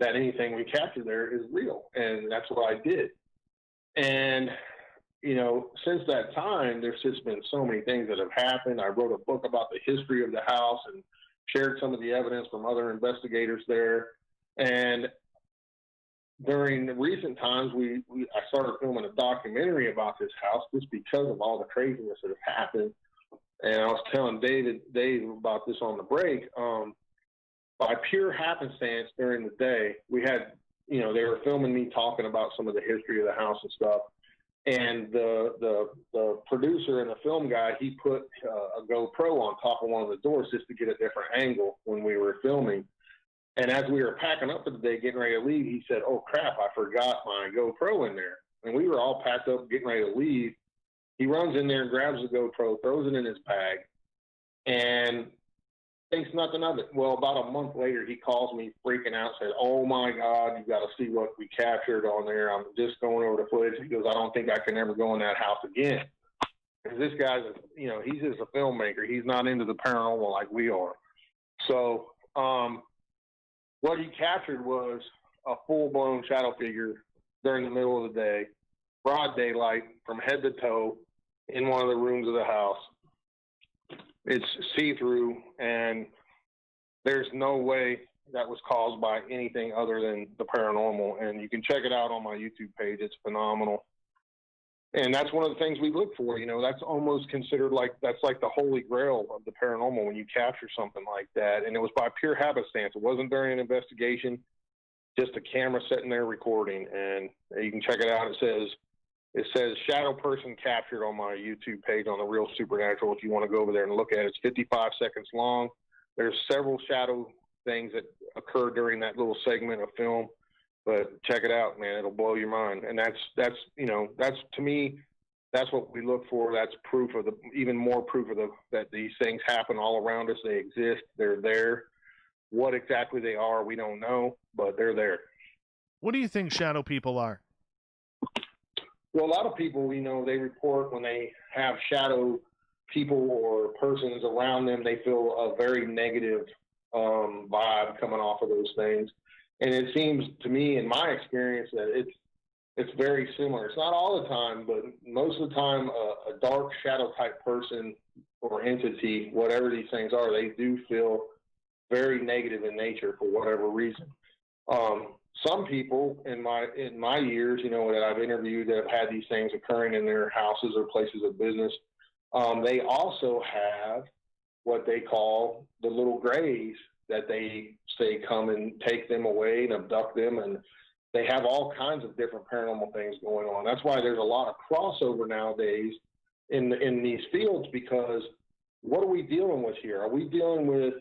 that anything we capture there is real. And that's what I did. And, since that time, there's just been so many things that have happened. I wrote a book about the history of the house and shared some of the evidence from other investigators there. And during the recent times, I started filming a documentary about this house just because of all the craziness that has happened. And I was telling Dave about this on the break. By pure happenstance during the day, we had, they were filming me talking about some of the history of the house and stuff. And the producer and the film guy, he put a GoPro on top of one of the doors just to get a different angle when we were filming. And as we were packing up for the day, getting ready to leave, he said, "Oh crap, I forgot my GoPro in there." And we were all packed up, getting ready to leave. He runs in there and grabs the GoPro, throws it in his bag, and thinks nothing of it. Well, about a month later, he calls me freaking out, said, "Oh my God, you got to see what we captured on there. I'm just going over the footage." He goes, "I don't think I can ever go in that house again." Because this guy's, he's just a filmmaker. He's not into the paranormal like we are. So, what he captured was a full-blown shadow figure during the middle of the day, broad daylight, from head to toe, in one of the rooms of the house. It's see-through, and there's no way that was caused by anything other than the paranormal. And you can check it out on my YouTube page. It's phenomenal. And that's one of the things we look for. That's almost considered that's like the holy grail of the paranormal when you capture something like that. And it was by pure happenstance. It wasn't during an investigation, just a camera sitting there recording. And you can check it out. It says shadow person captured on my YouTube page on The Real Supernatural. If you want to go over there and look at it, it's 55 seconds long. There's several shadow things that occur during that little segment of film. But check it out, man. It'll blow your mind. And that's to me, that's what we look for. That's proof of even more proof of that these things happen all around us. They exist. They're there. What exactly they are, we don't know, but they're there. What do you think shadow people are? Well, a lot of people, they report when they have shadow people or persons around them, they feel a very negative vibe coming off of those things. And it seems to me, in my experience, that it's very similar. It's not all the time, but most of the time, a dark shadow type person or entity, whatever these things are, they do feel very negative in nature for whatever reason. Some people in my years, that I've interviewed that have had these things occurring in their houses or places of business, they also have what they call the little grays that they say come and take them away and abduct them, and they have all kinds of different paranormal things going on. That's why there's a lot of crossover nowadays in these fields, because what are we dealing with here? Are we dealing with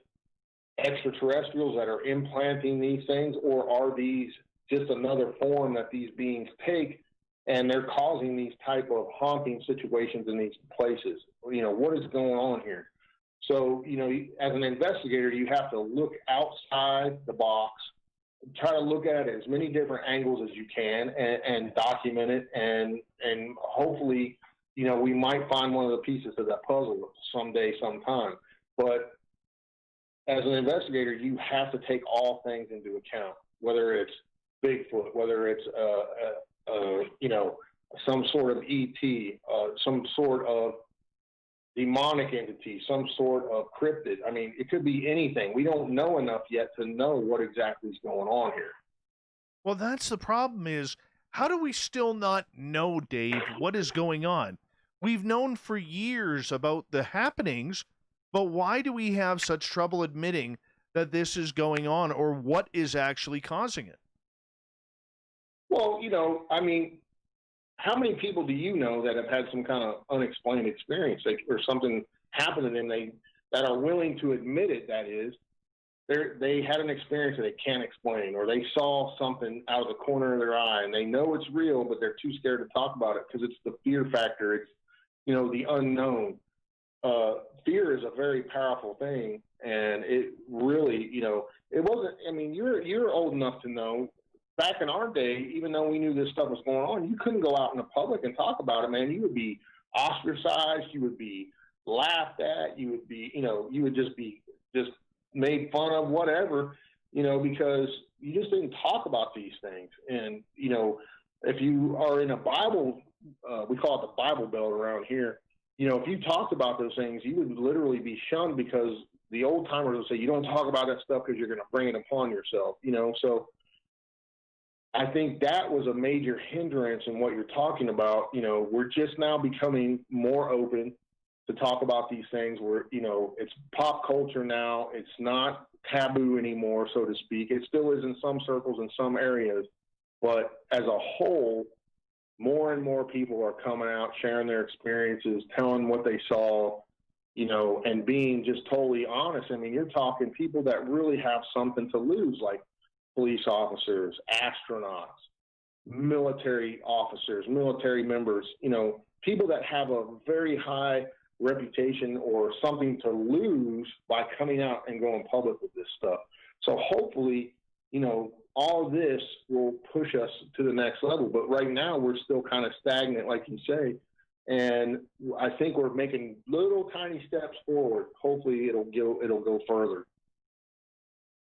extraterrestrials that are implanting these things, or are these just another form that these beings take and they're causing these type of haunting situations in these places? What is going on here? So, as an investigator, you have to look outside the box, try to look at it as many different angles as you can, and document it. And hopefully, we might find one of the pieces of that puzzle someday, sometime. But as an investigator, you have to take all things into account, whether it's Bigfoot, whether it's, some sort of ET, some sort of demonic entity, some sort of cryptid. I mean, it could be anything. We don't know enough yet to know what exactly is going on here. Well, that's the problem is, how do we still not know, Dave, what is going on? We've known for years about the happenings, but why do we have such trouble admitting that this is going on, or what is actually causing it? Well, how many people do you know that have had some kind of unexplained experience, or something happened to them that are willing to admit it? That is, they had an experience that they can't explain, or they saw something out of the corner of their eye and they know it's real, but they're too scared to talk about it because it's the fear factor. It's, the unknown. Fear is a very powerful thing, and it really, it wasn't. I mean, you're old enough to know. Back in our day, even though we knew this stuff was going on, you couldn't go out in the public and talk about it, man. You would be ostracized. You would be laughed at. You would be, you would just be made fun of, whatever, because you just didn't talk about these things. And, if you are in a Bible, we call it the Bible Belt around here, if you talked about those things, you would literally be shunned, because the old timers would say, you don't talk about that stuff because you're going to bring it upon yourself, so I think that was a major hindrance in what you're talking about. We're just now becoming more open to talk about these things. It's pop culture now. It's not taboo anymore, so to speak. It still is in some circles, in some areas, but as a whole, more and more people are coming out, sharing their experiences, telling what they saw. and being just totally honest. I mean, you're talking people that really have something to lose, like police officers, astronauts, military officers, military members, people that have a very high reputation or something to lose by coming out and going public with this stuff. So hopefully, all this will push us to the next level. But right now we're still kind of stagnant, like you say. And I think we're making little tiny steps forward. Hopefully it'll go further.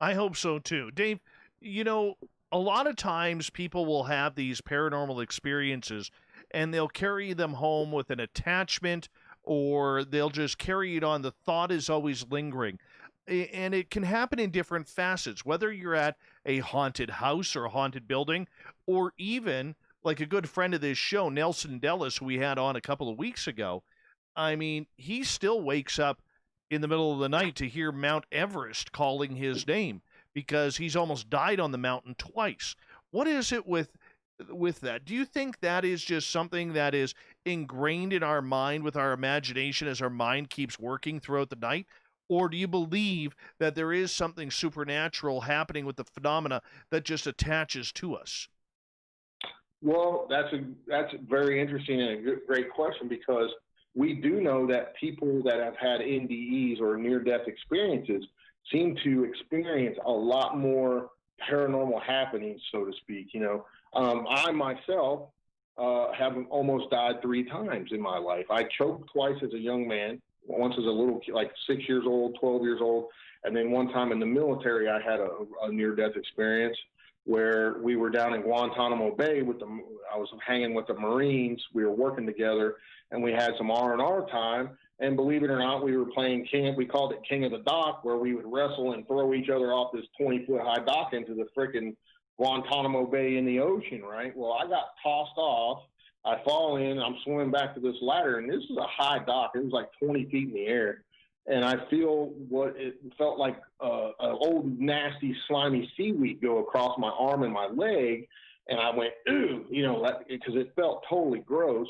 I hope so too. Dave, a lot of times people will have these paranormal experiences and they'll carry them home with an attachment, or they'll just carry it on. The thought is always lingering. And it can happen in different facets, whether you're at a haunted house or a haunted building, or even like a good friend of this show, Nelson Dellis, who we had on a couple of weeks ago. I mean, he still wakes up in the middle of the night to hear Mount Everest calling his name because he's almost died on the mountain twice. What is it with that? Do you think that is just something that is ingrained in our mind with our imagination as our mind keeps working throughout the night? Or do you believe that there is something supernatural happening with the phenomena that just attaches to us? Well, that's very interesting and a great question, because we do know that people that have had NDEs or near-death experiences seem to experience a lot more paranormal happenings, so to speak. I myself have almost died 3 times in my life. I choked twice as a young man. Once as a little kid, like 6 years old, 12 years old. And then one time in the military, I had a near-death experience where we were down in Guantanamo Bay I was hanging with the Marines. We were working together, and we had some R&R time. And believe it or not, we were playing we called it King of the Dock, where we would wrestle and throw each other off this 20-foot high dock into the frickin' Guantanamo Bay in the ocean, right? Well, I got tossed off. I fall in, I'm swimming back to this ladder, and this is a high dock. It was like 20 feet in the air. And I feel what it felt like an old, nasty, slimy seaweed go across my arm and my leg. And I went, ooh, because it felt totally gross.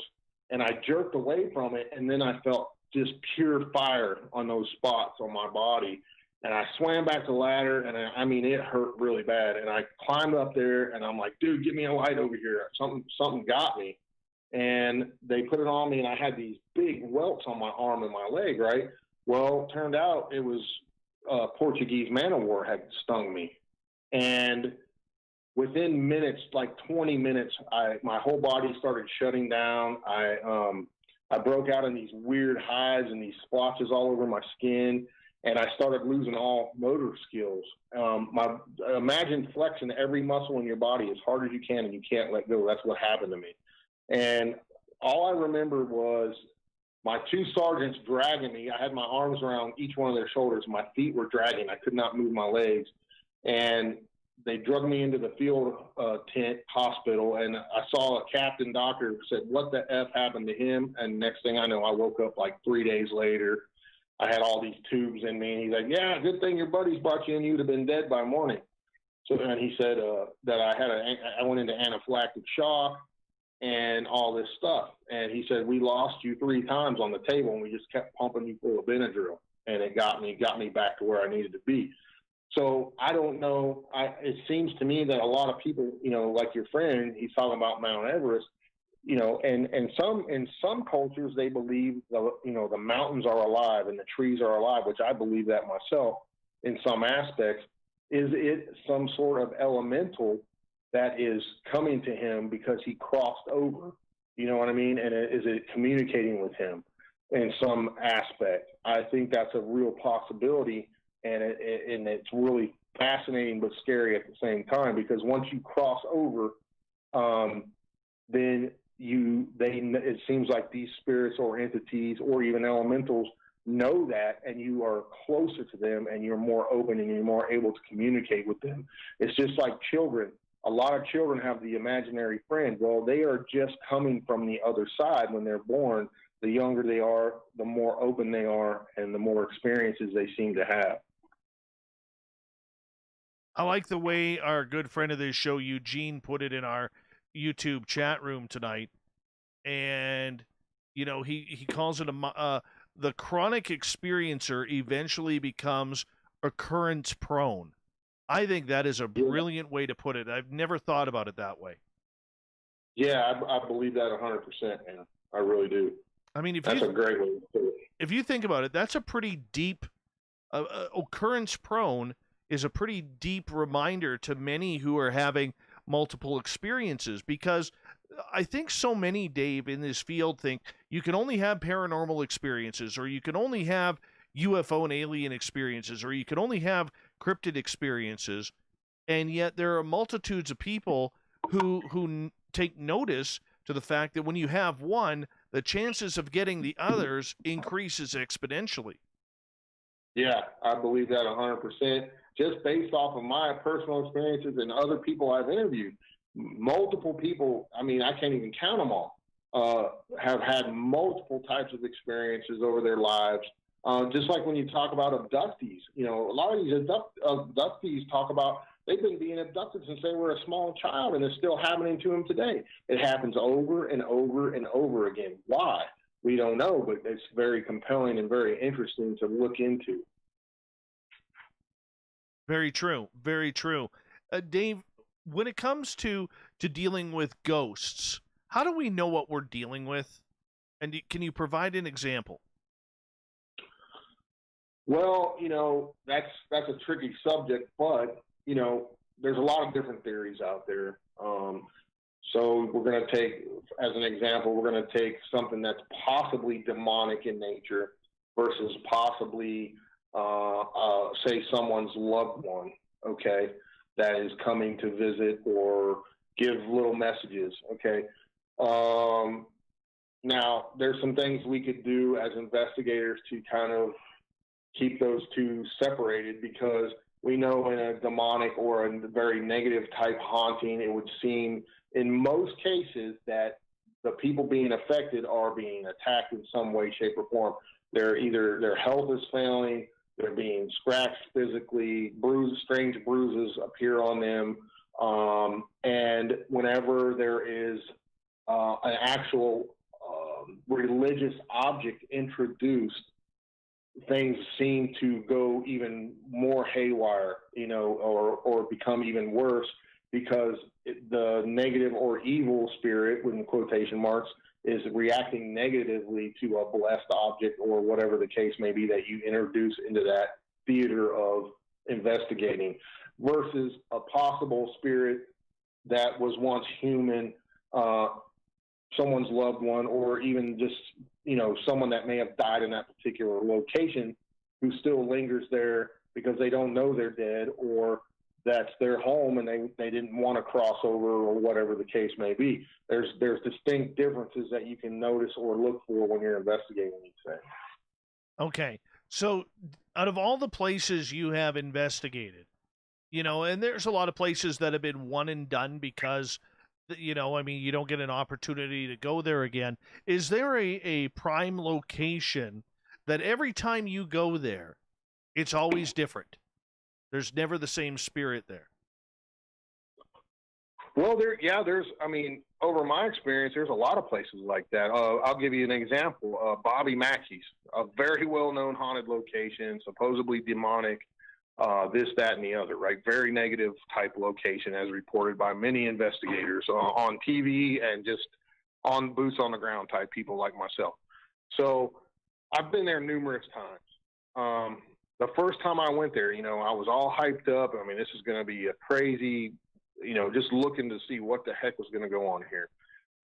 And I jerked away from it, and then I felt just pure fire on those spots on my body. And I swam back to the ladder, and it hurt really bad. And I climbed up there, and I'm like, dude, get me a light over here. Something got me. And they put it on me, and I had these big welts on my arm and my leg, right? Well, turned out it was Portuguese man-o-war had stung me. And within minutes, like 20 minutes, my whole body started shutting down. I broke out in these weird hives and these splotches all over my skin, and I started losing all motor skills. Imagine flexing every muscle in your body as hard as you can, and you can't let go. That's what happened to me. And all I remember was my 2 sergeants dragging me. I had my arms around each one of their shoulders. My feet were dragging. I could not move my legs. And they drug me into the field tent hospital. And I saw a captain doctor who said, what the F happened to him? And next thing I know, I woke up like 3 days later. I had all these tubes in me. And he's like, yeah, good thing your buddies brought you in. You'd have been dead by morning. So, and he said that I went into anaphylactic shock and all this stuff. And he said, we lost you 3 times on the table, and we just kept pumping you full of Benadryl. And it got me back to where I needed to be. So I don't know. It seems to me that a lot of people, like your friend, he's talking about Mount Everest, and in some cultures, they believe, the mountains are alive and the trees are alive, which I believe that myself in some aspects. Is it some sort of elemental that is coming to him because he crossed over? You know what I mean? And is it communicating with him in some aspect? I think that's a real possibility, and it's really fascinating but scary at the same time, because once you cross over, then it seems like these spirits or entities or even elementals know that, and you are closer to them, and you're more open, and you're more able to communicate with them. It's just like children. A lot of children have the imaginary friend. Well, they are just coming from the other side when they're born. The younger they are, the more open they are, and the more experiences they seem to have. I like the way our good friend of this show, Eugene, put it in our YouTube chat room tonight. And, he calls it the chronic experiencer eventually becomes occurrence prone. I think that is a brilliant way to put it. I've never thought about it that way. Yeah, I believe that 100%, man. I really do. I mean, that's a great way to put it. If you think about it, that's a pretty deep occurrence prone is a pretty deep reminder to many who are having multiple experiences, because I think so many, Dave, in this field think you can only have paranormal experiences, or you can only have UFO and alien experiences, or you can only have cryptid experiences, and yet there are multitudes of people who take notice to the fact that when you have one, the chances of getting the others increases exponentially. Yeah, I believe that 100%. Just based off of my personal experiences and other people I've interviewed, multiple people, I mean, I can't even count them all, have had multiple types of experiences over their lives. Just like when you talk about abductees, you know, a lot of these abductees talk about they've been being abducted since they were a small child, and it's still happening to them today. It happens over and over and over again. Why? We don't know, but it's very compelling and very interesting to look into. Very true. Very true. Dave, when it comes to dealing with ghosts, how do we know what we're dealing with? And can you provide an example? Well, you know, that's a tricky subject, but, you know, there's a lot of different theories out there. So we're going to take, as an example, we're going to take something that's possibly demonic in nature versus possibly, say, someone's loved one, okay, that is coming to visit or give little messages, okay. Now, there's some things we could do as investigators to kind of keep those two separated, because we know in a demonic or a very negative type haunting, it would seem in most cases that the people being affected are being attacked in some way, shape, or form. They're either their health is failing, they're being scratched physically, strange bruises appear on them, and whenever there is an actual religious object introduced, things seem to go even more haywire, you know, or become even worse, because the negative or evil spirit, with quotation marks, is reacting negatively to a blessed object or whatever the case may be that you introduce into that theater of investigating, versus a possible spirit that was once human, someone's loved one, or even just, you know, someone that may have died in that particular location who still lingers there because they don't know they're dead, or that's their home and they didn't want to cross over, or whatever the case may be. There's distinct differences that you can notice or look for when you're investigating these things. Okay. So out of all the places you have investigated, you know, and there's a lot of places that have been one and done because, you know, I mean, you don't get an opportunity to go there again. Is there a prime location that every time you go there, it's always different? There's never the same spirit there. Well, there's, I mean, over my experience, there's a lot of places like that. I'll give you an example. Bobby Mackey's, a very well-known haunted location, supposedly demonic, this, that, and the other, right? Very negative type location, as reported by many investigators on TV and just on boots on the ground type people like myself. So I've been there numerous times. The first time I went there, you know, I was all hyped up. I mean, this is going to be a crazy, you know, just looking to see what the heck was going to go on here.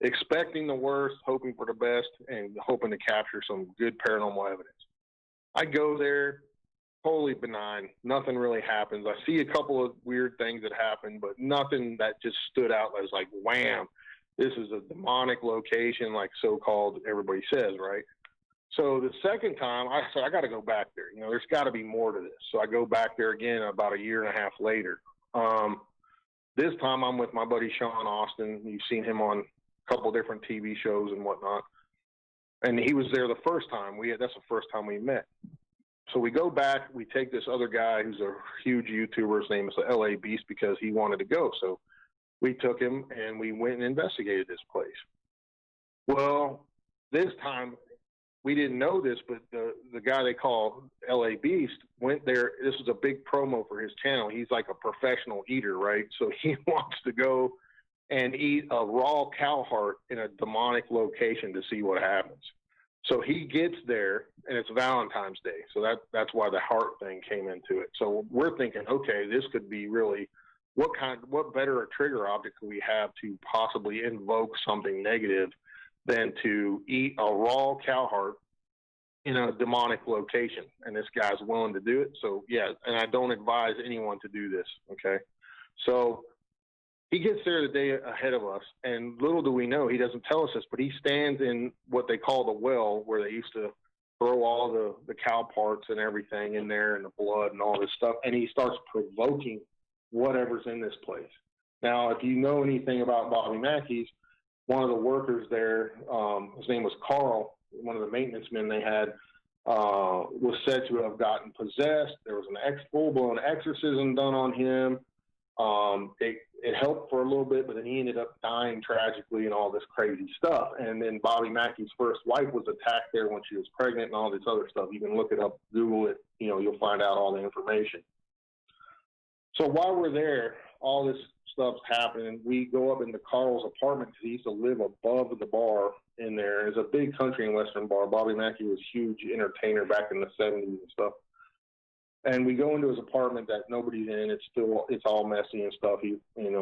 Expecting the worst, hoping for the best, and hoping to capture some good paranormal evidence. I go there, totally benign. Nothing really happens. I see a couple of weird things that happen, but nothing that just stood out as like, wham, this is a demonic location, like so-called everybody says, right? So the second time, I said, I got to go back there. You know, there's got to be more to this. So I go back there again about a year and a half later. This time I'm with my buddy Sean Austin. You've seen him on a couple different TV shows and whatnot. And he was there the first time. That's the first time we met. So we go back. We take this other guy who's a huge YouTuber. His name is the LA Beast, because he wanted to go. So we took him and we went and investigated this place. Well, this time we didn't know this, but the guy they call LA Beast went there. This was a big promo for his channel. He's like a professional eater, right? So he wants to go and eat a raw cow heart in a demonic location to see what happens. So he gets there, and it's Valentine's Day. So that's why the heart thing came into it. So we're thinking, okay, this could be really, what better a trigger object could we have to possibly invoke something negative than to eat a raw cow heart in a demonic location? And this guy's willing to do it. So yeah, and I don't advise anyone to do this. Okay. So he gets there the day ahead of us, and little do we know, he doesn't tell us this, but he stands in what they call the well, where they used to throw all the cow parts and everything in there, and the blood and all this stuff, and he starts provoking whatever's in this place. Now, if you know anything about Bobby Mackey's, one of the workers there, his name was Carl, one of the maintenance men they had, was said to have gotten possessed. There was an full-blown exorcism done on him. It helped for a little bit, but then he ended up dying tragically and all this crazy stuff. And then Bobby Mackey's first wife was attacked there when she was pregnant and all this other stuff. You can look it up, Google it, you'll find out all the information. So while we're there, all this stuff's happening. We go up into Carl's apartment because he used to live above the bar in there. It's a big country and western bar. Bobby Mackey was a huge entertainer back in the 70s and stuff. And we go into his apartment that nobody's in. It's all messy and stuff.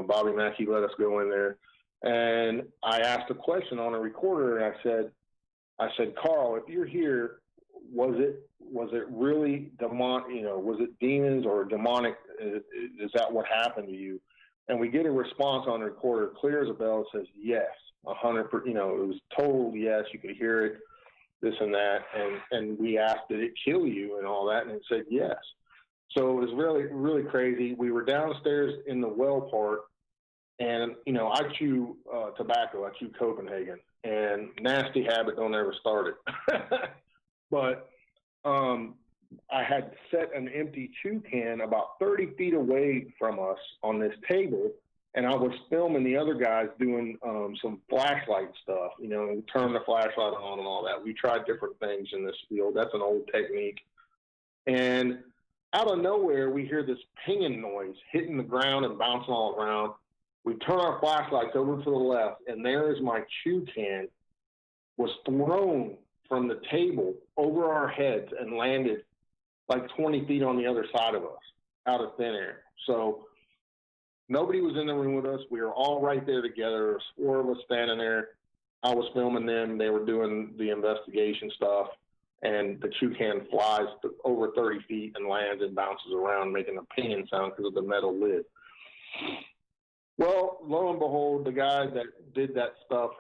Bobby Mackey let us go in there. And I asked a question on a recorder, and I said, Carl, if you're here, was it really demonic? Was it demons or demonic? Is that what happened to you? And we get a response on the recorder, clear as a bell, says yes, 100%. It was total yes. You could hear it, this and that. And we asked, did it kill you and all that? And it said yes. So it was really, really crazy. We were downstairs in the well part, and I chew tobacco. I chew Copenhagen, and nasty habit, don't ever start it. But I had set an empty chew can about 30 feet away from us on this table, and I was filming the other guys doing some flashlight stuff, turn the flashlight on and all that. We tried different things in this field. That's an old technique. And out of nowhere, we hear this pinging noise hitting the ground and bouncing all around. We turn our flashlights over to the left, and there is my chew can was thrown from the table over our heads and landed like 20 feet on the other side of us out of thin air. So nobody was in the room with us. We were all right there together. There was 4 of us standing there. I was filming them. They were doing the investigation stuff. And the chew can flies over 30 feet and lands and bounces around, making a pinging sound because of the metal lid. Well, lo and behold, the guy that did that stuff,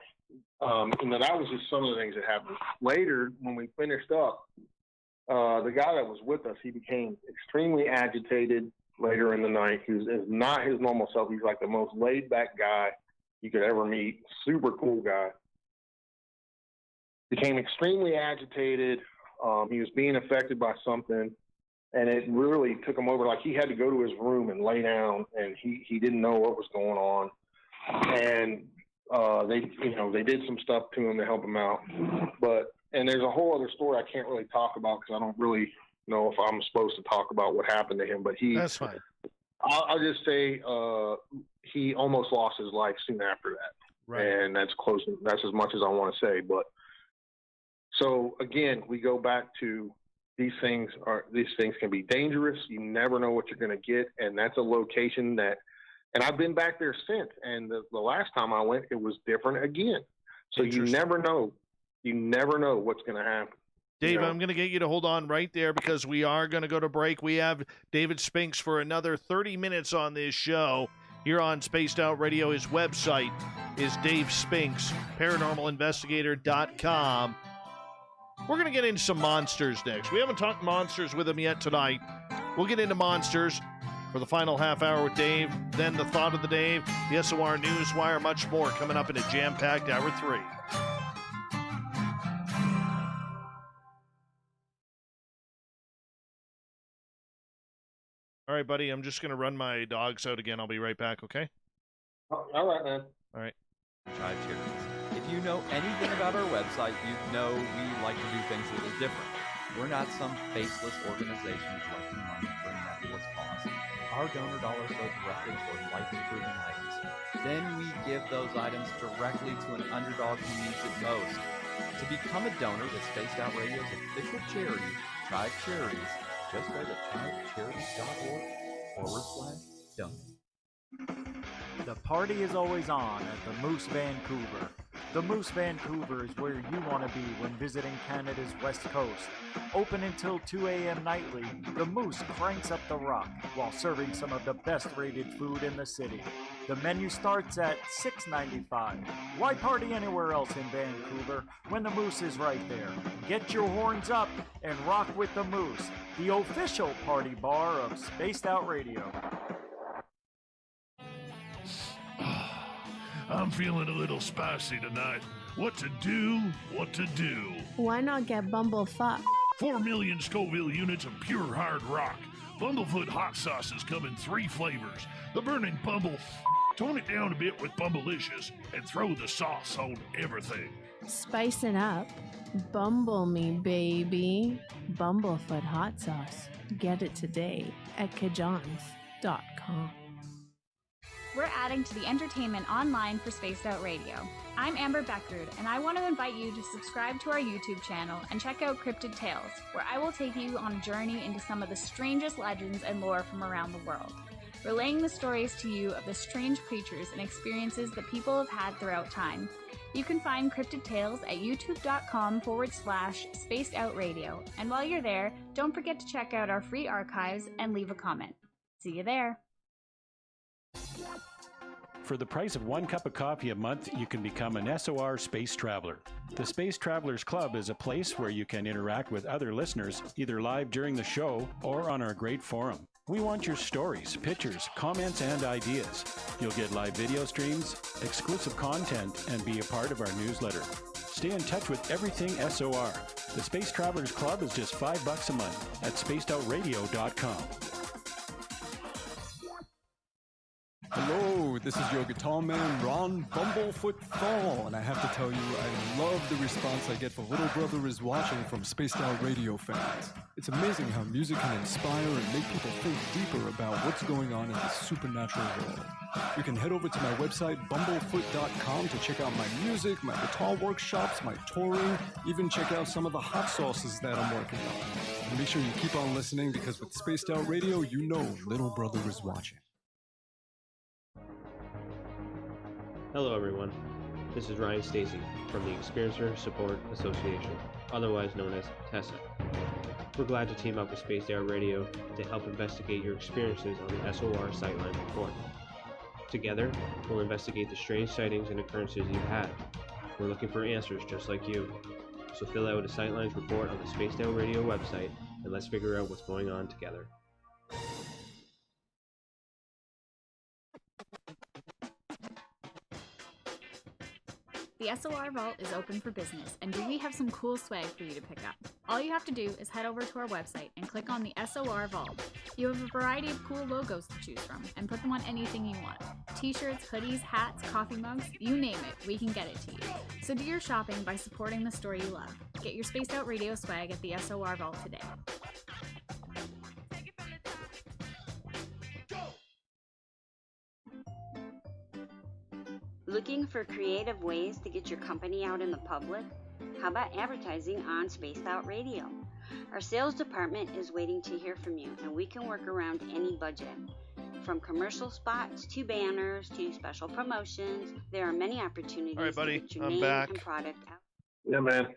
that was just some of the things that happened. Later, when we finished up, the guy that was with us, he became extremely agitated later in the night. He was not his normal self. He's like the most laid-back guy you could ever meet, super cool guy. Became extremely agitated. He was being affected by something, and it really took him over. Like, he had to go to his room and lay down, and he didn't know what was going on. And they did some stuff to him to help him out. And there's a whole other story I can't really talk about because I don't really know if I'm supposed to talk about what happened to him. But that's fine. I'll just say he almost lost his life soon after that. Right. And that's close. That's as much as I want to say. But so again, we go back to these things can be dangerous. You never know what you're going to get, and that's a location that. And I've been back there since, and the last time I went, it was different again. So you never know. You never know what's going to happen. Dave, I'm going to get you to hold on right there because we are going to go to break. We have David Spinks for another 30 minutes on this show here on Spaced Out Radio. His website is Dave Spinks, paranormalinvestigator.com. We're going to get into some monsters next. We haven't talked monsters with him yet tonight. We'll get into monsters for the final half hour with Dave, then the thought of the Dave, the SOR Newswire, much more coming up in a jam-packed hour 3. All right, buddy, I'm just going to run my dogs out again. I'll be right back, okay? All right, man. All right. CHIVE Charities. If you know anything about our website, you know we like to do things a little different. We're not some faceless organization collecting money for a nebulous cause. Our donor dollars go directly toward life-improving items. Then we give those items directly to an underdog who needs it most. To become a donor with Spaced Out Radio's official charity, CHIVE Charities, just go to chivecharities.org/donate. The party is always on at the Moose Vancouver. The Moose Vancouver is where you want to be when visiting Canada's West Coast. Open until 2 a.m. nightly, the Moose cranks up the rock while serving some of the best rated food in the city. The menu starts at $6.95. Why party anywhere else in Vancouver when the Moose is right there? Get your horns up and rock with the Moose, the official party bar of Spaced Out Radio. I'm feeling a little spicy tonight. What to do? What to do? Why not get BUMBLEFOOT? 4 million Scoville units of pure hard rock. Bumblefoot hot sauces come in 3 flavors. The burning Bumble. Tone it down a bit with Bumblelicious and throw the sauce on everything. Spice it up. Bumble me, baby. Bumblefoot hot sauce. Get it today at CHARITIES.com. We're adding to the entertainment online for Spaced Out Radio. I'm Amber Beckrud, and I want to invite you to subscribe to our YouTube channel and check out Cryptid Tales, where I will take you on a journey into some of the strangest legends and lore from around the world, relaying the stories to you of the strange creatures and experiences that people have had throughout time. You can find Cryptid Tales at youtube.com/Spaced Out Radio, and while you're there, don't forget to check out our free archives and leave a comment. See you there. For the price of 1 cup of coffee a month, you can become an SOR Space Traveler. The Space Travelers Club is a place where you can interact with other listeners, either live during the show or on our great forum. We want your stories, pictures, comments, and ideas. You'll get live video streams, exclusive content, and be a part of our newsletter. Stay in touch with everything SOR. The Space Travelers Club is just $5 a month at spacedoutradio.com. Hello, this is your guitar man, Ron Bumblefoot Thal, and I have to tell you, I love the response I get for Little Brother is Watching from Spaced Out Radio fans. It's amazing how music can inspire and make people think deeper about what's going on in the supernatural world. You can head over to my website, bumblefoot.com, to check out my music, my guitar workshops, my touring, even check out some of the hot sauces that I'm working on. And make sure you keep on listening, because with Spaced Out Radio, you know Little Brother is watching. Hello everyone, this is Ryan Stacy from the Experiencer Support Association, otherwise known as TESA. We're glad to team up with Spaced Out Radio to help investigate your experiences on the SOR Sightline Report. Together, we'll investigate the strange sightings and occurrences you've had. We're looking for answers just like you. So fill out a Sightlines report on the Spaced Out Radio website and let's figure out what's going on together. The SOR Vault is open for business, and we have some cool swag for you to pick up. All you have to do is head over to our website and click on the SOR Vault. You have a variety of cool logos to choose from, and put them on anything you want. T-shirts, hoodies, hats, coffee mugs, you name it, we can get it to you. So do your shopping by supporting the store you love. Get your Spaced Out Radio swag at the SOR Vault today. Looking for creative ways to get your company out in the public? How about advertising on Spaced Out Radio? Our sales department is waiting to hear from you, and we can work around any budget. From commercial spots to banners to special promotions, there are many opportunities All right, buddy, to get your I'm name back. and product out. Yeah, man.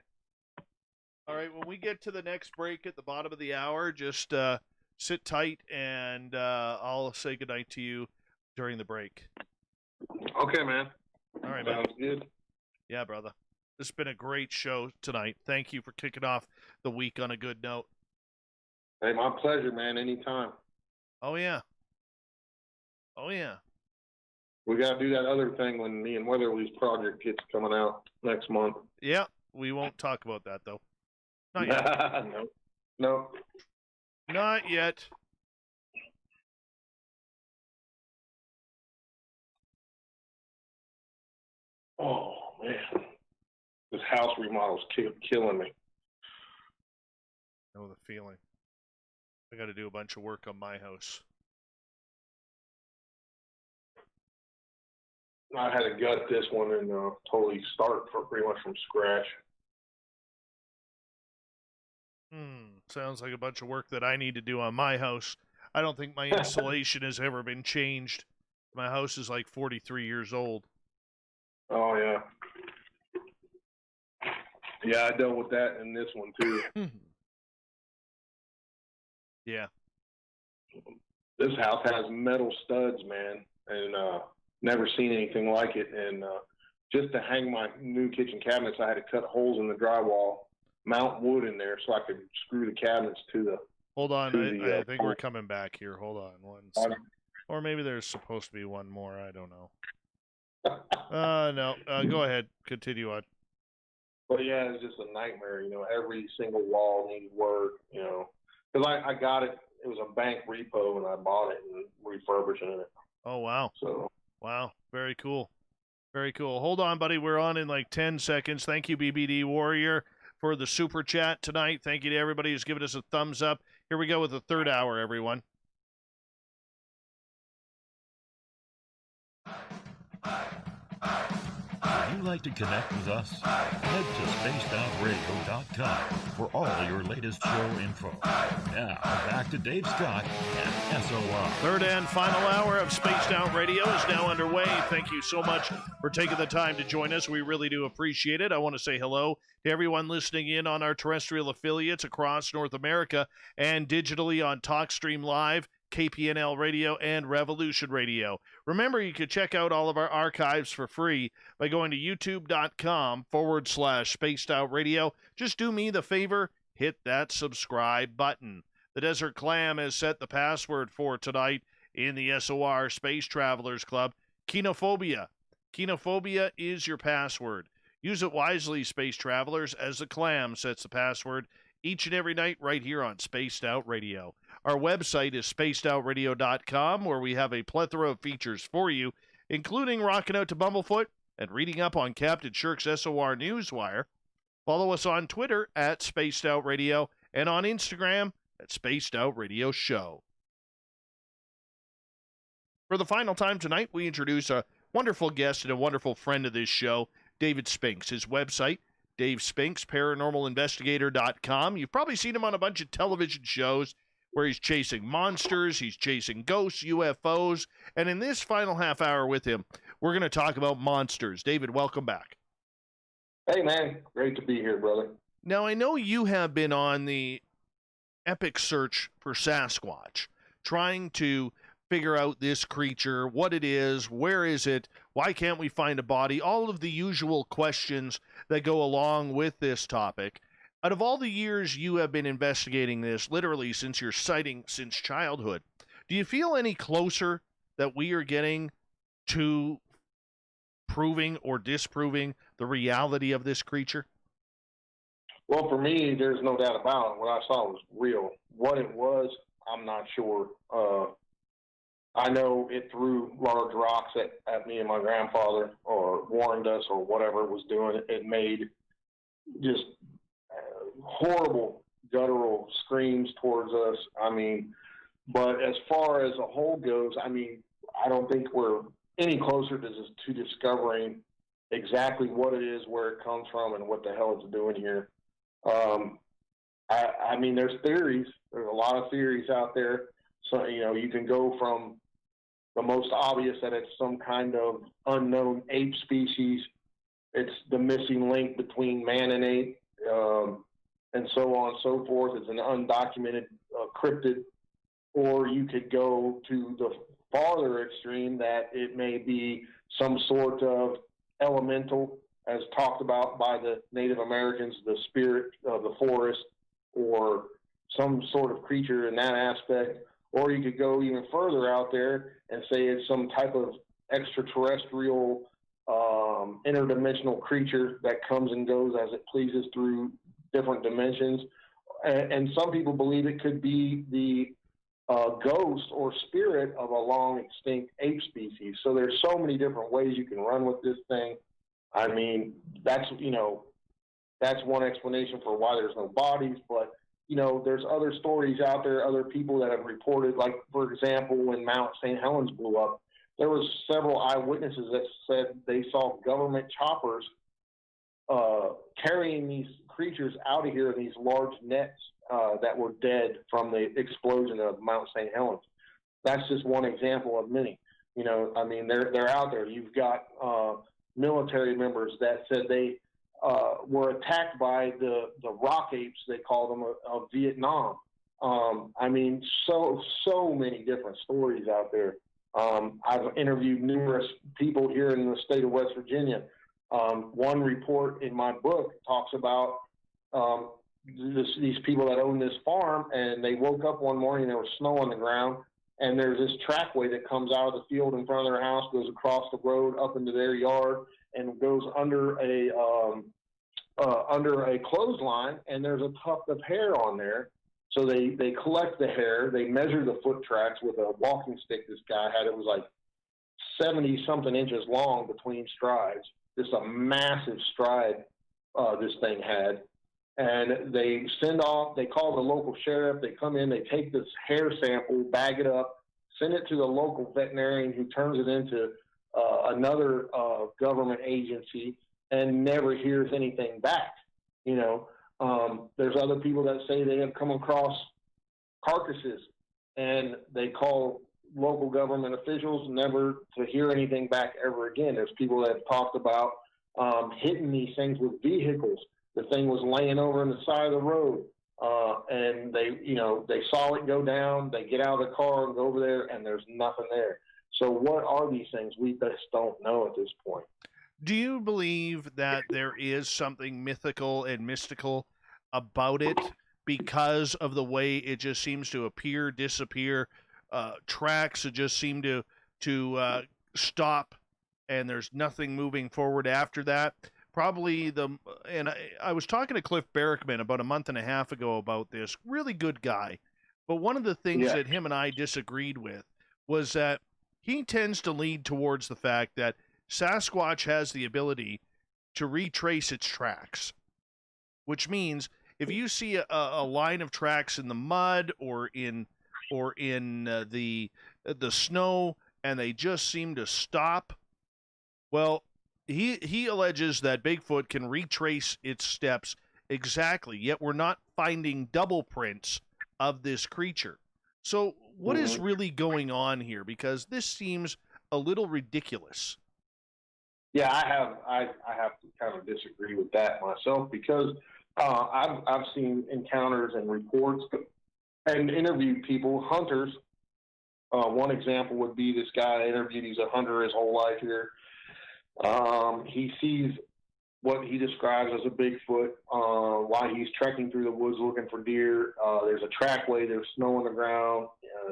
All right, when we get to the next break at the bottom of the hour, just sit tight, and I'll say goodnight to you during the break. Okay, man. All right, man. Sounds good. Yeah, brother. This has been a great show tonight. Thank you for kicking off the week on a good note. Hey, my pleasure, man. Anytime. Oh, yeah. Oh, yeah. We got to do that other thing when me and Weatherly's project gets coming out next month. Yeah, we won't talk about that, though. Not yet. No. Not yet. Oh, man. This house remodel's killing me. I know the feeling. I got to do a bunch of work on my house. I had to gut this one and totally start pretty much from scratch. Sounds like a bunch of work that I need to do on my house. I don't think my insulation has ever been changed. My house is like 43 years old. Oh, yeah. Yeah, I dealt with that in this one, too. Yeah. This house has metal studs, man, and never seen anything like it. And just to hang my new kitchen cabinets, I had to cut holes in the drywall, mount wood in there so I could screw the cabinets to the... Hold on, I think we're coming back here. Hold on one second. Or maybe there's supposed to be one more. I don't know. No. Go ahead. Continue on. But yeah, it's just a nightmare. Every single wall needed work. Because I got it. It was a bank repo, and I bought it and refurbishing it. Oh wow. So wow, very cool. Very cool. Hold on, buddy. We're on in like 10 seconds. Thank you, BBD Warrior, for the super chat tonight. Thank you to everybody who's given us a thumbs up. Here we go with the third hour, everyone. If you'd like to connect with us, head to spacedoutradio.com for all your latest show info. Now, back to Dave Scott and SOR. Third and final hour of Spaced Out Radio is now underway. Thank you so much for taking the time to join us. We really do appreciate it. I want to say hello to everyone listening in on our terrestrial affiliates across North America and digitally on TalkStream Live, KPNL Radio, and Revolution Radio. Remember, you can check out all of our archives for free by going to youtube.com/Spaced Out Radio. Just do me the favor, hit that subscribe button. The Desert Clam has set the password for tonight in the SOR Space Travelers Club. Kenophobia. Kenophobia is your password. Use it wisely, Space Travelers, as the Clam sets the password each and every night right here on Spaced Out Radio. Our website is spacedoutradio.com, where we have a plethora of features for you, including rocking out to Bumblefoot and reading up on Captain Shirk's SOR Newswire. Follow us on Twitter at Spaced Out Radio and on Instagram at Spaced Out Radio Show. For the final time tonight, we introduce a wonderful guest and a wonderful friend of this show, David Spinks. His website, Dave Spinks, paranormalinvestigator.com. You've probably seen him on a bunch of television shows where he's chasing monsters, he's chasing ghosts, UFOs, and in this final half hour with him, we're going to talk about monsters. David, welcome back. Hey, man. Great to be here, brother. Now, I know you have been on the epic search for Sasquatch, trying to figure out this creature, what it is, where is it, why can't we find a body, all of the usual questions that go along with this topic. Out of all the years you have been investigating this, literally since your sighting, since childhood, do you feel any closer that we are getting to proving or disproving the reality of this creature? Well, for me, there's no doubt about it. What I saw was real. What it was, I'm not sure. I know it threw large rocks at me and my grandfather, or warned us, or whatever it was doing. It made just horrible guttural screams towards us. I mean, but as far as a whole goes, I mean, I don't think we're any closer to discovering exactly what it is, where it comes from, and what the hell it's doing here. I mean, there's theories. There's a lot of theories out there. So, you can go from the most obvious that it's some kind of unknown ape species. It's the missing link between man and ape, and so on and so forth. It's an undocumented cryptid. Or you could go to the farther extreme that it may be some sort of elemental, as talked about by the Native Americans, the spirit of the forest, or some sort of creature in that aspect. Or you could go even further out there and say it's some type of extraterrestrial, interdimensional creature that comes and goes as it pleases through different dimensions. And some people believe it could be the ghost or spirit of a long extinct ape species. So there's so many different ways you can run with this thing. I mean, that's, That's one explanation for why there's no bodies. But, you know, there's other stories out there, other people that have reported, like, for example, when Mount St. Helens blew up, there was several eyewitnesses that said they saw government choppers carrying these creatures out of here in these large nets that were dead from the explosion of Mount St. Helens. That's just one example of many. You know, I mean, they're out there. You've got military members that said they were attacked by the rock apes, they call them, of Vietnam. I mean, so many different stories out there. I've interviewed numerous people here in the state of West Virginia. One report in my book talks about these people that own this farm, and they woke up one morning, there was snow on the ground, and there's this trackway that comes out of the field in front of their house, goes across the road up into their yard, and goes under a clothesline, and there's a tuft of hair on there. So they collect the hair, they measure the foot tracks with a walking stick this guy had. It was like 70-something inches long between strides. Just a massive stride this thing had. And they call the local sheriff, they come in, they take this hair sample, bag it up, send it to the local veterinarian who turns it into another government agency and never hears anything back. You know, there's other people that say they have come across carcasses and they call local government officials, never to hear anything back ever again. There's people that have talked about hitting these things with vehicles. The thing was laying over on the side of the road, and they saw it go down. They get out of the car and go over there, and there's nothing there. So what are these things? We just don't know at this point. Do you believe that there is something mythical and mystical about it because of the way it just seems to appear, disappear? Tracks that just seem to stop, and there's nothing moving forward after that. Probably I was talking to Cliff Barrickman about a month and a half ago about this. Really good guy. But one of the things that him and I disagreed with was that he tends to lead towards the fact that Sasquatch has the ability to retrace its tracks, which means if you see a line of tracks in the mud or in the snow and they just seem to stop, well, he alleges that Bigfoot can retrace its steps exactly, yet we're not finding double prints of this creature. So what is really going on here? Because this seems a little ridiculous. Yeah, I have to kind of disagree with that myself, because I've seen encounters and reports and interviewed people, hunters. One example would be this guy I interviewed. He's a hunter his whole life here. He sees what he describes as a Bigfoot while he's trekking through the woods looking for deer. There's a trackway, there's snow on the ground.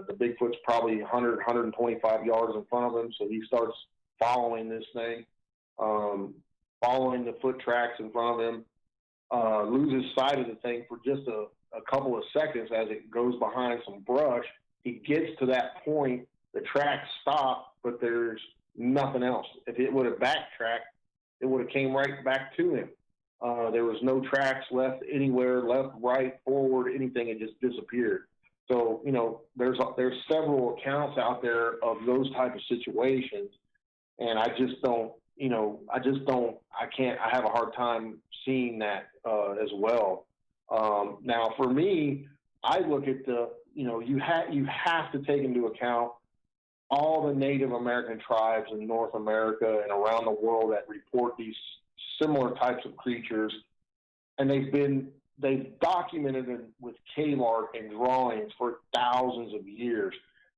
The Bigfoot's probably 100, 125 yards in front of him, so he starts following this thing, following the foot tracks in front of him, loses sight of the thing for just a couple of seconds as it goes behind some brush. He gets to that point, the tracks stop, but there's nothing else. If it would have backtracked, it would have came right back to him. There was no tracks left anywhere, left, right, forward, anything. It just disappeared. So, you know, there's several accounts out there of those type of situations, and I have a hard time seeing that as well. Now, for me, I look at you have to take into account all the Native American tribes in North America and around the world that report these similar types of creatures, and they've documented it with cave art and drawings for thousands of years.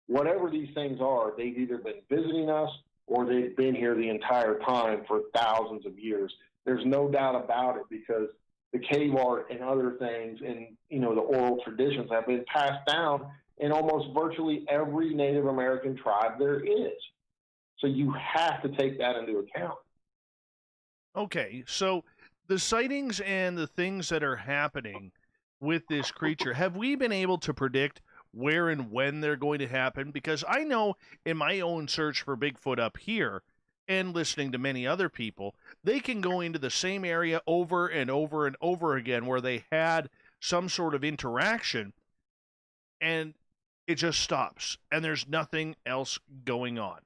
Whatever these things are, they've either been visiting us or they've been here the entire time for thousands of years. There's no doubt about it, because the cave art and other things and, the oral traditions have been passed down in almost virtually every Native American tribe there is. So you have to take that into account. Okay, so the sightings and the things that are happening with this creature, have we been able to predict where and when they're going to happen? Because I know in my own search for Bigfoot up here, and listening to many other people, they can go into the same area over and over and over again where they had some sort of interaction, and it just stops, and there's nothing else going on.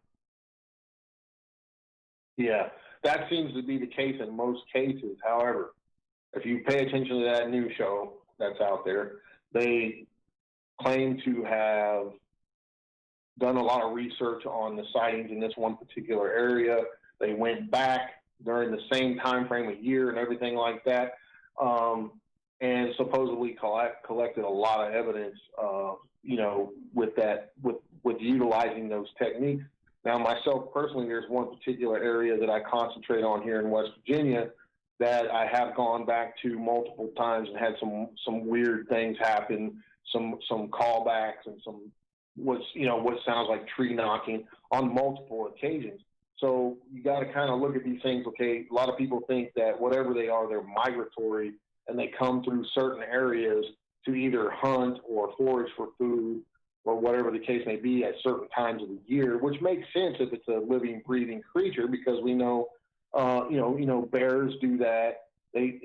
Yeah, that seems to be the case in most cases. However, if you pay attention to that new show that's out there, they claim to have done a lot of research on the sightings in this one particular area. They went back during the same time frame, a year and everything like that, and supposedly collected a lot of evidence, with utilizing those techniques. Now, myself personally, there's one particular area that I concentrate on here in West Virginia that I have gone back to multiple times and had some weird things happen, some callbacks and some what sounds like tree knocking on multiple occasions. So you got to kind of look at these things. Okay, a lot of people think that whatever they are, they're migratory and they come through certain areas to either hunt or forage for food or whatever the case may be at certain times of the year, which makes sense if it's a living, breathing creature, because we know, bears do that. They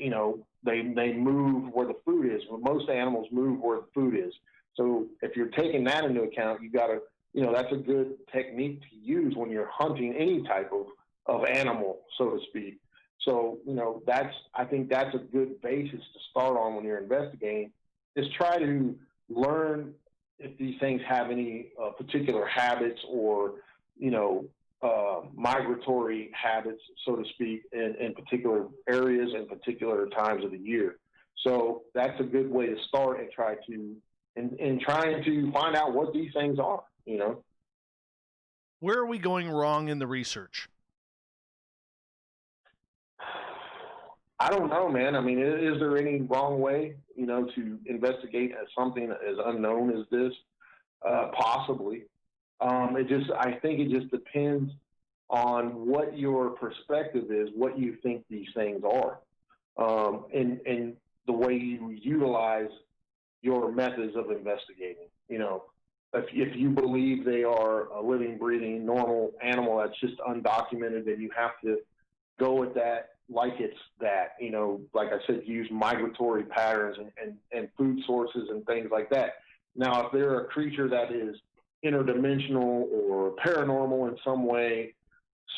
move where the food is. Most animals move where the food is. So if you're taking that into account, you got to, that's a good technique to use when you're hunting any type of animal, so to speak. So, I think that's a good basis to start on when you're investigating, is try to learn if these things have any particular habits or, migratory habits, so to speak, in particular areas and particular times of the year. So that's a good way to start and trying to find out what these things are, Where are we going wrong in the research? I don't know, man. I mean, is there any wrong way, to investigate as something as unknown as this? Possibly. I think it just depends on what your perspective is, what you think these things are, and the way you utilize your methods of investigating. If you believe they are a living, breathing, normal animal that's just undocumented, then you have to go with that like it's that, like I said, use migratory patterns and food sources and things like that. Now, if they're a creature that is interdimensional or paranormal in some way,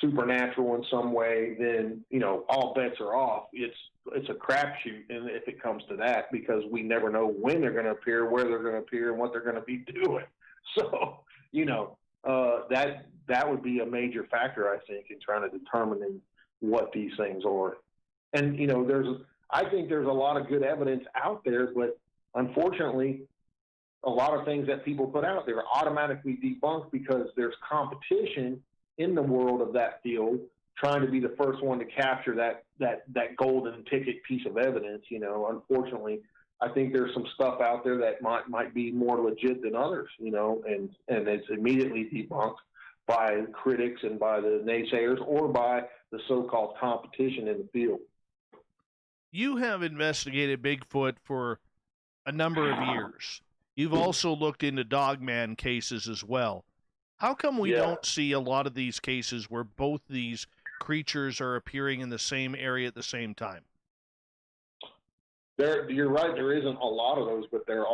supernatural in some way, then, all bets are off. It's a crapshoot, and if it comes to that, because we never know when they're going to appear, where they're going to appear, and what they're going to be doing. So, that would be a major factor, I think, in trying to determine what these things are. And, I think there's a lot of good evidence out there, but unfortunately, a lot of things that people put out there are automatically debunked because there's competition in the world of that field, trying to be the first one to capture that golden ticket piece of evidence. Unfortunately, I think there's some stuff out there that might be more legit than others, and it's immediately debunked by critics and by the naysayers or by the so-called competition in the field. You have investigated Bigfoot for a number of years. You've also looked into dogman cases as well. How come we don't see a lot of these cases where both these creatures are appearing in the same area at the same time? You're right. There isn't a lot of those, but there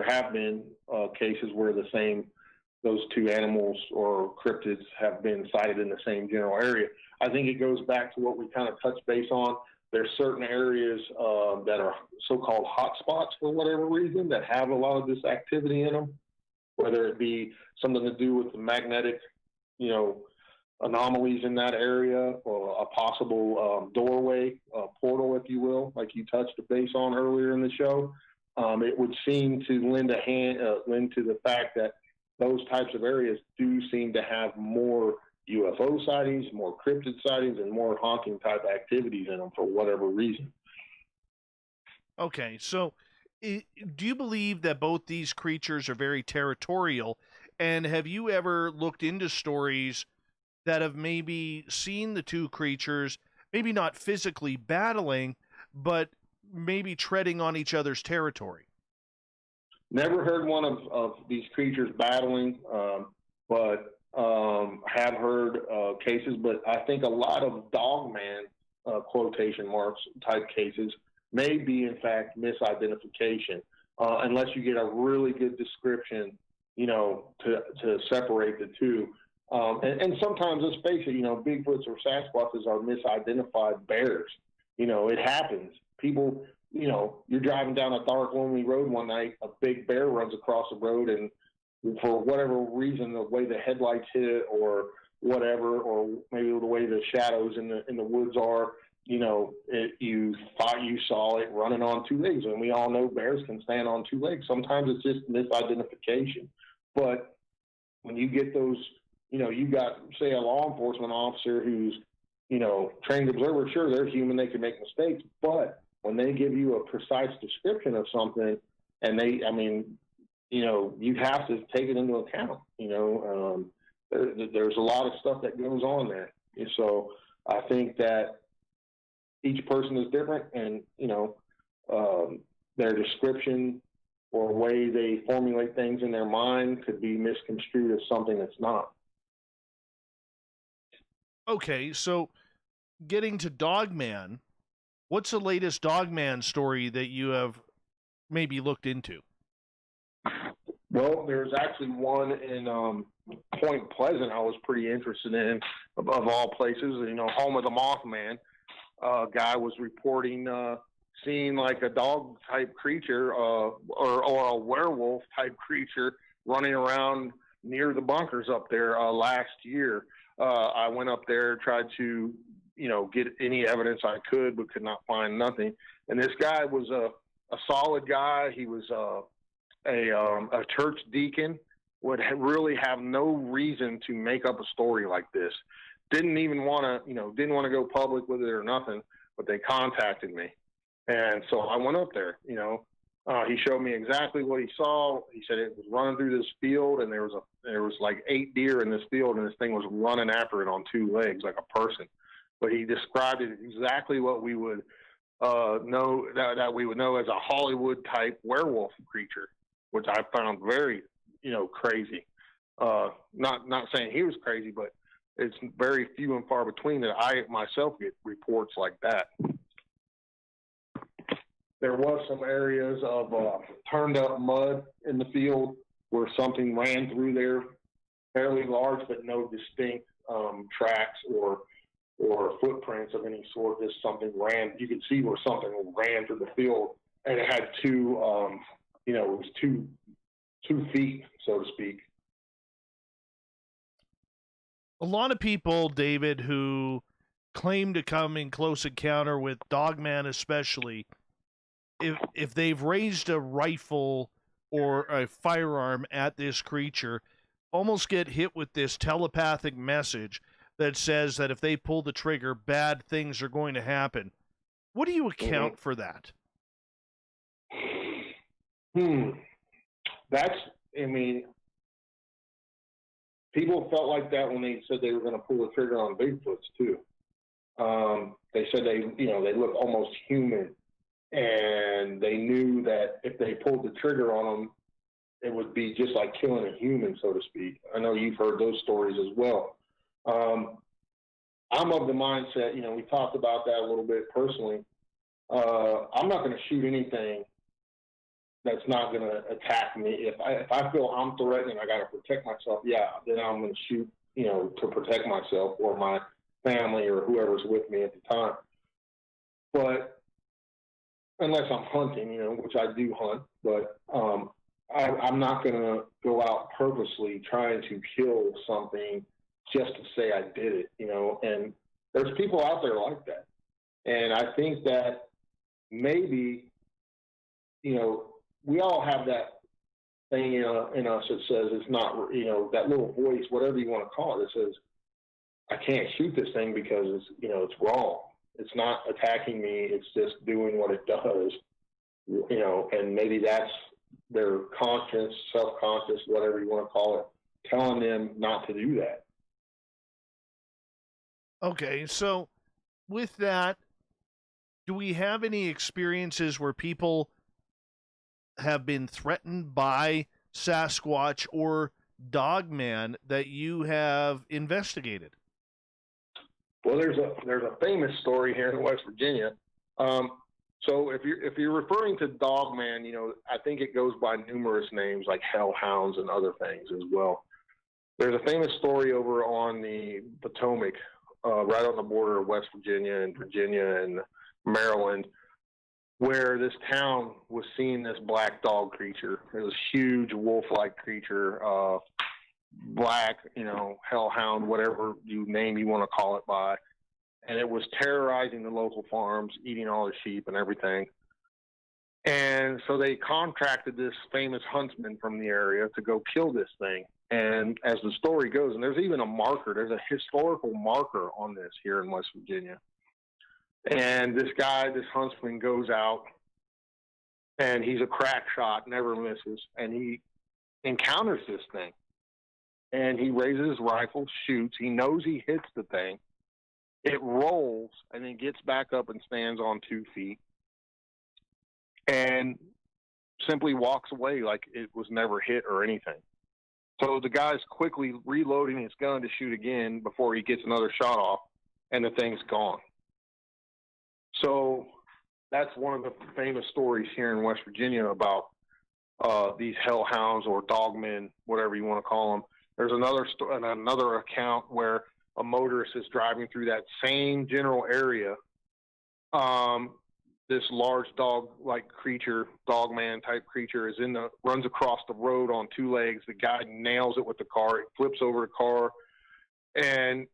have been cases where those two animals or cryptids have been sighted in the same general area. I think it goes back to what we kind of touched base on. There's certain areas that are so-called hotspots for whatever reason that have a lot of this activity in them, whether it be something to do with the magnetic, anomalies in that area, or a possible doorway, portal, if you will, like you touched base on earlier in the show. It would seem to lend to the fact that those types of areas do seem to have more UFO sightings, more cryptid sightings, and more haunting type activities in them for whatever reason. Okay, so do you believe that both these creatures are very territorial? And have you ever looked into stories that have maybe seen the two creatures, maybe not physically battling, but maybe treading on each other's territory? Never heard one of these creatures battling, but have heard cases, but I think a lot of dogman, quotation marks, type cases may be, in fact, misidentification, unless you get a really good description, to separate the two. And sometimes, let's face it, Bigfoots or Sasquatches are misidentified bears. It happens. People, you're driving down a dark, lonely road one night, a big bear runs across the road, and for whatever reason, the way the headlights hit it or whatever, or maybe the way the shadows in the woods are, you thought you saw it running on two legs. And we all know bears can stand on two legs. Sometimes it's just misidentification. But when you get those, you got, say, a law enforcement officer who's, trained observer, sure, they're human, they can make mistakes. But when they give you a precise description of something, and you have to take it into account. There's a lot of stuff that goes on there. And so I think that each person is different, and, their description or way they formulate things in their mind could be misconstrued as something that's not. Okay, so getting to Dogman, what's the latest Dogman story that you have maybe looked into? Well, there's actually one in Point Pleasant I was pretty interested in, above all places, home of the Mothman. A guy was reporting seeing like a dog-type creature or a werewolf-type creature running around near the bunkers up there last year. I went up there, tried to, get any evidence I could, but could not find nothing. And this guy was a solid guy. He was a church deacon, would really have no reason to make up a story like this. Didn't even want to go public with it or nothing, but they contacted me. And so I went up there, he showed me exactly what he saw. He said it was running through this field, and there was like 8 deer in this field, and this thing was running after it on 2 legs like a person. But he described it exactly what we would know, that we would know as a Hollywood type werewolf creature, which I found very, crazy. Not saying he was crazy, but it's very few and far between that I myself get reports like that. There was some areas of turned up mud in the field where something ran through there, fairly large, but no distinct tracks or footprints of any sort. Just something ran. You could see where something ran through the field, and it had it was 2 feet, so to speak. A lot of people, David, who claim to come in close encounter with Dogman especially, if they've raised a rifle or a firearm at this creature, almost get hit with this telepathic message that says that if they pull the trigger, bad things are going to happen. What do you account for that? People felt like that when they said they were going to pull the trigger on Bigfoots too. They said they look almost human, and they knew that if they pulled the trigger on them, it would be just like killing a human, so to speak. I know you've heard those stories as well. I'm of the mindset, we talked about that a little bit personally. I'm not going to shoot anything that's not going to attack me. If I feel I'm threatened, I got to protect myself. Yeah, then I'm going to shoot, to protect myself or my family or whoever's with me at the time. But unless I'm hunting, which I do hunt, but I'm not going to go out purposely trying to kill something just to say I did it, and there's people out there like that. And I think that maybe, we all have that thing in us that says it's not, that little voice, whatever you want to call it, that says, I can't shoot this thing because it's, it's wrong. It's not attacking me. It's just doing what it does, and maybe that's their conscience, self-conscious, whatever you want to call it, telling them not to do that. Okay, so with that, do we have any experiences where people have been threatened by Sasquatch or dogman that you have investigated? Well, there's a famous story here in West Virginia. So if you're referring to dogman, I think it goes by numerous names like hellhounds and other things as well. There's a famous story over on the Potomac, right on the border of West Virginia and Maryland, where this town was seeing this black dog creature. It was a huge wolf-like creature, black, hellhound, whatever name you want to call it by. And it was terrorizing the local farms, eating all the sheep and everything. And so they contracted this famous huntsman from the area to go kill this thing. And as the story goes, and there's even a marker, there's a historical marker on this here in West Virginia. And this huntsman goes out, and he's a crack shot, never misses, and he encounters this thing. And he raises his rifle, shoots. He knows he hits the thing. It rolls, and then gets back up and stands on 2 feet, and simply walks away like it was never hit or anything. So the guy's quickly reloading his gun to shoot again before he gets another shot off, and the thing's gone. So that's one of the famous stories here in West Virginia about these hellhounds or dogmen, whatever you want to call them. There's another account where a motorist is driving through that same general area. This large dog-like creature, dogman type creature, runs across the road on 2 legs. The guy nails it with the car. It flips over the car, and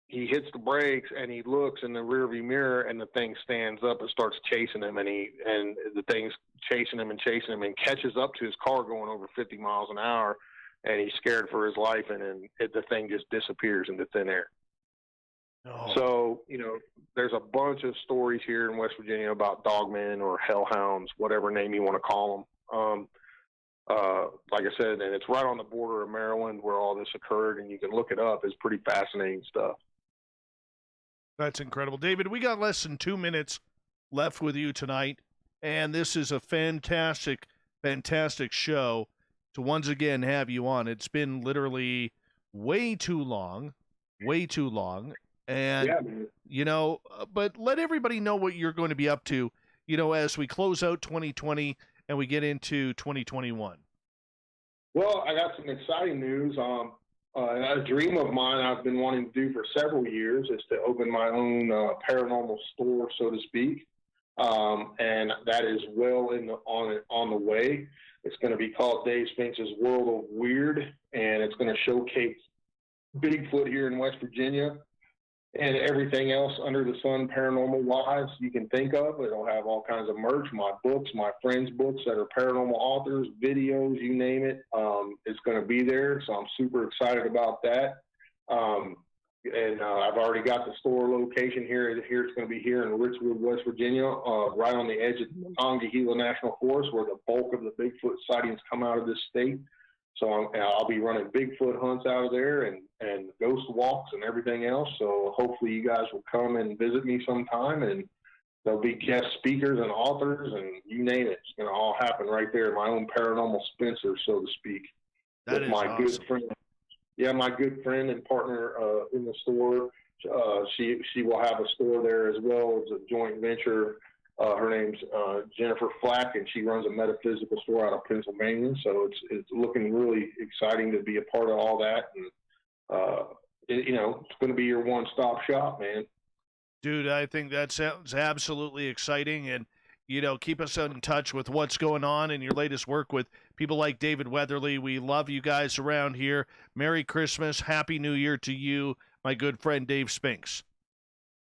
he hits the brakes, and he looks in the rearview mirror, and the thing stands up and starts chasing him, and the thing's chasing him and catches up to his car going over 50 miles an hour, and he's scared for his life, and then the thing just disappears into thin air. Oh. So, there's a bunch of stories here in West Virginia about dogmen or hellhounds, whatever name you want to call them. Like I said, and it's right on the border of Maryland where all this occurred, and you can look it up. It's pretty fascinating stuff. That's incredible. David, we got less than 2 minutes left with you tonight, and this is a fantastic, fantastic show to once again have you on. It's been literally way too long. And, but let everybody know what you're going to be up to, as we close out 2020 and we get into 2021. Well, I got some exciting news. A dream of mine I've been wanting to do for several years is to open my own paranormal store, so to speak. And that is well on the way. It's going to be called Dave Spinks' World of Weird, and it's going to showcase Bigfoot here in West Virginia and everything else under the sun paranormal wise you can think of. It'll have all kinds of merch, my books, my friends' books that are paranormal authors, videos, you name it. It's going to be there, so I'm super excited about that. And I've already got the store location here. It's going to be here in Richwood, West Virginia, right on the edge of the Monongahela National Forest, where the bulk of the Bigfoot sightings come out of this state. So I'll be running Bigfoot hunts out of there and ghost walks and everything else. So hopefully you guys will come and visit me sometime, and there'll be guest speakers and authors and you name it. It's going to all happen right there in my own paranormal Spencer, so to speak. That is awesome. Good friend. Yeah, my good friend and partner in the store. She will have a store there as well. It's a joint venture. Her name's Jennifer Flack, and she runs a metaphysical store out of Pennsylvania. So it's looking really exciting to be a part of all that. And, it's going to be your one-stop shop, man. Dude, I think that sounds absolutely exciting. And, keep us in touch with what's going on in your latest work with people like David Weatherly. We love you guys around here. Merry Christmas. Happy New Year to you, my good friend Dave Spinks.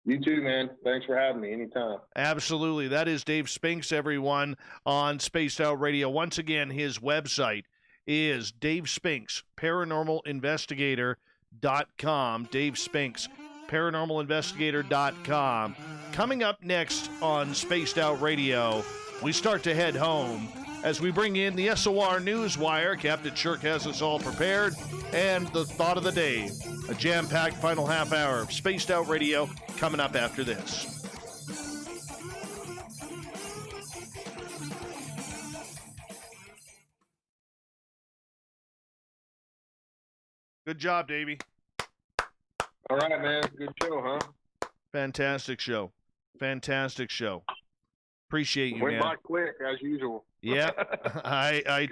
You too, man. Thanks for having me anytime. Absolutely. That is Dave Spinks, everyone, on Spaced Out Radio. Once again, his website is Dave Spinks, paranormalinvestigator.com. Dave Spinks, paranormalinvestigator.com. Coming up next on Spaced Out Radio, we start to head home as we bring in the SOR Newswire. Captain Shirk has us all prepared. And the thought of the day, a jam-packed final half hour of Spaced Out Radio coming up after this. Good job, Davey. All right, man. Good show, huh? Fantastic show. Fantastic show. Appreciate you, Went man. by quick, as usual. Yeah, I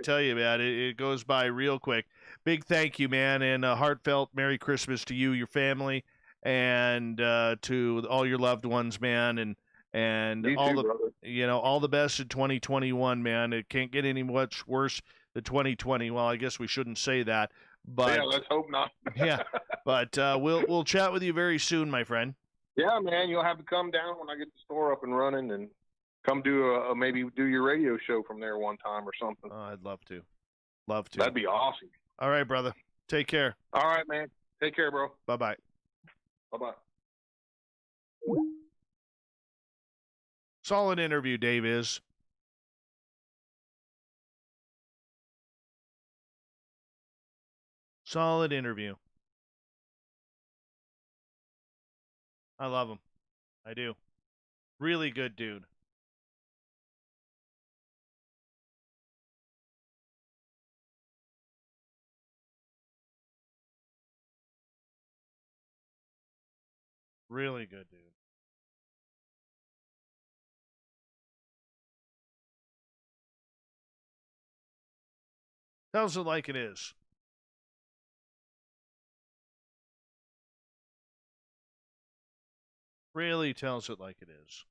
tell you, man, it goes by real quick. Big thank you, man, and a heartfelt Merry Christmas to you, your family, and to all your loved ones, man, and You all too, the brother. all the best in 2021, man. It can't get any much worse than 2020. Well, I guess we shouldn't say that, but Yeah, let's hope not. yeah, but we'll chat with you very soon, my friend. Yeah, man, you'll have to come down when I get the store up and running, and come do maybe do your radio show from there one time or something. I'd love to. Love to. That'd be awesome. All right, brother. Take care. All right, man. Take care, bro. Bye-bye. Bye-bye. Solid interview, Dave is. Solid interview. I love him. I do. Really good dude. Really good dude. Tells it like it is. Really tells it like it is.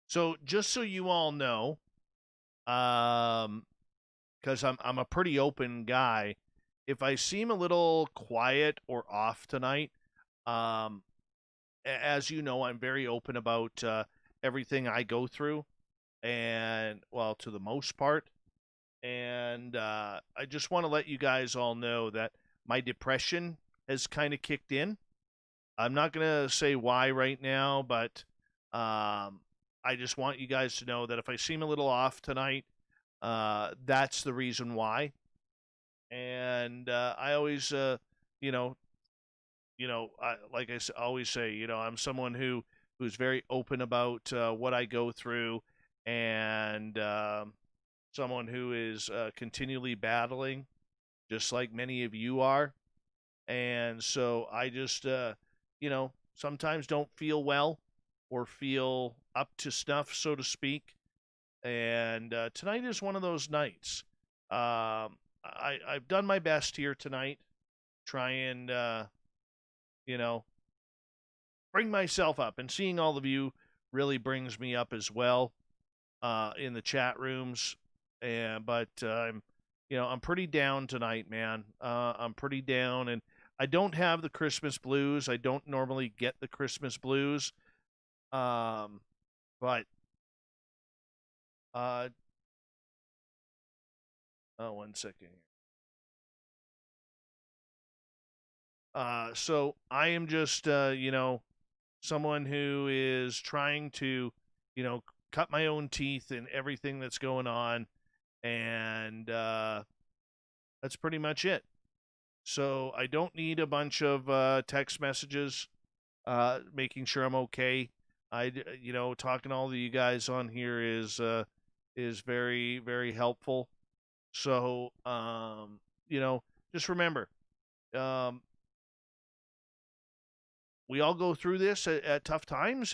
So just so you all know, because I'm a pretty open guy, if I seem a little quiet or off tonight, as you know, I'm very open about everything I go through, and well, to the most part, and I just want to let you guys all know that my depression has kind of kicked in. I'm not gonna say why right now, but I just want you guys to know that if I seem a little off tonight, that's the reason why. And I always, like I always say, I'm someone who's very open about what I go through, and someone who is continually battling, just like many of you are. And so I just, sometimes don't feel well or feel up to snuff, so to speak. And tonight is one of those nights. I've done my best here tonight, try and, bring myself up. And seeing all of you really brings me up as well in the chat rooms. But I'm pretty down tonight, man. I'm pretty down, and I don't have the Christmas blues. I don't normally get the Christmas blues. But one second here. So I am just someone who is trying to cut my own teeth in everything that's going on, and that's pretty much it. So I don't need a bunch of text messages making sure I'm okay. Talking to all of you guys on here is very, very helpful. So, just remember, we all go through this at tough times,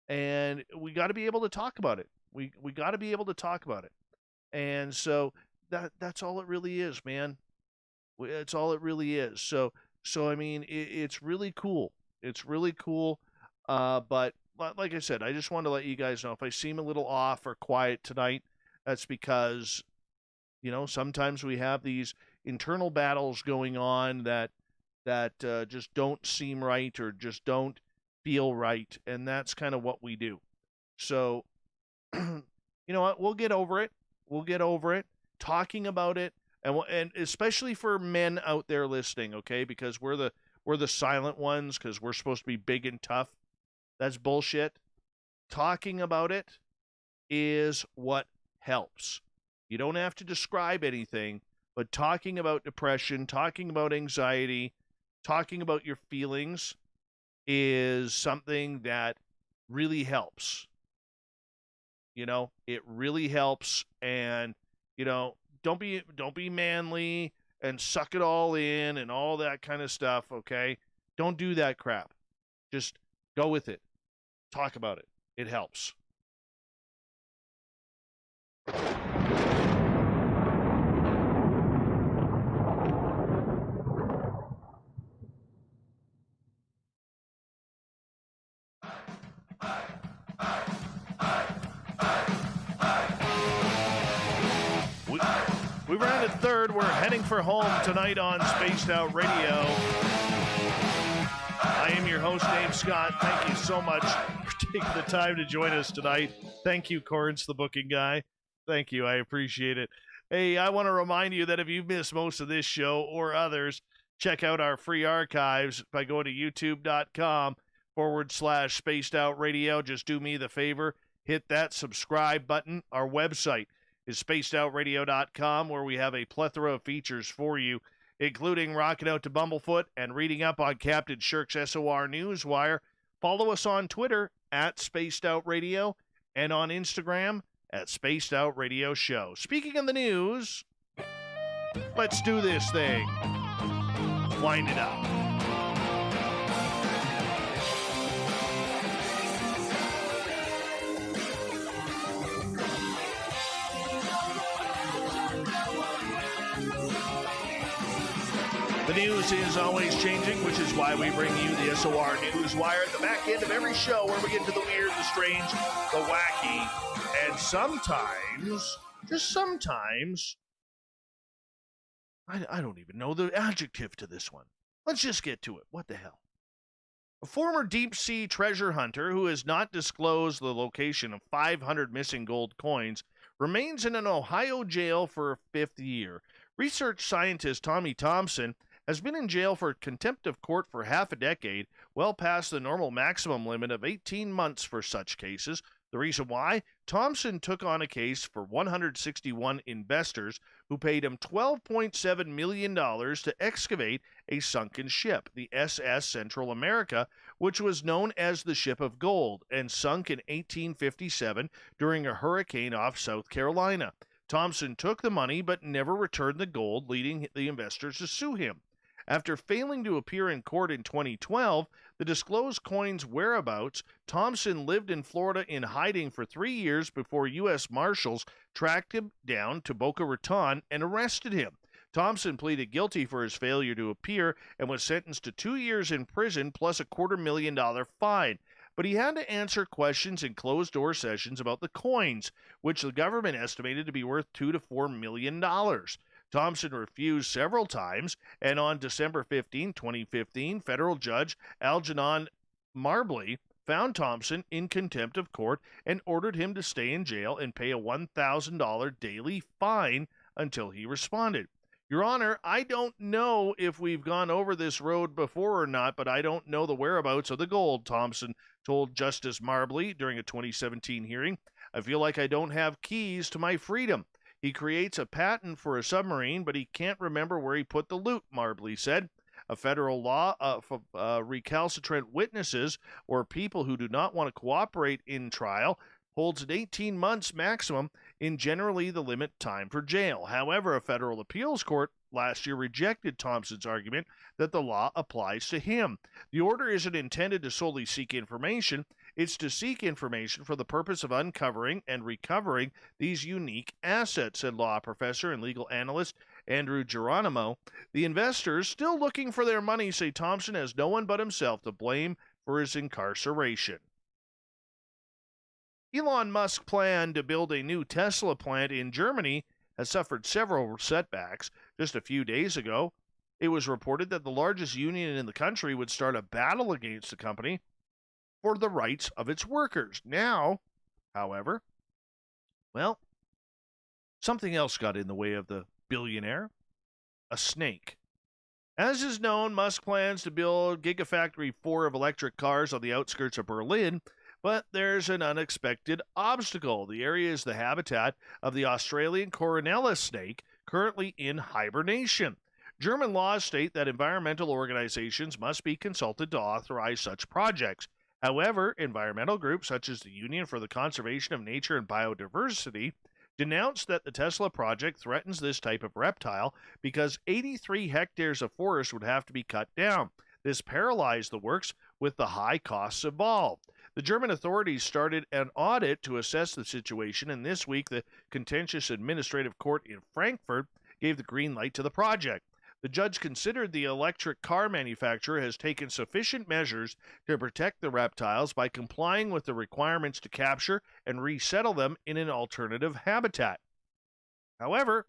and we got to be able to talk about it. We got to be able to talk about it. And so that's all it really is, man. It's all it really is. So I mean, it's really cool. It's really cool. But like I said, I just wanted to let you guys know if I seem a little off or quiet tonight, that's because, sometimes we have these internal battles going on that just don't seem right or just don't feel right, and that's kind of what we do. So, you know what? We'll get over it. We'll get over it. Talking about it, and especially for men out there listening, okay? Because we're the silent ones because we're supposed to be big and tough. That's bullshit. Talking about it is what helps. You don't have to describe anything, but talking about depression, talking about anxiety, talking about your feelings is something that really helps. You know, it really helps. And, you know, don't be manly and suck it all in and all that kind of stuff, okay? Don't do that crap. Just go with it. Talk about it. It helps. We ran at third. We're heading for home tonight on Spaced Out Radio. I am your host, Dave Scott. Thank you so much for taking the time to join us tonight. Thank you, Corns, the booking guy. Thank you. I appreciate it. Hey, I want to remind you that if you've missed most of this show or others, check out our free archives by going to youtube.com/Spaced Out Radio. Just do me the favor, hit that subscribe button. Our website is spacedoutradio.com, where we have a plethora of features for you, including rocking out to Bumblefoot and reading up on Captain Shirk's SOR Newswire. Follow us on Twitter at Spaced Out Radio and on Instagram at Spaced Out Radio Show. Speaking of the news, let's do this thing. Wind it up. The news is always changing, which is why we bring you the SOR Newswire at the back end of every show, where we get to the weird, the strange, the wacky, and sometimes, just sometimes, I don't even know the adjective to this one. Let's just get to it. What the hell? A former deep-sea treasure hunter who has not disclosed the location of 500 missing gold coins remains in an Ohio jail for a 5th year. Research scientist Tommy Thompson has been in jail for contempt of court for half a decade, well past the normal maximum limit of 18 months for such cases. The reason why? Thompson took on a case for 161 investors who paid him $12.7 million to excavate a sunken ship, the SS Central America, which was known as the Ship of Gold and sunk in 1857 during a hurricane off South Carolina. Thompson took the money but never returned the gold, leading the investors to sue him. After failing to appear in court in 2012, the disclosed coin's whereabouts, Thompson lived in Florida in hiding for 3 years before U.S. Marshals tracked him down to Boca Raton and arrested him. Thompson pleaded guilty for his failure to appear and was sentenced to 2 years in prison plus a $250,000 fine. But he had to answer questions in closed-door sessions about the coins, which the government estimated to be worth $2 to $4 million. Thompson refused several times, and on December 15, 2015, federal judge Algernon Marbley found Thompson in contempt of court and ordered him to stay in jail and pay a $1,000 daily fine until he responded. Your Honor, I don't know if we've gone over this road before or not, but I don't know the whereabouts of the gold, Thompson told Justice Marbley during a 2017 hearing. I feel like I don't have keys to my freedom. He creates a patent for a submarine, but he can't remember where he put the loot, Marbley said. A federal law for recalcitrant witnesses or people who do not want to cooperate in trial holds an 18 months maximum in generally the limit time for jail. However, a federal appeals court last year rejected Thompson's argument that the law applies to him. The order isn't intended to solely seek information. It's to seek information for the purpose of uncovering and recovering these unique assets, said law professor and legal analyst Andrew Geronimo. The investors, still looking for their money, say Thompson has no one but himself to blame for his incarceration. Elon Musk's plan to build a new Tesla plant in Germany has suffered several setbacks. Just a few days ago, it was reported that the largest union in the country would start a battle against the company for the rights of its workers. Now, however, well, something else got in the way of the billionaire, a snake. As is known, Musk plans to build Gigafactory 4 of electric cars on the outskirts of Berlin, But there's an unexpected obstacle. The area is the habitat of the Australian coronella snake, currently in hibernation. German laws state that environmental organizations must be consulted to authorize such projects. However, environmental groups such as the Union for the Conservation of Nature and Biodiversity denounced that the Tesla project threatens this type of reptile because 83 hectares of forest would have to be cut down. This paralyzed the works with the high costs involved. The German authorities started an audit to assess the situation, and this week the contentious administrative court in Frankfurt gave the green light to the project. The judge considered the electric car manufacturer has taken sufficient measures to protect the reptiles by complying with the requirements to capture and resettle them in an alternative habitat. However,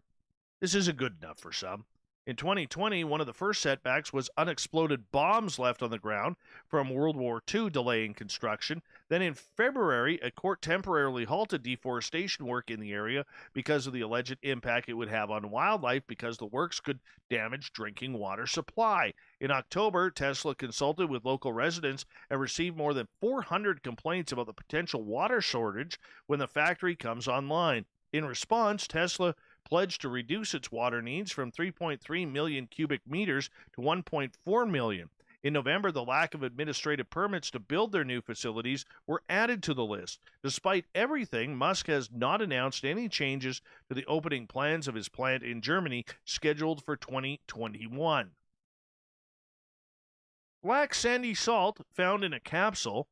this isn't good enough for some. In 2020, one of the first setbacks was unexploded bombs left on the ground from World War II delaying construction. Then in February, a court temporarily halted deforestation work in the area because of the alleged impact it would have on wildlife because the works could damage drinking water supply. In October, Tesla consulted with local residents and received more than 400 complaints about the potential water shortage when the factory comes online. In response, Tesla pledged to reduce its water needs from 3.3 million cubic meters to 1.4 million. In November, the lack of administrative permits to build their new facilities were added to the list. Despite everything, Musk has not announced any changes to the opening plans of his plant in Germany, scheduled for 2021. Black sandy salt found in a capsule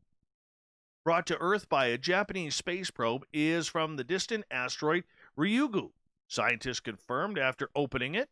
brought to Earth by a Japanese space probe is from the distant asteroid Ryugu. Scientists confirmed after opening it.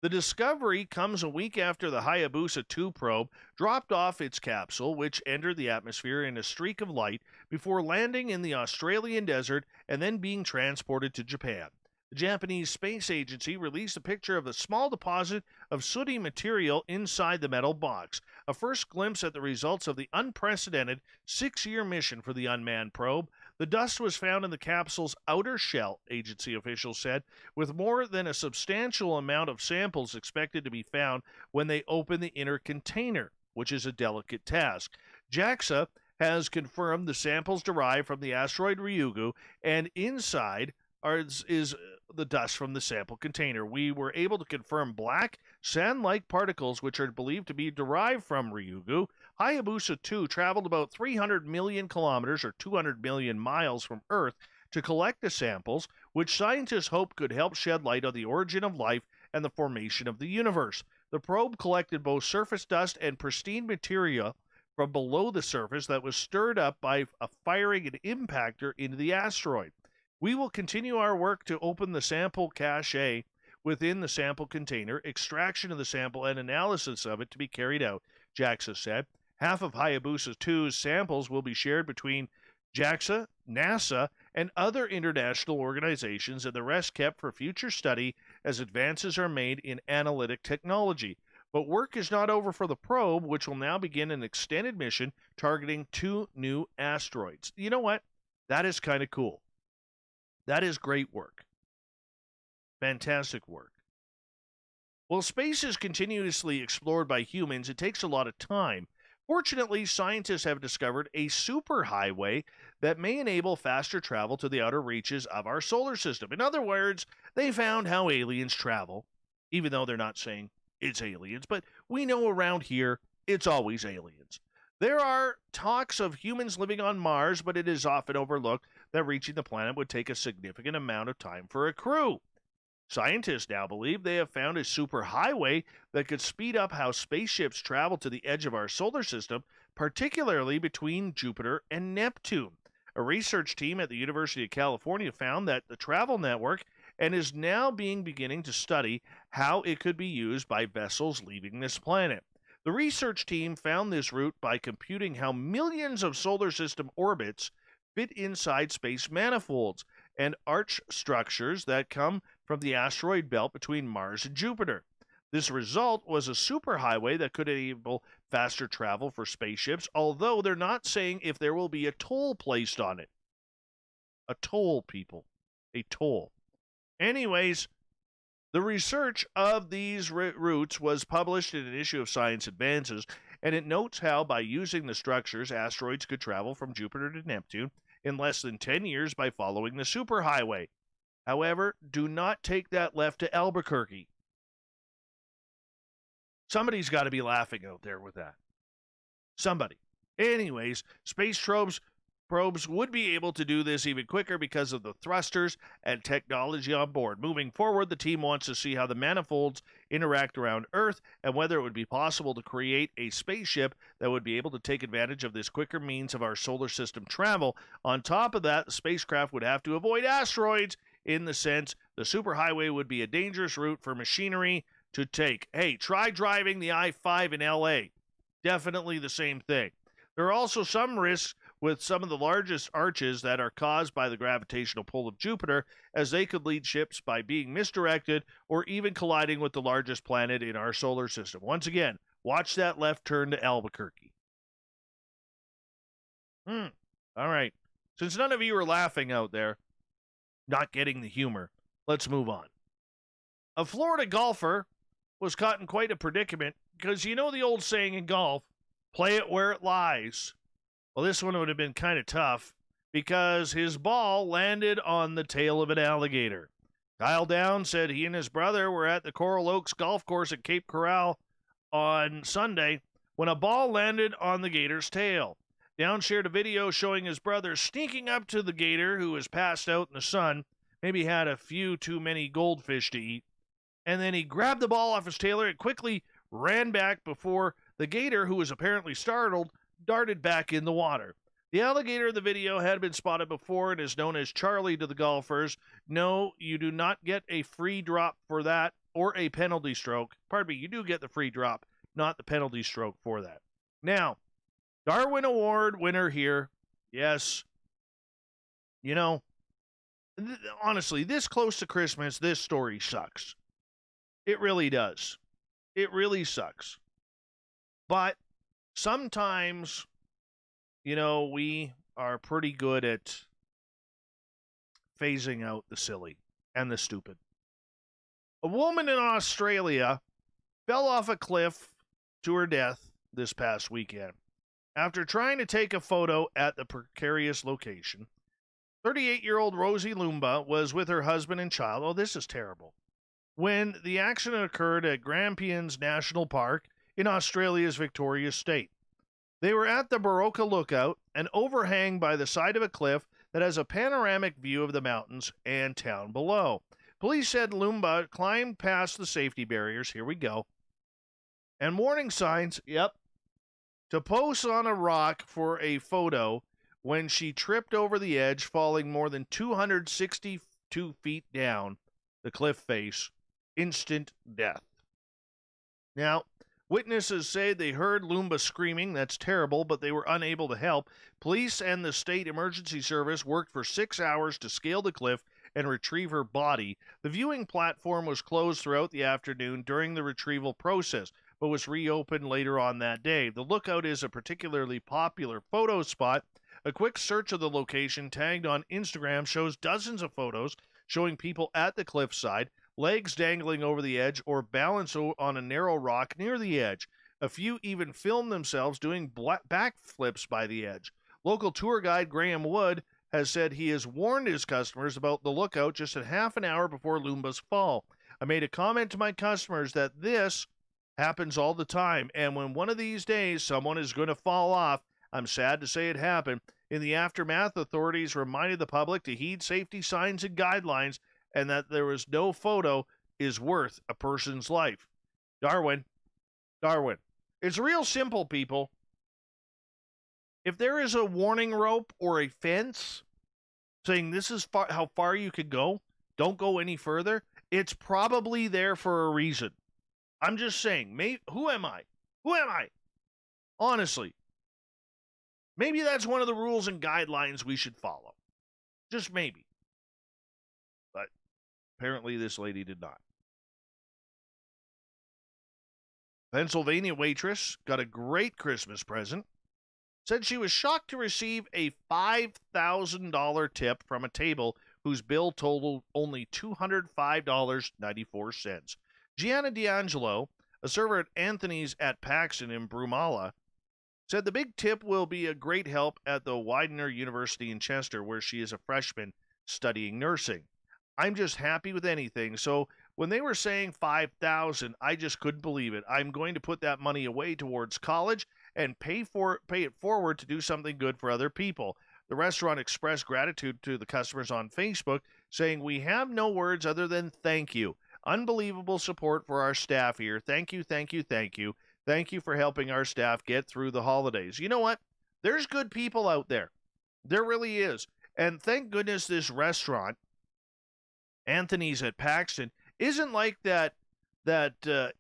The discovery comes a week after the Hayabusa 2 probe dropped off its capsule, which entered the atmosphere in a streak of light before landing in the Australian desert and then being transported to Japan. The Japanese Space Agency released a picture of a small deposit of sooty material inside the metal box, a first glimpse at the results of the unprecedented 6-year mission for the unmanned probe. The dust was found in the capsule's outer shell, agency officials said, with more than a substantial amount of samples expected to be found when they open the inner container, which is a delicate task. JAXA has confirmed the samples derived from the asteroid Ryugu, and inside is the dust from the sample container. We were able to confirm black, sand-like particles which are believed to be derived from Ryugu. Hayabusa 2 traveled about 300 million kilometers or 200 million miles from Earth to collect the samples, which scientists hope could help shed light on the origin of life and the formation of the universe. The probe collected both surface dust and pristine material from below the surface that was stirred up by firing an impactor into the asteroid. We will continue our work to open the sample cache within the sample container, extraction of the sample and analysis of it to be carried out, JAXA said. Half of Hayabusa 2's samples will be shared between JAXA, NASA, and other international organizations, and the rest kept for future study as advances are made in analytic technology. But work is not over for the probe, which will now begin an extended mission targeting 2 new asteroids. You know what? That is kind of cool. That is great work. Fantastic work. While space is continuously explored by humans, it takes a lot of time. Fortunately, scientists have discovered a superhighway that may enable faster travel to the outer reaches of our solar system. In other words, they found how aliens travel, even though they're not saying it's aliens, but we know around here it's always aliens. There are talks of humans living on Mars, but it is often overlooked that reaching the planet would take a significant amount of time for a crew. Scientists now believe they have found a superhighway that could speed up how spaceships travel to the edge of our solar system, particularly between Jupiter and Neptune. A research team at the University of California found that the travel network and is now beginning to study how it could be used by vessels leaving this planet. The research team found this route by computing how millions of solar system orbits fit inside space manifolds and arch structures that come from the asteroid belt between Mars and Jupiter. This result was a superhighway that could enable faster travel for spaceships, although they're not saying if there will be a toll placed on it. A toll, people. A toll. Anyways, the research of these routes was published in an issue of Science Advances, and it notes how by using the structures, asteroids could travel from Jupiter to Neptune in less than 10 years by following the superhighway. However, do not take that left to Albuquerque. Somebody's got to be laughing out there with that. Somebody. Anyways, space probes would be able to do this even quicker because of the thrusters and technology on board. Moving forward, the team wants to see how the manifolds interact around Earth and whether it would be possible to create a spaceship that would be able to take advantage of this quicker means of our solar system travel. On top of that, the spacecraft would have to avoid asteroids in the sense the superhighway would be a dangerous route for machinery to take. Hey, try driving the I-5 in LA. Definitely the same thing. There are also some risks with some of the largest arches that are caused by the gravitational pull of Jupiter, as they could lead ships by being misdirected or even colliding with the largest planet in our solar system. Once again, watch that left turn to Albuquerque. All right. Since none of you are laughing out there, not getting the humor, let's move on. A Florida golfer was caught in quite a predicament because you know the old saying in golf, play it where it lies. Well, this one would have been kind of tough because his ball landed on the tail of an alligator. Kyle Downs said he and his brother were at the Coral Oaks golf course at Cape Coral on Sunday when a ball landed on the gator's tail. Downs shared a video showing his brother sneaking up to the gator, who was passed out in the sun, maybe had a few too many goldfish to eat, and then he grabbed the ball off his tail and quickly ran back before the gator, who was apparently startled, darted back in the water. The alligator in the video had been spotted before and is known as Charlie to the golfers. No, you do not get a free drop for that or a penalty stroke. Pardon me, you do get the free drop, not the penalty stroke for that. Now, Darwin Award winner here. Yes. You know, honestly, this close to Christmas, this story sucks. It really does. It really sucks. But sometimes, you know, we are pretty good at phasing out the silly and the stupid. A woman in Australia fell off a cliff to her death this past weekend after trying to take a photo at the precarious location. 38-year-old Rosie Lumba was with her husband and child. Oh, this is terrible. When the accident occurred at Grampians National Park in Australia's Victoria State. They were at the Barocca Lookout, an overhang by the side of a cliff that has a panoramic view of the mountains and town below. Police said Lumba climbed past the safety barriers, here we go, and warning signs, to post on a rock for a photo when she tripped over the edge, falling more than 262 feet down the cliff face. Instant death. Now, witnesses say they heard Lumba screaming. That's terrible, but they were unable to help. Police and the state emergency service worked for 6 hours to scale the cliff and retrieve her body. The viewing platform was closed throughout the afternoon during the retrieval process, but was reopened later on that day. The lookout is a particularly popular photo spot. A quick search of the location tagged on Instagram shows dozens of photos showing people at the cliffside, legs dangling over the edge or balance on a narrow rock near the edge. A few even filmed themselves doing backflips by the edge. Local tour guide Graham Wood has said he has warned his customers about the lookout just a half an hour before Lumba's fall. I made a comment to my customers that this happens all the time, and when one of these days someone is going to fall off, I'm sad to say it happened. In the aftermath, authorities reminded the public to heed safety signs and guidelines and that there was no photo is worth a person's life. Darwin. It's real simple, people. If there is a warning rope or a fence saying this is how far you could go, don't go any further, it's probably there for a reason. I'm just saying, who am I? Honestly. Maybe that's one of the rules and guidelines we should follow. Just maybe. But apparently this lady did not. Pennsylvania waitress got a great Christmas present. Said she was shocked to receive a $5,000 tip from a table whose bill totaled only $205.94. Gianna D'Angelo, a server at Anthony's at Paxton in Brumala, said the big tip will be a great help at the Widener University in Chester, where she is a freshman studying nursing. I'm just happy with anything. So when they were saying $5,000, I just couldn't believe it. I'm going to put that money away towards college and pay it forward to do something good for other people. The restaurant expressed gratitude to the customers on Facebook, saying, "We have no words other than thank you. Unbelievable support for our staff here. Thank you, thank you, thank you. Thank you for helping our staff get through the holidays." You know what? There's good people out there. There really is. And thank goodness this restaurant, Anthony's at Paxton, isn't like that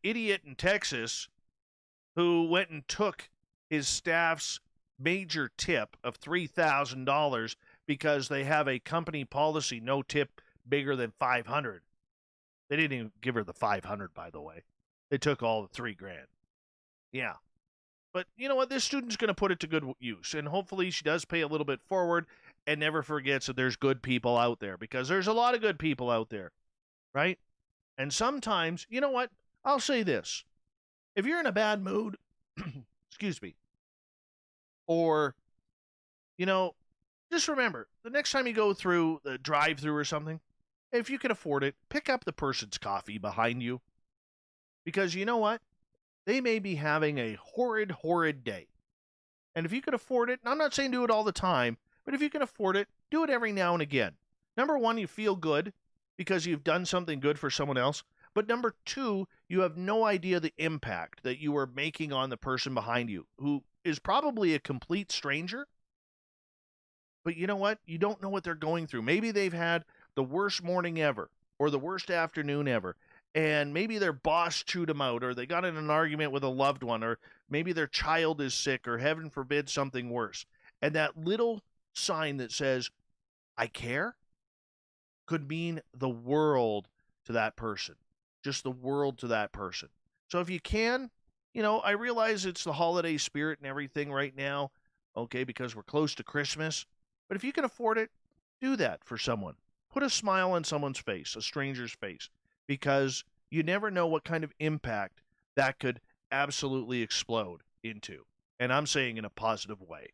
idiot in Texas who went and took his staff's major tip of $3,000 because they have a company policy, no tip bigger than $500. They didn't even give her the $500, by the way. They took all the $3,000. Yeah. But you know what? This student's going to put it to good use, and hopefully she does pay a little bit forward and never forgets that there's good people out there, because there's a lot of good people out there, right? And sometimes, you know what? I'll say this. If you're in a bad mood, excuse me, or, you know, just remember, the next time you go through the drive-thru or something, if you can afford it, pick up the person's coffee behind you. Because you know what? They may be having a horrid, horrid day. And if you can afford it, and I'm not saying do it all the time, but if you can afford it, do it every now and again. Number one, you feel good because you've done something good for someone else. But number two, you have no idea the impact that you are making on the person behind you, who is probably a complete stranger. But you know what? You don't know what they're going through. Maybe they've had the worst morning ever or the worst afternoon ever. And maybe their boss chewed them out, or they got in an argument with a loved one, or maybe their child is sick, or heaven forbid something worse. And that little sign that says, "I care," could mean the world to that person. Just the world to that person. So if you can, you know, I realize it's the holiday spirit and everything right now, okay, because we're close to Christmas. But if you can afford it, do that for someone. Put a smile on someone's face, a stranger's face, because you never know what kind of impact that could absolutely explode into. And I'm saying in a positive way.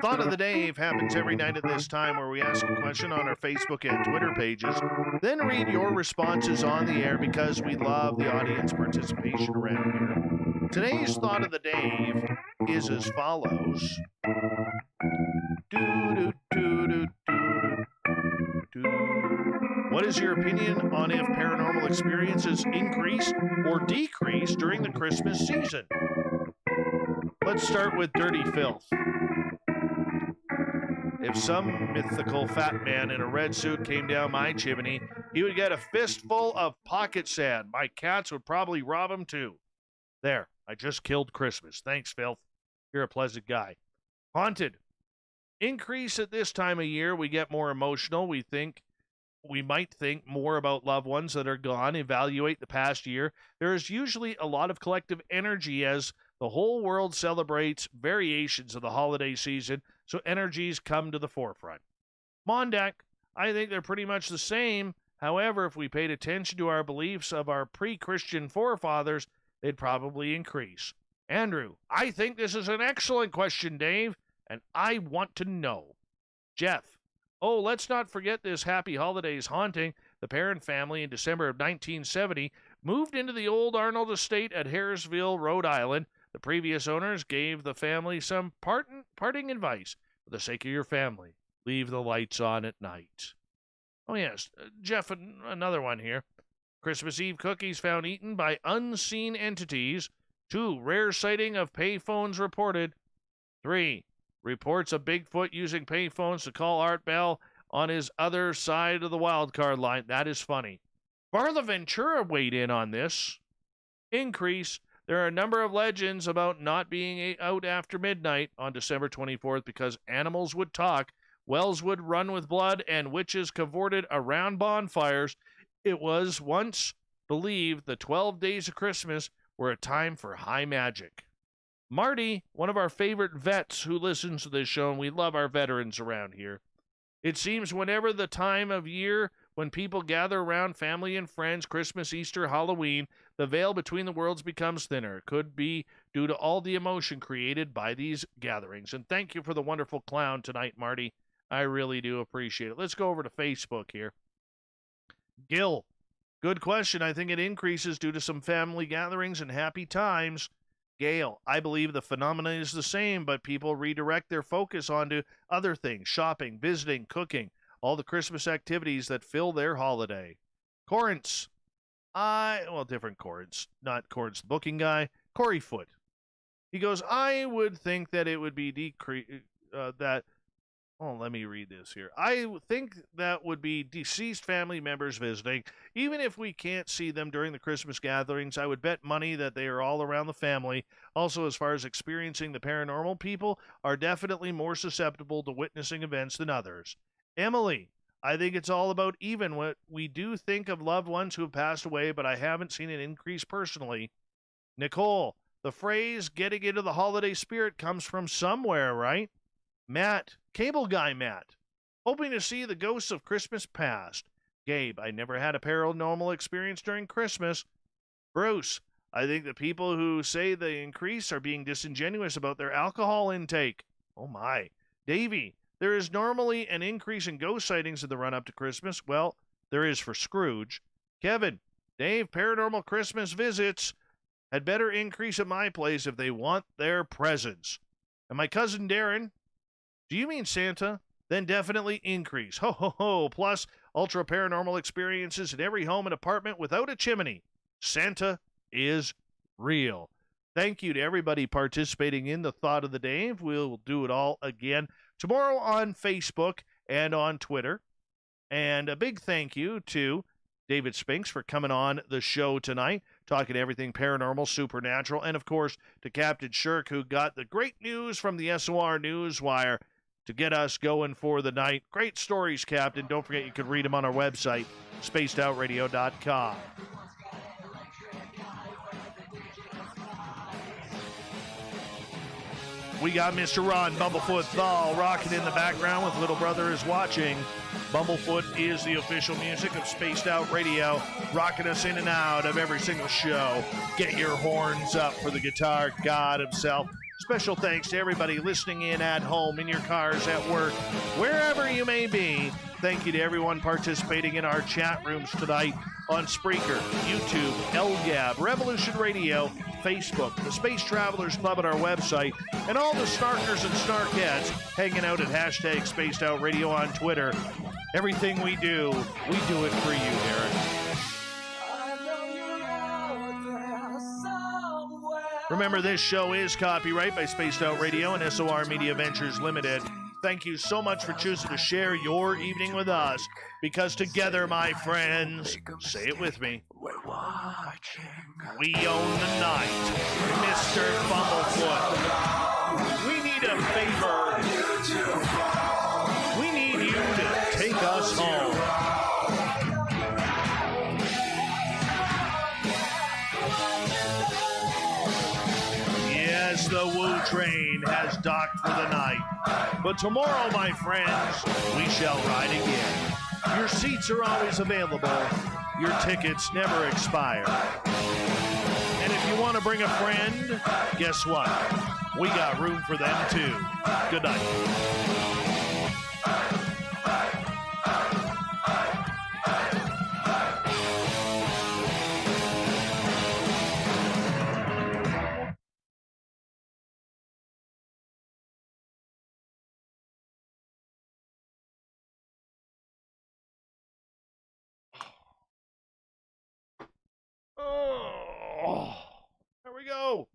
Thought of the Day happens every night at this time, where we ask a question on our Facebook and Twitter pages, then read your responses on the air because we love the audience participation around here. Today's Thought of the Day is as follows. What is your opinion on if paranormal experiences increase or decrease during the Christmas season? Let's start with Dirty Fylth. If some mythical fat man in a red suit came down my chimney, he would get a fistful of pocket sand. My cats would probably rob him too. There, I just killed Christmas. Thanks, Fylth. You're a pleasant guy. Haunted. Increase at this time of year, we get more emotional. We might think more about loved ones that are gone, evaluate the past year. There is usually a lot of collective energy as the whole world celebrates variations of the holiday season, so energies come to the forefront. Mondak, I think they're pretty much the same. However, if we paid attention to our beliefs of our pre-Christian forefathers, they'd probably increase. Andrew, I think this is an excellent question, Dave, and I want to know. Jeff, oh, let's not forget this happy holidays haunting. The Perrin family in December of 1970 moved into the old Arnold estate at Harrisville, Rhode Island. The previous owners gave the family some parting advice. For the sake of your family, leave the lights on at night. Oh, yes. Jeff, another one here. Christmas Eve cookies found eaten by unseen entities. 2, rare sighting of payphones reported. 3, reports of Bigfoot using payphones to call Art Bell on his other side of the wildcard line. That is funny. Marla Ventura weighed in on this. Increase. There are a number of legends about not being out after midnight on December 24th because animals would talk, wells would run with blood, and witches cavorted around bonfires. It was once believed the 12 days of Christmas were a time for high magic. Marty, one of our favorite vets who listens to this show, and we love our veterans around here. It seems whenever the time of year when people gather around family and friends, Christmas, Easter, Halloween, the veil between the worlds becomes thinner. It could be due to all the emotion created by these gatherings. And thank you for the wonderful clown tonight, Marty. I really do appreciate it. Let's go over to Facebook here. Gil, good question. I think it increases due to some family gatherings and happy times. Gail, I believe the phenomenon is the same, but people redirect their focus onto other things, shopping, visiting, cooking, all the Christmas activities that fill their holiday. Corrance, different Corrance, not Corrance, the booking guy, Corey Foot. He goes, I would think that it would be let me read this here. I think that would be deceased family members visiting. Even if we can't see them during the Christmas gatherings, I would bet money that they are all around the family. Also, as far as experiencing the paranormal, people are definitely more susceptible to witnessing events than others. Emily, I think it's all about even. What we do think of loved ones who have passed away, but I haven't seen an increase personally. Nicole, the phrase getting into the holiday spirit comes from somewhere, right? Matt, cable guy Matt, hoping to see the ghosts of Christmas past. Gabe, I never had a paranormal experience during Christmas. Bruce, I think the people who say they increase are being disingenuous about their alcohol intake. Oh my. Davey, there is normally an increase in ghost sightings in the run-up to Christmas. Well, there is for Scrooge. Kevin, Dave, paranormal Christmas visits had better increase at my place if they want their presents. And my cousin Darren, do you mean Santa? Then definitely increase. Ho, ho, ho. Plus, ultra paranormal experiences in every home and apartment without a chimney. Santa is real. Thank you to everybody participating in the Thought of the Day. We'll do it all again tomorrow on Facebook and on Twitter. And a big thank you to David Spinks for coming on the show tonight, talking everything paranormal, supernatural, and of course to Captain Shirk, who got the great news from the SOR Newswire to get us going for the night. Great stories, Captain. Don't forget you can read them on our website, spacedoutradio.com. We got Mr. Ron Bumblefoot THAL rocking in the background with Little Brother is Watching. Bumblefoot is the official music of Spaced Out Radio, rocking us in and out of every single show. Get your horns up for the guitar god himself. Special thanks to everybody listening in at home, in your cars, at work, wherever you may be. Thank you to everyone participating in our chat rooms tonight on Spreaker, YouTube, LGAB, Revolution Radio, Facebook, the Space Travelers Club at our website, and all the snarkers and snarkettes hanging out at hashtag Spaced Out Radio on Twitter. Everything we do it for you, Derek. Remember, this show is copyright by Spaced Out Radio and SOR Media Ventures Limited. Thank you so much for choosing to share your evening with us, because together, my friends, say it with me, we own the night. Mr. Bumblefoot, we need a favor. We need you to take us home. Yes, the Woo train has docked for the night. But tomorrow, my friends, we shall ride again. Your seats are always available. Your tickets never expire. And if you want to bring a friend, guess what? We got room for them too. Good night. Oh, there we go.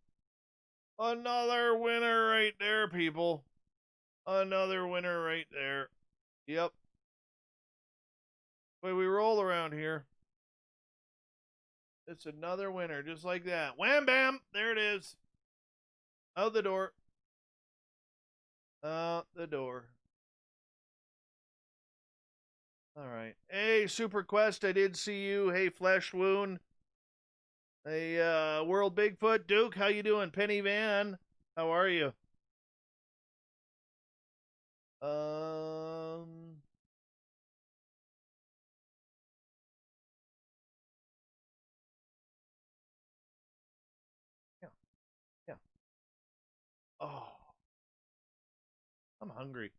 Another winner right there, people. Another winner right there. Yep. Way we roll around here. It's another winner, just like that. Wham, bam. There it is. Out the door. Out the door. All right. Hey, Super Quest, I did see you. Hey, Flesh Wound. Hey, World Bigfoot. Duke, how you doing? Penny Van, How are you? Um, yeah, yeah. Oh, I'm hungry.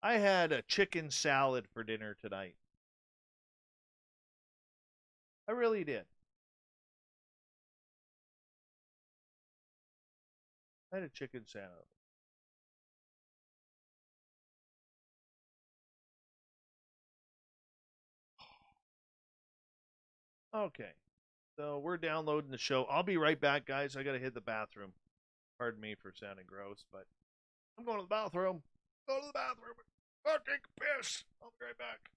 I had a chicken salad for dinner tonight. I really did. I had a chicken salad. Okay. So we're downloading the show. I'll be right back, guys. I got to hit the bathroom. Pardon me for sounding gross, but I'm going to the bathroom. Go to the bathroom. Go take a piss. I'll be right back.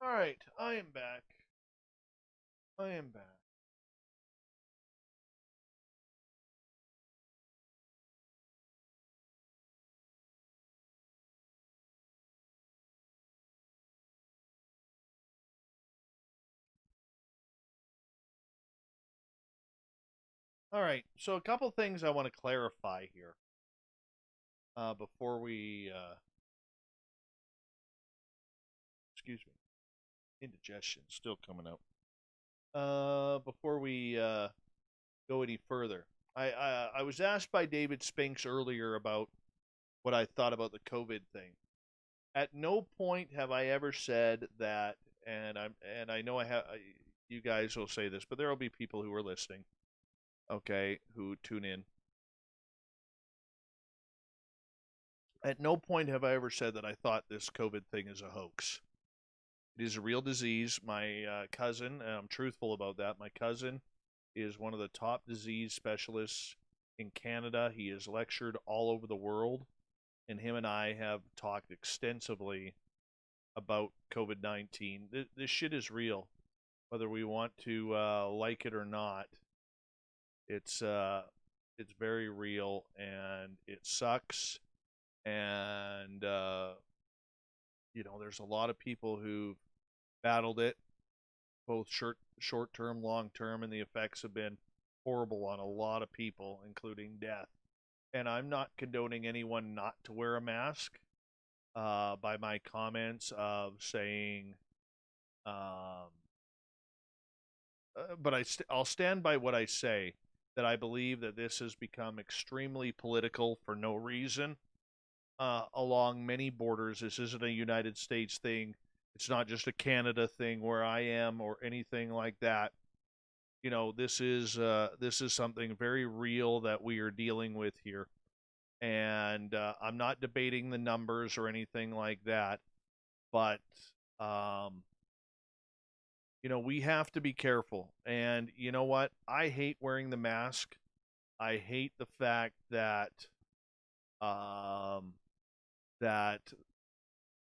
All right, I am back. I am back. All right, so a couple things I want to clarify here before we, excuse me, indigestion still coming out. Before we go any further, I was asked by David Spinks earlier about what I thought about the COVID thing. At no point have I ever said that, and I know you guys will say this, but there will be people who are listening, okay, who tune in. At no point have I ever said that I thought this COVID thing is a hoax. It is a real disease. My cousin, and I'm truthful about that, my cousin is one of the top disease specialists in Canada. He has lectured all over the world, and him and I have talked extensively about COVID-19. This shit is real, whether we want to like it or not. It's very real, and it sucks. And there's a lot of people who've battled it, both short term, long term, and the effects have been horrible on a lot of people, including death. And I'm not condoning anyone not to wear a mask by my comments of saying, but I'll stand by what I say, that I believe that this has become extremely political for no reason. Along many borders. This isn't a United States thing. It's not just a Canada thing where I am or anything like that. This is something very real that we are dealing with here. And I'm not debating the numbers or anything like that. But, we have to be careful. And you know what? I hate wearing the mask. I hate the fact that that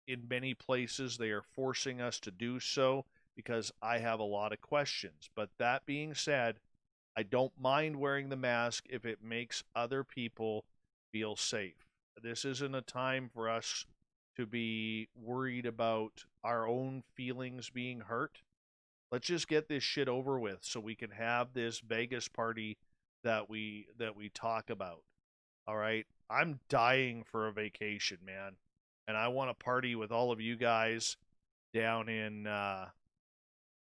in many places they are forcing us to do so, because I have a lot of questions. But that being said, I don't mind wearing the mask if it makes other people feel safe. This isn't a time for us to be worried about our own feelings being hurt. Let's just get this shit over with so we can have this Vegas party that we talk about. All right? I'm dying for a vacation, man. And I want to party with all of you guys down in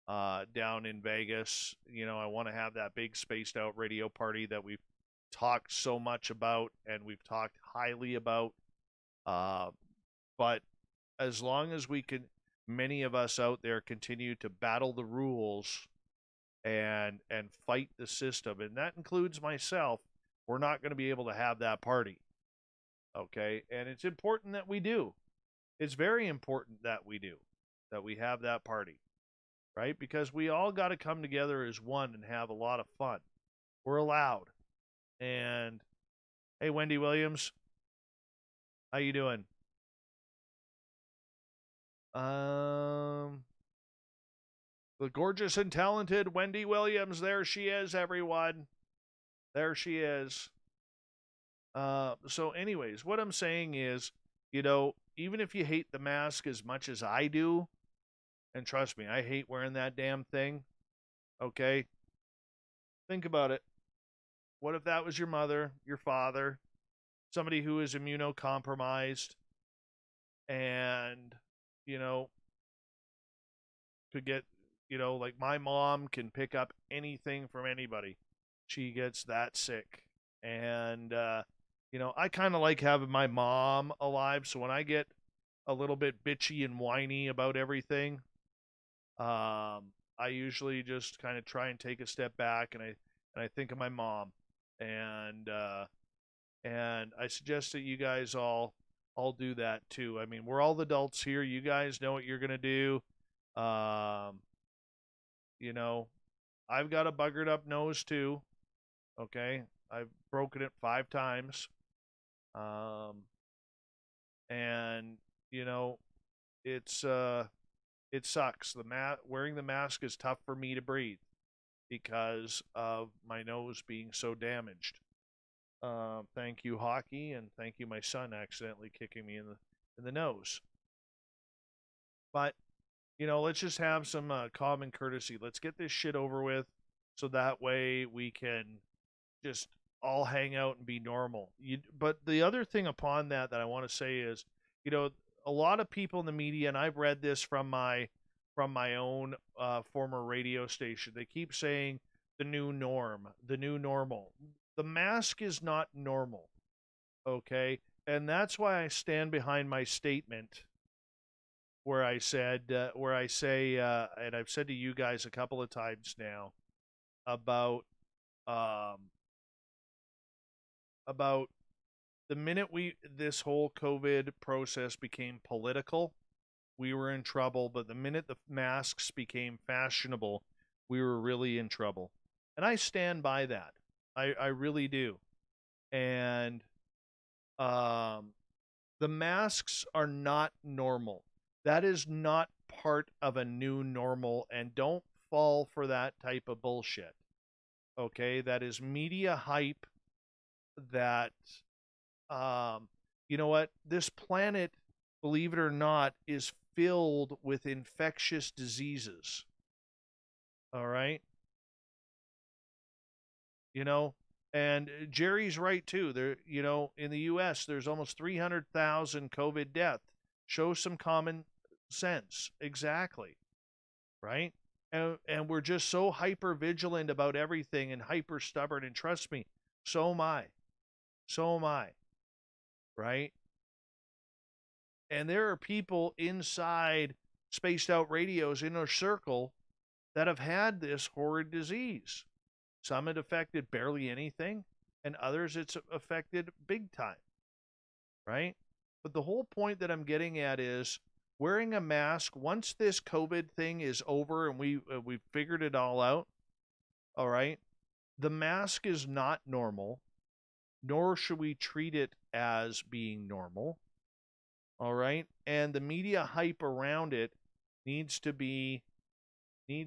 Vegas. I want to have that big spaced out radio party that we've talked so much about and we've talked highly about. But as long as many of us out there continue to battle the rules and fight the system, and that includes myself, we're not going to be able to have that party. Okay? And it's important that we do. It's very important that we do. That we have that party. Right? Because we all got to come together as one and have a lot of fun. We're allowed. And hey, Wendy Williams, how you doing? The gorgeous and talented Wendy Williams, there she is, everyone. There she is. So anyways, what I'm saying is, even if you hate the mask as much as I do, and trust me, I hate wearing that damn thing, okay? Think about it. What if that was your mother, your father, somebody who is immunocompromised, and, could get, like my mom can pick up anything from anybody. She gets that sick. And, I kind of like having my mom alive, so when I get a little bit bitchy and whiny about everything, I usually just kind of try and take a step back, and I think of my mom, and I suggest that you guys all do that too. I mean, we're all adults here. You guys know what you're gonna do. I've got a buggered up nose too. Okay, I've broken it 5 times. And it's It sucks. Wearing the mask is tough for me to breathe because of my nose being so damaged. Thank you, hockey, and thank you, my son, accidentally kicking me in the nose. But let's just have some common courtesy. Let's get this shit over with, so that way we can just all hang out and be normal. But the other thing upon that I want to say is, a lot of people in the media, and I've read this from my own former radio station. They keep saying the new norm, the new normal. The mask is not normal, okay? And that's why I stand behind my statement where I say, and I've said to you guys a couple of times now about the minute this whole COVID process became political, we were in trouble. But the minute the masks became fashionable, we were really in trouble. And I stand by that. I really do. And the masks are not normal. That is not part of a new normal, and don't fall for that type of bullshit. Okay? That is media hype that, you know what? This planet, believe it or not, is filled with infectious diseases. All right? And Jerry's right too. There, in the U.S., there's almost 300,000 COVID deaths. Show some common sense. Exactly. Right? And we're just so hyper vigilant about everything and hyper stubborn. And trust me, so am I. So am I. Right? And there are people inside Spaced Out Radio's inner circle that have had this horrid disease. Some it affected barely anything, and others it's affected big time, right? But the whole point that I'm getting at is wearing a mask, once this COVID thing is over and we've figured it all out, all right, the mask is not normal, nor should we treat it as being normal, all right? And the media hype around it needs to be we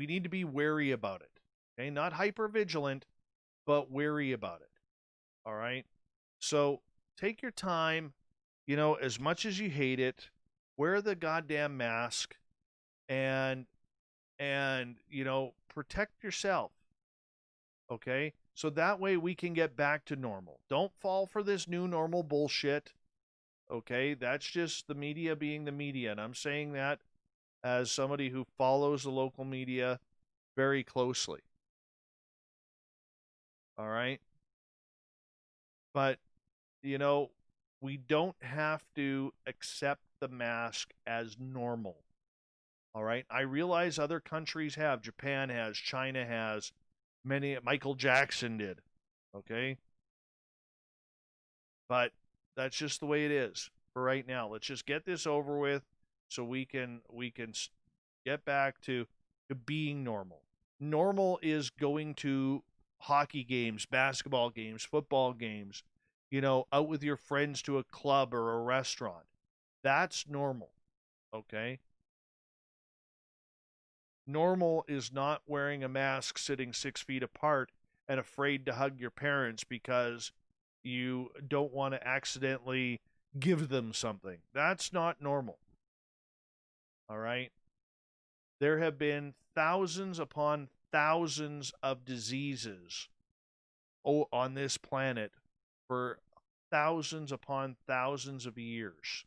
need to be wary about it. Okay, not hyper vigilant, but wary about it. All right. So take your time. As much as you hate it, wear the goddamn mask, and protect yourself. Okay. So that way we can get back to normal. Don't fall for this new normal bullshit. Okay, that's just the media being the media, and I'm saying that as somebody who follows the local media very closely. All right? But, we don't have to accept the mask as normal. All right? I realize other countries have. Japan has. China has. Michael Jackson did. Okay? But that's just the way it is for right now. Let's just get this over with, so we can get back to being normal. Normal is going to hockey games, basketball games, football games, out with your friends to a club or a restaurant. That's normal, okay? Normal is not wearing a mask, sitting 6 feet apart, and afraid to hug your parents because you don't want to accidentally give them something. That's not normal. All right? There have been thousands upon thousands of diseases on this planet for thousands upon thousands of years.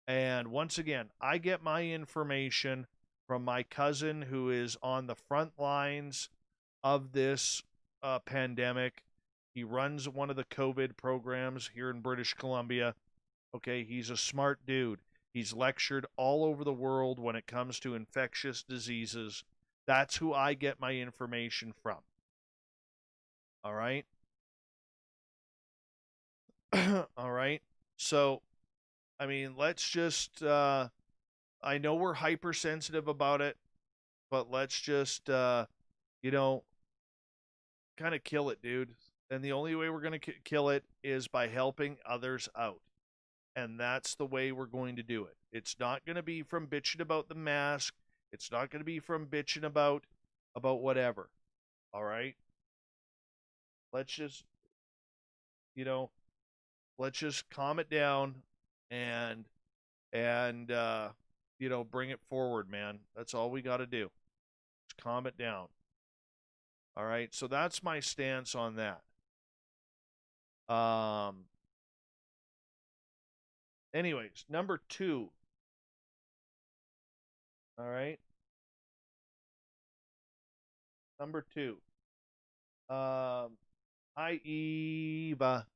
And once again, I get my information from my cousin who is on the front lines of this pandemic. He runs one of the COVID programs here in British Columbia. Okay, he's a smart dude. He's lectured all over the world when it comes to infectious diseases. That's who I get my information from. All right? All right? So, let's just, I know we're hypersensitive about it, but let's just, kind of kill it, dude. And the only way we're going to kill it is by helping others out. And that's the way we're going to do it. It's not going to be from bitching about the mask. It's not going to be from bitching about whatever. All right? Let's just, let's just calm it down and bring it forward, man. That's all we got to do. Just calm it down. All right? So that's my stance on that. Anyways, number 2. All right. Number 2. Hi, Eva.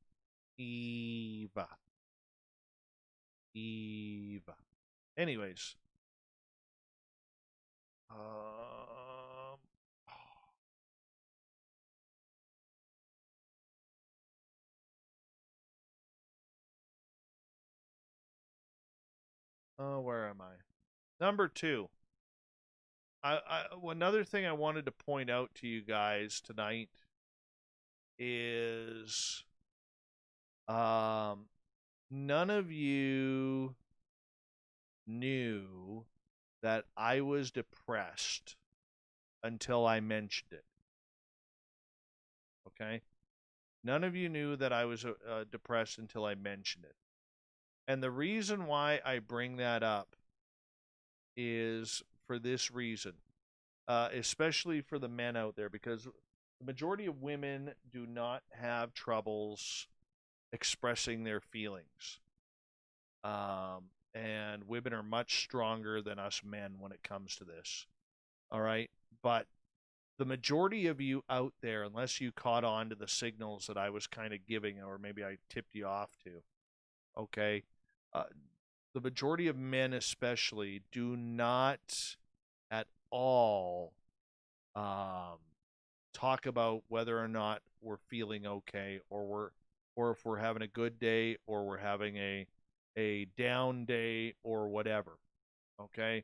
Anyways. Where am I? Number 2. Another thing I wanted to point out to you guys tonight is none of you knew that I was depressed until I mentioned it. Okay? None of you knew that I was depressed until I mentioned it. And the reason why I bring that up is for this reason, especially for the men out there, because the majority of women do not have troubles expressing their feelings. And women are much stronger than us men when it comes to this. All right? But the majority of you out there, unless you caught on to the signals that I was kind of giving, or maybe I tipped you off to, okay? The majority of men especially do not at all talk about whether or not we're feeling okay, or if we're having a good day, or we're having a down day, or whatever. Okay?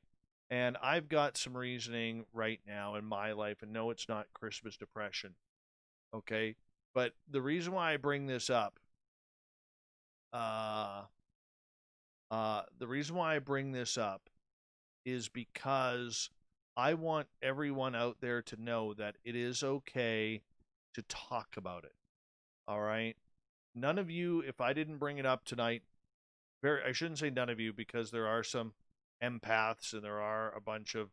And I've got some reasoning right now in my life, and no, it's not Christmas depression. Okay? But the reason why I bring this up, is because I want everyone out there to know that it is okay to talk about it. All right? None of you, if I didn't bring it up tonight, I shouldn't say none of you, because there are some empaths and there are a bunch of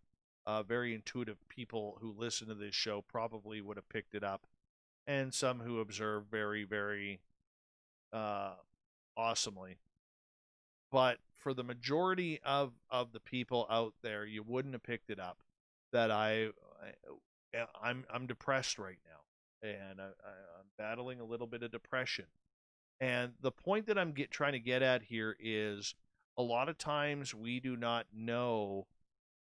very intuitive people who listen to this show, probably would have picked it up, and some who observe very, very awesomely. But for the majority of the people out there, you wouldn't have picked it up that I'm depressed right now, and I'm battling a little bit of depression. And the point that I'm trying to get at here is, a lot of times we do not know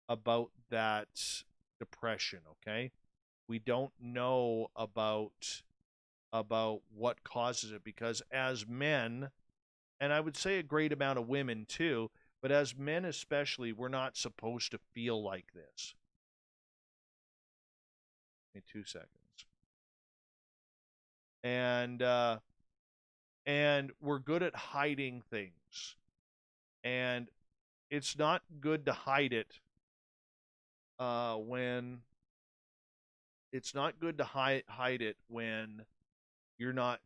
about that depression, okay? We don't know about what causes it, because as men, and I would say a great amount of women too, but as men especially, we're not supposed to feel like this. Give me 2 seconds. And we're good at hiding things. And it's not good to hide it when you're not,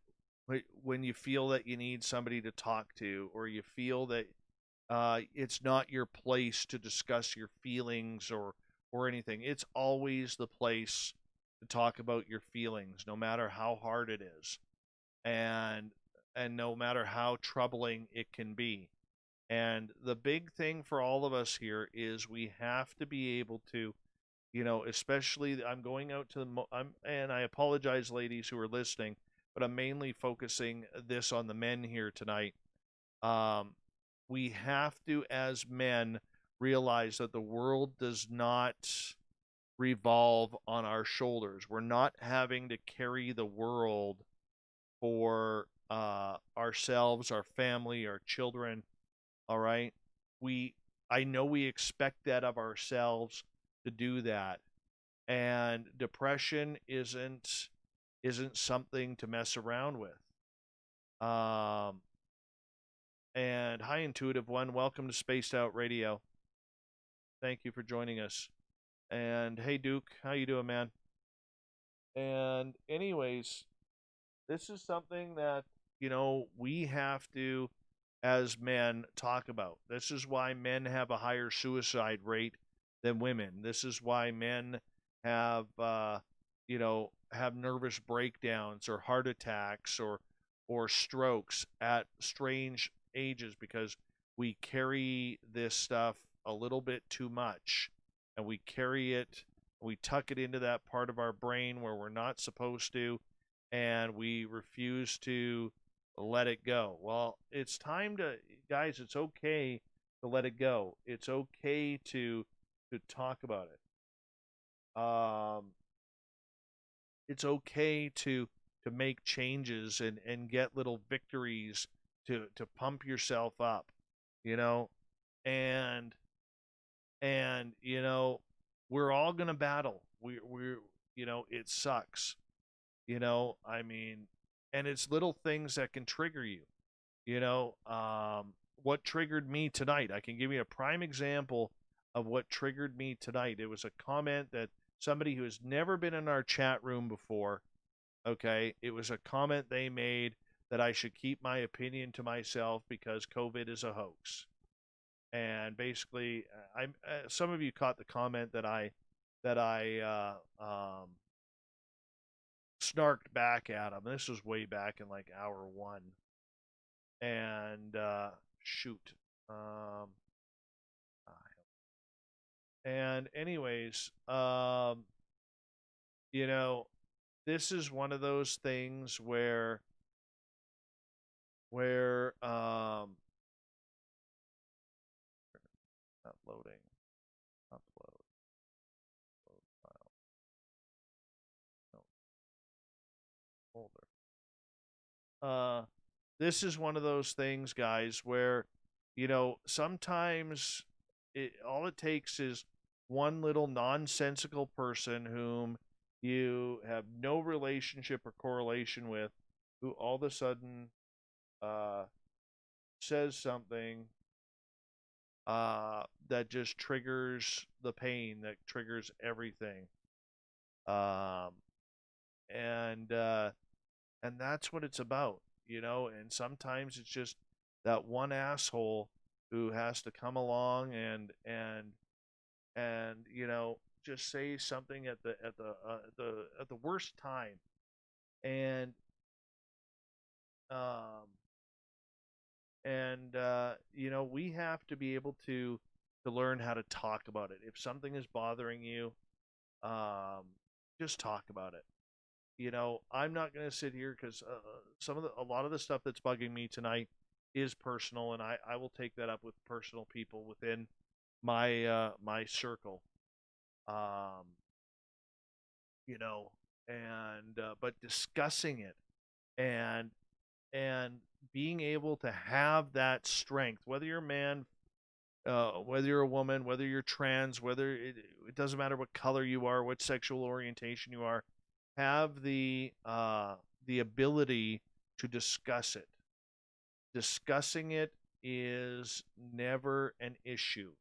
when you feel that you need somebody to talk to, or you feel that it's not your place to discuss your feelings or anything. It's always the place to talk about your feelings, no matter how hard it is, and no matter how troubling it can be. And the big thing for all of us here is we have to be able to, especially, I'm going out to and I apologize, ladies who are listening, but I'm mainly focusing this on the men here tonight. We have to, as men, realize that the world does not revolve on our shoulders. We're not having to carry the world for ourselves, our family, our children. All right? I know we expect that of ourselves to do that. And depression isn't isn't something to mess around with. And hi, Intuitive One. Welcome to Spaced Out Radio. Thank you for joining us. And hey, Duke, how you doing, man? And anyways, this is something that, we have to, as men, talk about. This is why men have a higher suicide rate than women. This is why men have, have nervous breakdowns or heart attacks or strokes at strange ages, because we carry this stuff a little bit too much, and we tuck it into that part of our brain where we're not supposed to, and we refuse to let it go. Well, it's time to, guys, it's okay to let it go. It's okay to talk about it. It's okay to make changes and get little victories to pump yourself up, and we're all gonna battle. We're it sucks, I mean, and it's little things that can trigger you. What triggered me tonight? I can give you a prime example of what triggered me tonight. It was a comment that somebody who has never been in our chat room before. Okay, it was a comment they made that I should keep my opinion to myself because COVID is a hoax. And basically, some of you caught the comment that I snarked back at him. This was way back in like hour 1. And shoot. And anyways, this is one of those things where not loading, upload file, no, folder. This is one of those things, guys, where sometimes all it takes is one little nonsensical person whom you have no relationship or correlation with, who all of a sudden says something that just triggers the pain, that triggers everything, and that's what it's about, and sometimes it's just that one asshole who has to come along and just say something at the worst time, and we have to be able to learn how to talk about it. If something is bothering you, just talk about it. I'm not going to sit here because a lot of the stuff that's bugging me tonight is personal, and I will take that up with personal people within my my circle. But discussing it and being able to have that strength, whether you're a man, whether you're a woman, whether you're trans, whether it doesn't matter what color you are, what sexual orientation you are, have the ability to discuss it. Discussing it is never an issue.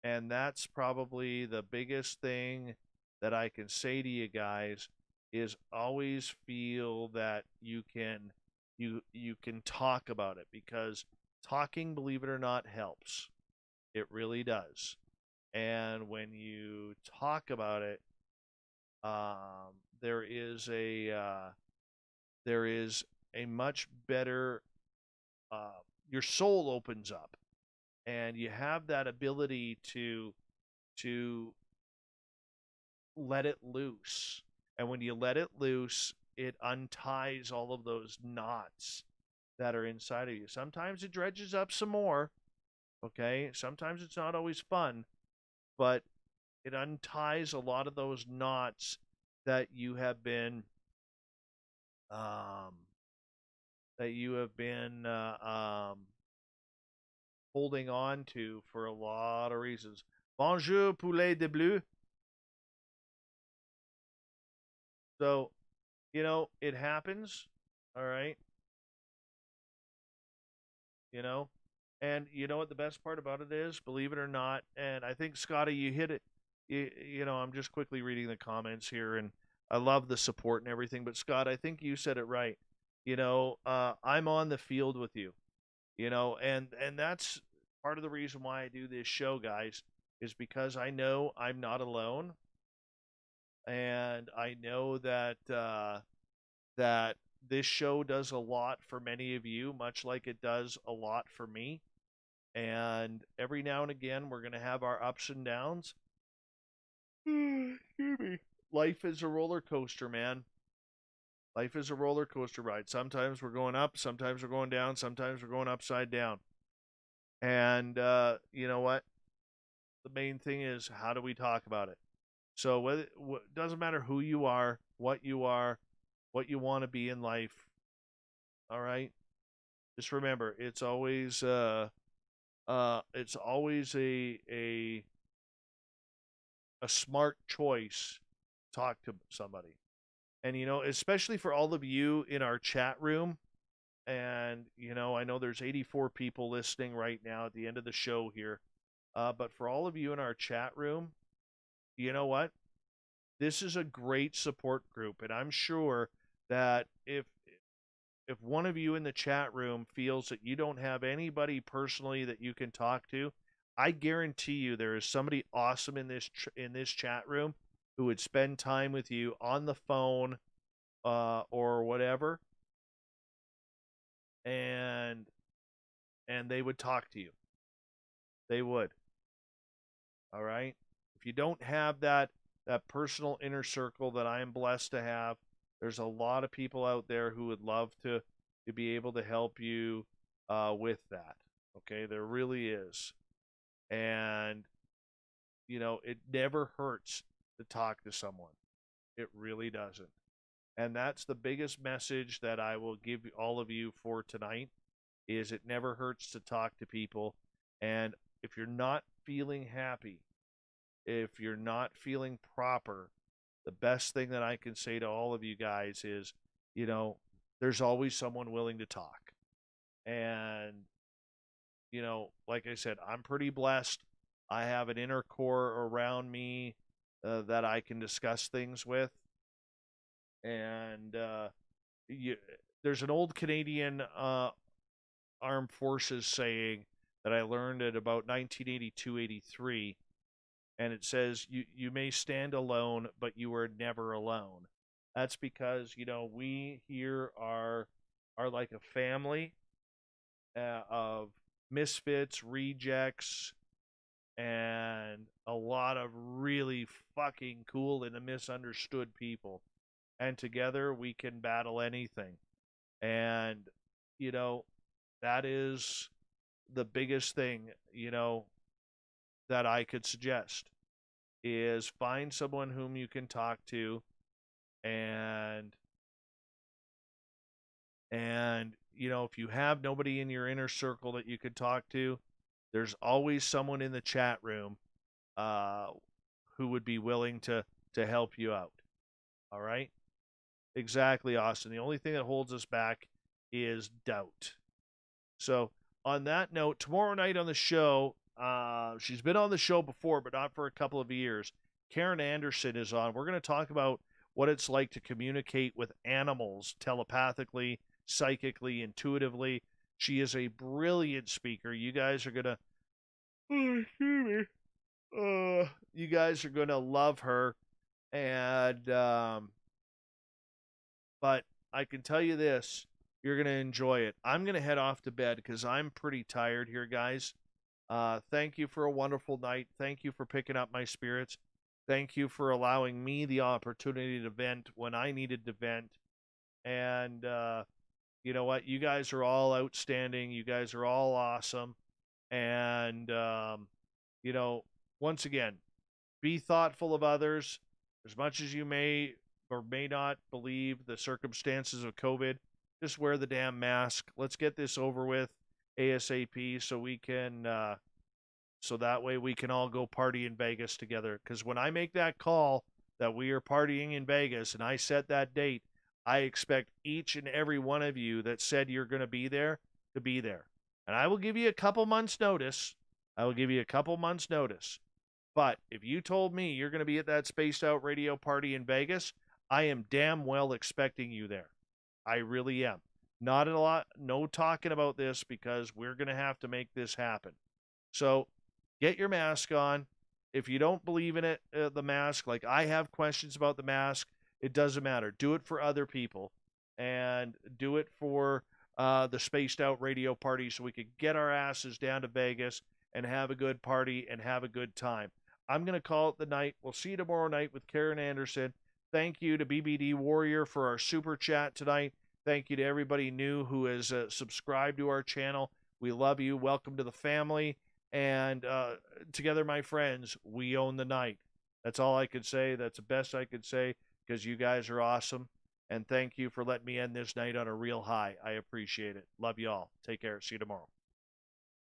And that's probably the biggest thing that I can say to you guys, is always feel that you can talk about it, because talking, believe it or not, helps. It really does. And when you talk about it, there is a much better, your soul opens up, and you have that ability to let it loose. And when you let it loose, it unties all of those knots that are inside of you. Sometimes it dredges up some more, okay? Sometimes it's not always fun, but it unties a lot of those knots that you have been holding on to for a lot of reasons. Bonjour, poulet de bleu. So, it happens. All right. And you know what the best part about it is, believe it or not, and I think, Scotty, you hit it. I'm just quickly reading the comments here, and I love the support and everything. But Scott, I think you said it right. I'm on the field with you. And that's part of the reason why I do this show, guys, is because I know I'm not alone, and I know that this show does a lot for many of you, much like it does a lot for me. And every now and again, we're going to have our ups and downs. Excuse me. Life is a roller coaster, man. Life is a roller coaster ride. Sometimes we're going up, sometimes we're going down, sometimes we're going upside down. And you know what? The main thing is, how do we talk about it? So it doesn't matter who you are, what you want to be in life. All right? Just remember, it's always a smart choice to talk to somebody. And especially for all of you in our chat room, and I know there's 84 people listening right now at the end of the show here. But for all of you in our chat room, you know what? This is a great support group, and I'm sure that if one of you in the chat room feels that you don't have anybody personally that you can talk to, I guarantee you there is somebody awesome in this chat room who would spend time with you on the phone or whatever, and they would talk to you. They would. All right? If you don't have that personal inner circle that I am blessed to have, there's a lot of people out there who would love to be able to help you with that. Okay? There really is. And, it never hurts to talk to someone. It really doesn't. And that's the biggest message that I will give all of you for tonight, is it never hurts to talk to people. And if you're not feeling happy, if you're not feeling proper, the best thing that I can say to all of you guys is, there's always someone willing to talk. And, like I said, I'm pretty blessed. I have an inner core around me that I can discuss things with. And there's an old Canadian Armed Forces saying that I learned at about 1982-83, and it says, you may stand alone, but you are never alone. That's because, we here are like a family of misfits, rejects, and a lot of really fucking cool and misunderstood people. And together we can battle anything. And, that is the biggest thing, that I could suggest, is find someone whom you can talk to, and if you have nobody in your inner circle that you could talk to, there's always someone in the chat room who would be willing to help you out. All right? Exactly, Austin. The only thing that holds us back is doubt. So, on that note, tomorrow night on the show, she's been on the show before, but not for a couple of years. Karen Anderson is on. We're going to talk about what it's like to communicate with animals telepathically, psychically, intuitively. She is a brilliant speaker. You guys are going to... you guys are going to love her. And... but I can tell you this, you're going to enjoy it. I'm going to head off to bed because I'm pretty tired here, guys. Thank you for a wonderful night. Thank you for picking up my spirits. Thank you for allowing me the opportunity to vent when I needed to vent. And you know what? You guys are all outstanding. You guys are all awesome. And, once again, be thoughtful of others. As much as you may or may not believe the circumstances of COVID, just wear the damn mask. Let's get this over with ASAP so we can, so that way we can all go party in Vegas together. Because when I make that call that we are partying in Vegas and I set that date, I expect each and every one of you that said you're going to be there to be there. And I will give you a couple months' notice. But if you told me you're going to be at that Spaced Out Radio party in Vegas, I am damn well expecting you there. I really am. Not a lot, no talking about this because we're going to have to make this happen. So get your mask on. If you don't believe in it, the mask, like I have questions about the mask, it doesn't matter. Do it for other people and do it for the Spaced Out Radio party so we could get our asses down to Vegas and have a good party and have a good time. I'm going to call it the night. We'll see you tomorrow night with Karen Anderson. Thank you to BBD Warrior for our super chat tonight. Thank you to everybody new who has subscribed to our channel. We love you. Welcome to the family. And together, my friends, we own the night. That's all I could say. That's the best I could say because you guys are awesome. And thank you for letting me end this night on a real high. I appreciate it. Love you all. Take care. See you tomorrow.